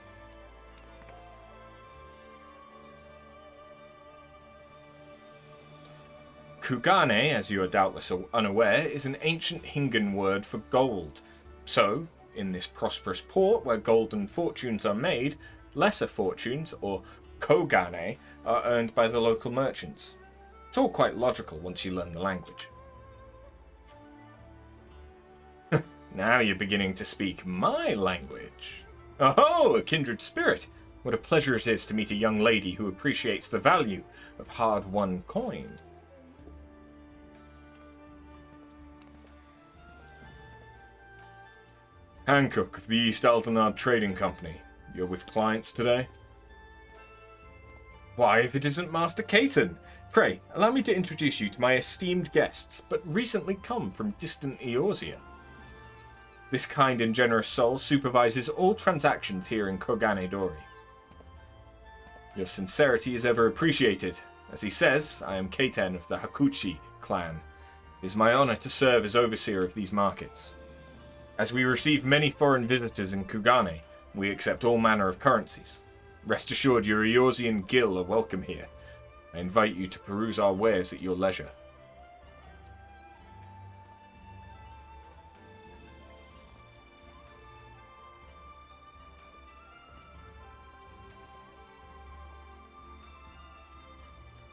Kugane, as you are doubtless unaware, is an ancient Hingan word for gold. So, in this prosperous port where golden fortunes are made, lesser fortunes, or kogane, are earned by the local merchants. It's all quite logical once you learn the language. Now you're beginning to speak my language. Oh, a kindred spirit! What a pleasure it is to meet a young lady who appreciates the value of hard-won coin. Hancock of the East Aldenard Trading Company. You're with clients today? Why, if it isn't Master Caton! Pray, allow me to introduce you to my esteemed guests, but recently come from distant Eorzea. This kind and generous soul supervises all transactions here in Kogane-dori. Your sincerity is ever appreciated. As he says, I am Caton of the Hakuchi clan. It is my honor to serve as overseer of these markets. As we receive many foreign visitors in Kugane, we accept all manner of currencies. Rest assured your Eorzean gil are welcome here. I invite you to peruse our wares at your leisure.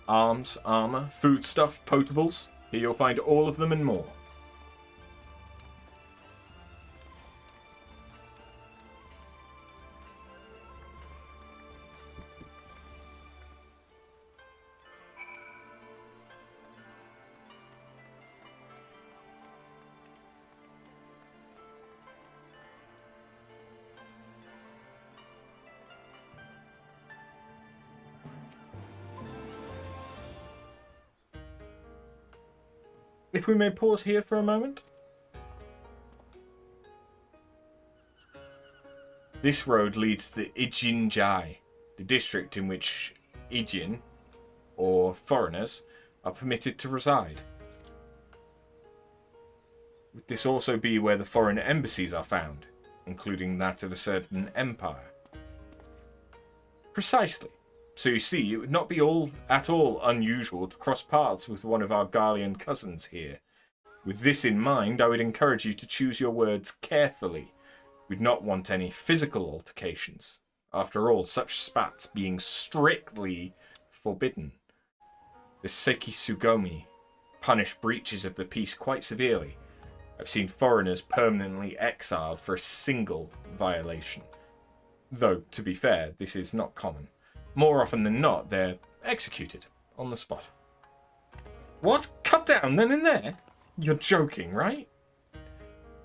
Arms, armor, foodstuff, potables. Here you'll find all of them and more. If we may pause here for a moment. This road leads to the Ijinjai, the district in which Ijin, or foreigners, are permitted to reside. Would this also be where the foreign embassies are found, including that of a certain empire? Precisely. So you see, it would not be at all unusual to cross paths with one of our Garlean cousins here. With this in mind, I would encourage you to choose your words carefully. We'd not want any physical altercations. After all, such spats being strictly forbidden. The Sekisugomi punish breaches of the peace quite severely. I've seen foreigners permanently exiled for a single violation. Though, to be fair, this is not common. More often than not, they're executed on the spot. What? Cut down then and there? You're joking, right?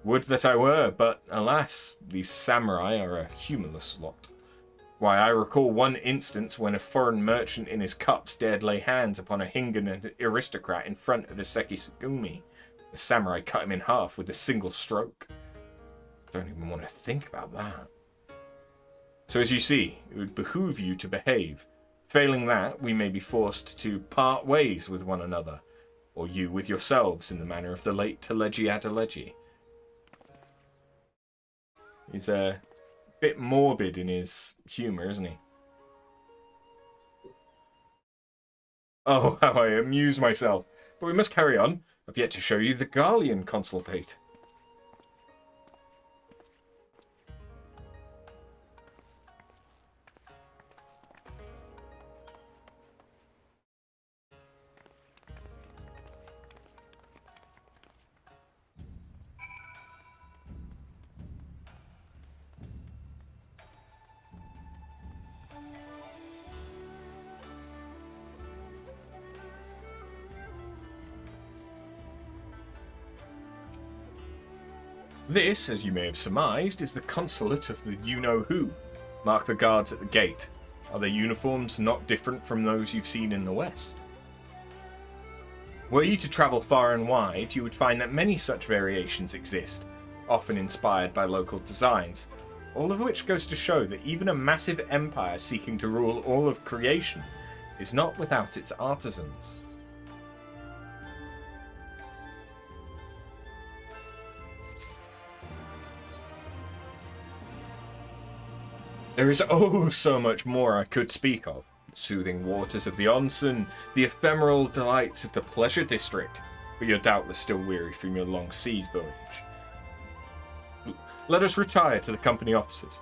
Would that I were, but alas, these samurai are a humorless lot. Why, I recall one instance when a foreign merchant in his cups dared lay hands upon a Hingan aristocrat in front of his Sekisugumi. The samurai cut him in half with a single stroke. Don't even want to think about that. So as you see, it would behoove you to behave. Failing that, we may be forced to part ways with one another, or you with yourselves in the manner of the late Teleji Adeleji. He's a bit morbid in his humour, isn't he? Oh, how I amuse myself. But we must carry on. I've yet to show you the Garlean consultate. This, as you may have surmised, is the consulate of the you-know-who. Mark the guards at the gate. Are their uniforms not different from those you've seen in the West? Were you to travel far and wide, you would find that many such variations exist, often inspired by local designs, all of which goes to show that even a massive empire seeking to rule all of creation is not without its artisans. There is oh so much more I could speak of. The soothing waters of the onsen, the ephemeral delights of the pleasure district, but you're doubtless still weary from your long sea voyage. Let us retire to the company offices.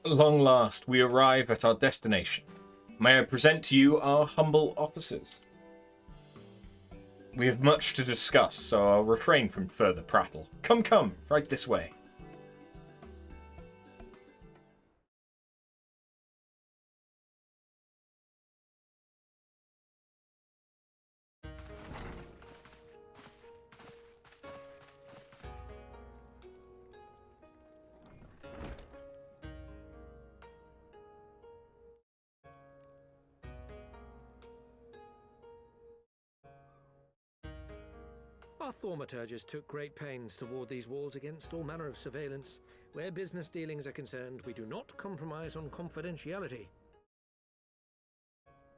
At long last, we arrive at our destination. May I present to you our humble officers? We have much to discuss, so I'll refrain from further prattle. Come, right this way. Our thaumaturges took great pains to ward these walls against all manner of surveillance. Where business dealings are concerned, we do not compromise on confidentiality.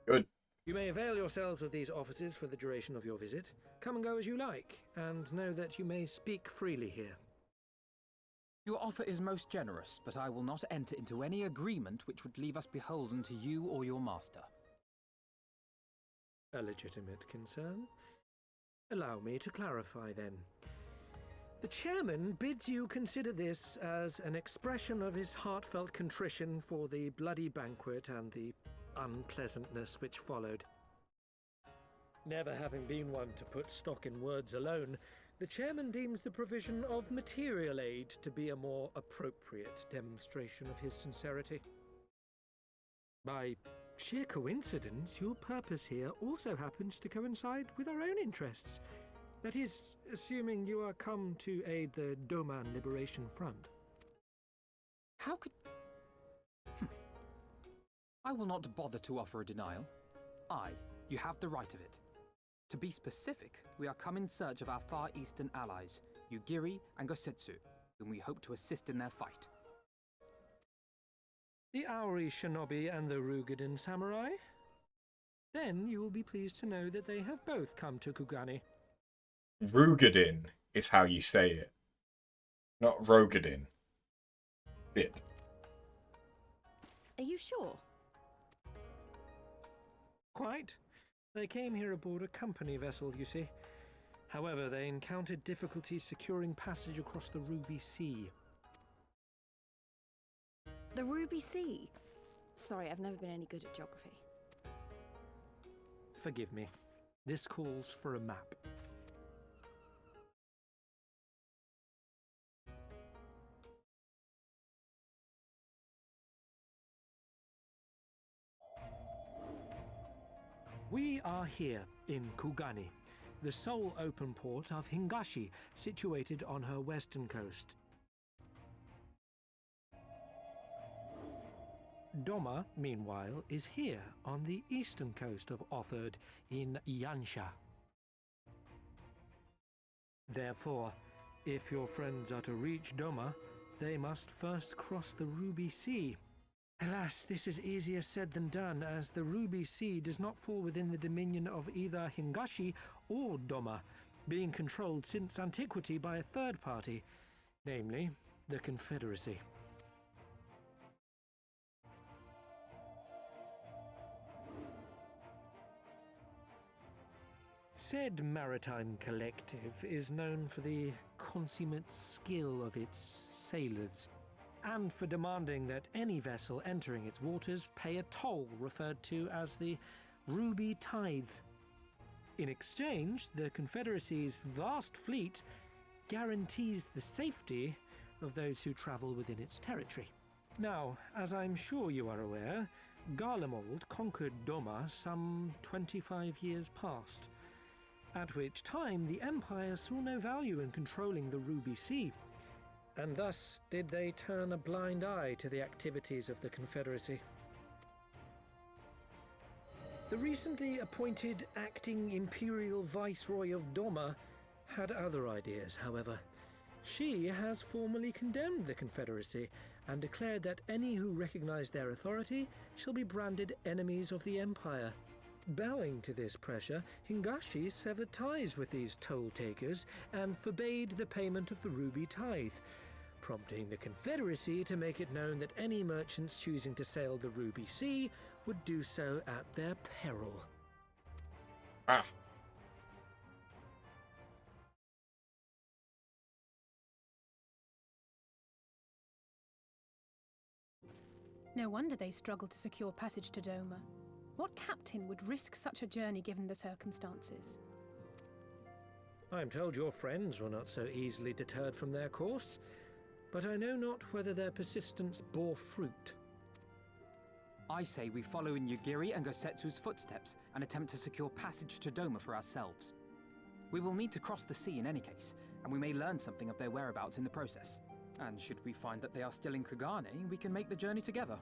Good. You may avail yourselves of these offices for the duration of your visit. Come and go as you like, and know that you may speak freely here. Your offer is most generous, but I will not enter into any agreement which would leave us beholden to you or your master. A legitimate concern. Allow me to clarify then. The chairman bids you consider this as an expression of his heartfelt contrition for the bloody banquet and the unpleasantness which followed. Never having been one to put stock in words alone, the chairman deems the provision of material aid to be a more appropriate demonstration of his sincerity. By sheer coincidence, your purpose here also happens to coincide with our own interests. That is, assuming you are come to aid the Doman Liberation Front. How could... I will not bother to offer a denial. You have the right of it. To be specific, we are come in search of our Far Eastern allies, Yugiri and Gosetsu, whom we hope to assist in their fight. The Auri Shinobi and the Rugadin Samurai? Then you will be pleased to know that they have both come to Kugani. Rugadin is how you say it. Not Rogadin. Bit. Are you sure? Quite. They came here aboard a company vessel, you see. However, they encountered difficulties securing passage across the Ruby Sea. The Ruby Sea? Sorry, I've never been any good at geography. Forgive me. This calls for a map. We are here in Kugani, the sole open port of Hingashi, situated on her western coast. Doma, meanwhile, is here on the eastern coast of Otherd in Yansha. Therefore, if your friends are to reach Doma, they must first cross the Ruby Sea. Alas, this is easier said than done, as the Ruby Sea does not fall within the dominion of either Hingashi or Doma, being controlled since antiquity by a third party, namely the Confederacy. Said maritime collective is known for the consummate skill of its sailors, and for demanding that any vessel entering its waters pay a toll referred to as the Ruby Tithe. In exchange, the Confederacy's vast fleet guarantees the safety of those who travel within its territory. Now, as I'm sure you are aware, Garlemald conquered Doma some 25 years past, at which time the Empire saw no value in controlling the Ruby Sea, and thus did they turn a blind eye to the activities of the Confederacy. The recently appointed acting Imperial Viceroy of Doma had other ideas, however. She has formally condemned the Confederacy and declared that any who recognize their authority shall be branded enemies of the Empire. Bowing to this pressure, Hingashi severed ties with these toll-takers and forbade the payment of the Ruby Tithe, prompting the Confederacy to make it known that any merchants choosing to sail the Ruby Sea would do so at their peril. Ah. No wonder they struggled to secure passage to Doma. What captain would risk such a journey given the circumstances? I am told your friends were not so easily deterred from their course, but I know not whether their persistence bore fruit. I say we follow in Yugiri and Gosetsu's footsteps and attempt to secure passage to Doma for ourselves. We will need to cross the sea in any case, and we may learn something of their whereabouts in the process. And should we find that they are still in Kugane, we can make the journey together.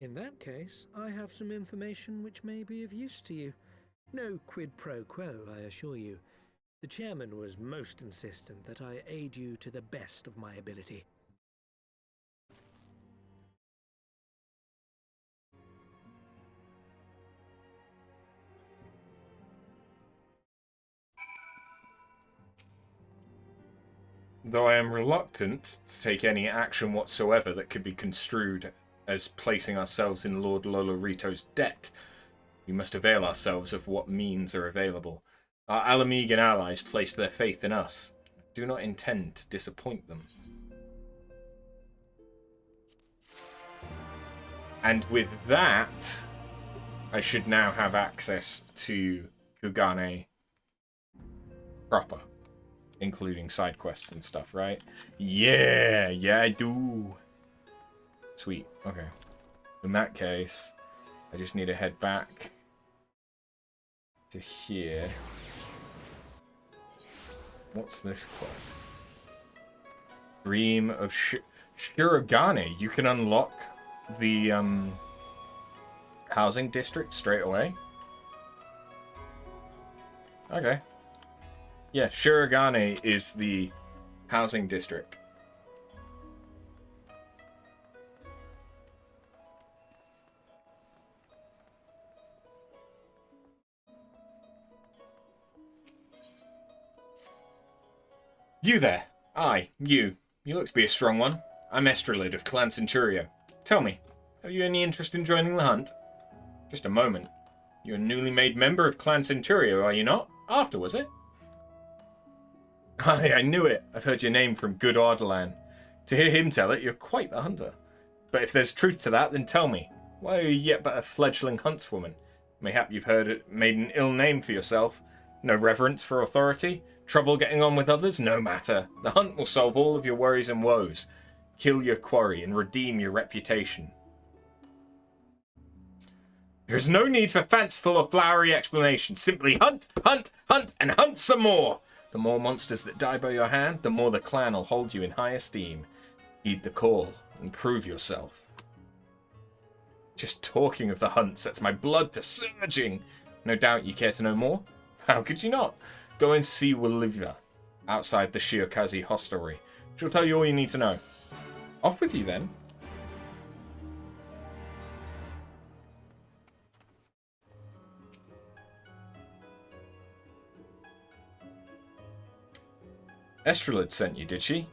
In that case, I have some information which may be of use to you. No quid pro quo, I assure you. The chairman was most insistent that I aid you to the best of my ability. Though I am reluctant to take any action whatsoever that could be construed as placing ourselves in Lord Lolorito's debt, we must avail ourselves of what means are available. Our Ala Mhigan allies placed their faith in us. Do not intend to disappoint them. And with that, I should now have access to Kugane proper, including side quests and stuff, right? Yeah, I do. Sweet, okay. In that case, I just need to head back to here. What's this quest? Dream of Shirogane. You can unlock the housing district straight away. Okay. Yeah, Shirogane is the housing district. You there. Aye, you. You look to be a strong one. I'm Estrelid of Clan Centurio. Tell me, have you any interest in joining the hunt? Just a moment. You're a newly made member of Clan Centurio, are you not? After, was it? Aye, I knew it. I've heard your name from good Ardalan. To hear him tell it, you're quite the hunter. But if there's truth to that, then tell me. Why are you yet but a fledgling huntswoman? Mayhap you've heard it made an ill name for yourself. No reverence for authority? Trouble getting on with others? No matter. The hunt will solve all of your worries and woes. Kill your quarry and redeem your reputation. There's no need for fanciful or flowery explanations. Simply hunt, hunt, hunt, and hunt some more. The more monsters that die by your hand, the more the clan will hold you in high esteem. Heed the call and prove yourself. Just talking of the hunt sets my blood to surging. No doubt you care to know more? How could you not? Go and see Olivia outside the Shiokaze hostelry. She'll tell you all you need to know. Off with you then. Estrelid sent you, did she?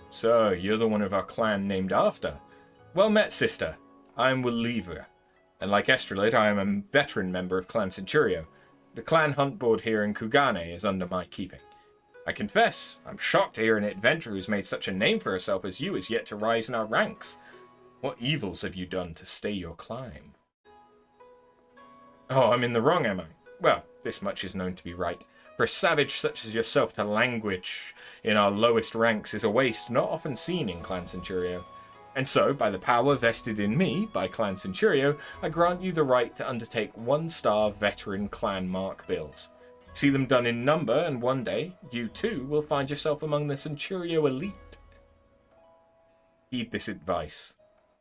So, you're the one of our clan named after. Well met, sister. I am Olivia, and like Estrelid, I am a veteran member of Clan Centurio. The clan hunt board here in Kugane is under my keeping. I confess, I'm shocked to hear an adventurer who's made such a name for herself as you is yet to rise in our ranks. What evils have you done to stay your climb? Oh, I'm in the wrong, am I? Well, this much is known to be right. For a savage such as yourself to languish in our lowest ranks is a waste not often seen in Clan Centurio. And so, by the power vested in me by Clan Centurio, I grant you the right to undertake 1-star veteran clan mark bills. See them done in number, and one day, you too will find yourself among the Centurio elite. Heed this advice.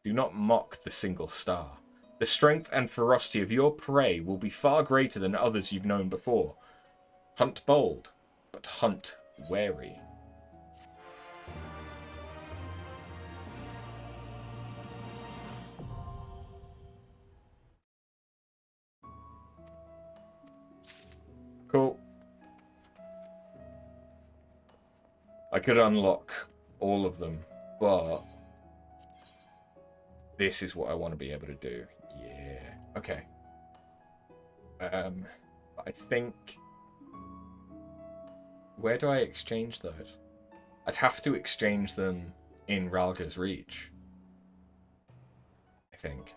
Do not mock the single star. The strength and ferocity of your prey will be far greater than others you've known before. Hunt bold, but hunt wary. Cool. I could unlock all of them, but this is what I want to be able to do. Yeah. Okay. I think... Where do I exchange those? I'd have to exchange them in Ralga's Reach, I think.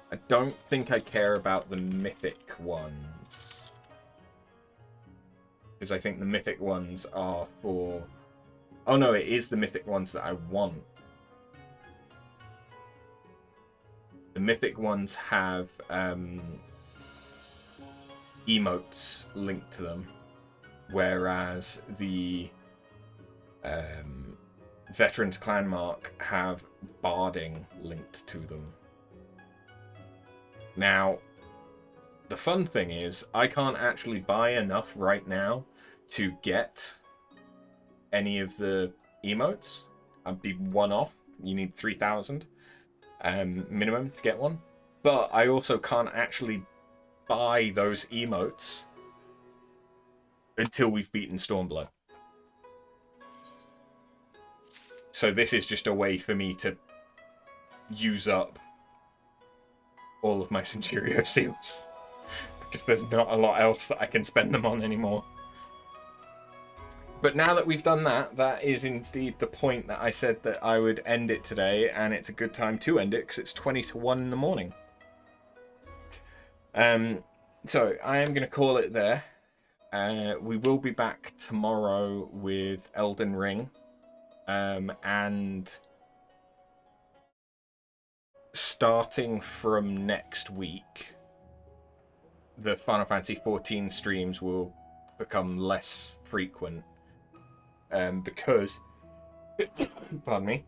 I don't think I care about the mythic ones. Because I think the mythic ones are for... Oh no, it is the mythic ones that I want. The mythic ones have emotes linked to them, whereas the Veterans Clan Mark have barding linked to them. Now, the fun thing is, I can't actually buy enough right now to get any of the emotes. I'd be one off. You need 3,000 minimum to get one. But I also can't actually buy those emotes until we've beaten Stormblood. So this is just a way for me to use up all of my Centurio seals. Because there's not a lot else that I can spend them on anymore. But now that we've done that, that is indeed the point that I said that I would end it today, and it's a good time to end it because it's 20 to 1 in the morning. So I am going to call it there. We will be back tomorrow with Elden Ring, and starting from next week, the Final Fantasy XIV streams will become less frequent. Because pardon me,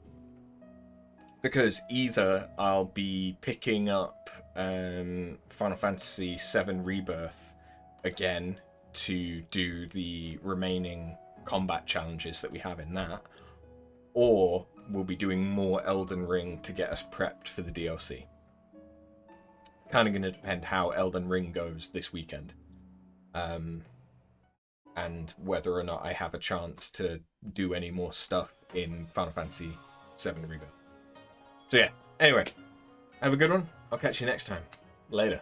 because either I'll be picking up Final Fantasy VII Rebirth again to do the remaining combat challenges that we have in that, or we'll be doing more Elden Ring to get us prepped for the DLC. It's kind of going to depend how Elden Ring goes this weekend. And whether or not I have a chance to do any more stuff in Final Fantasy VII Rebirth. So yeah, anyway, have a good one. I'll catch you next time. Later.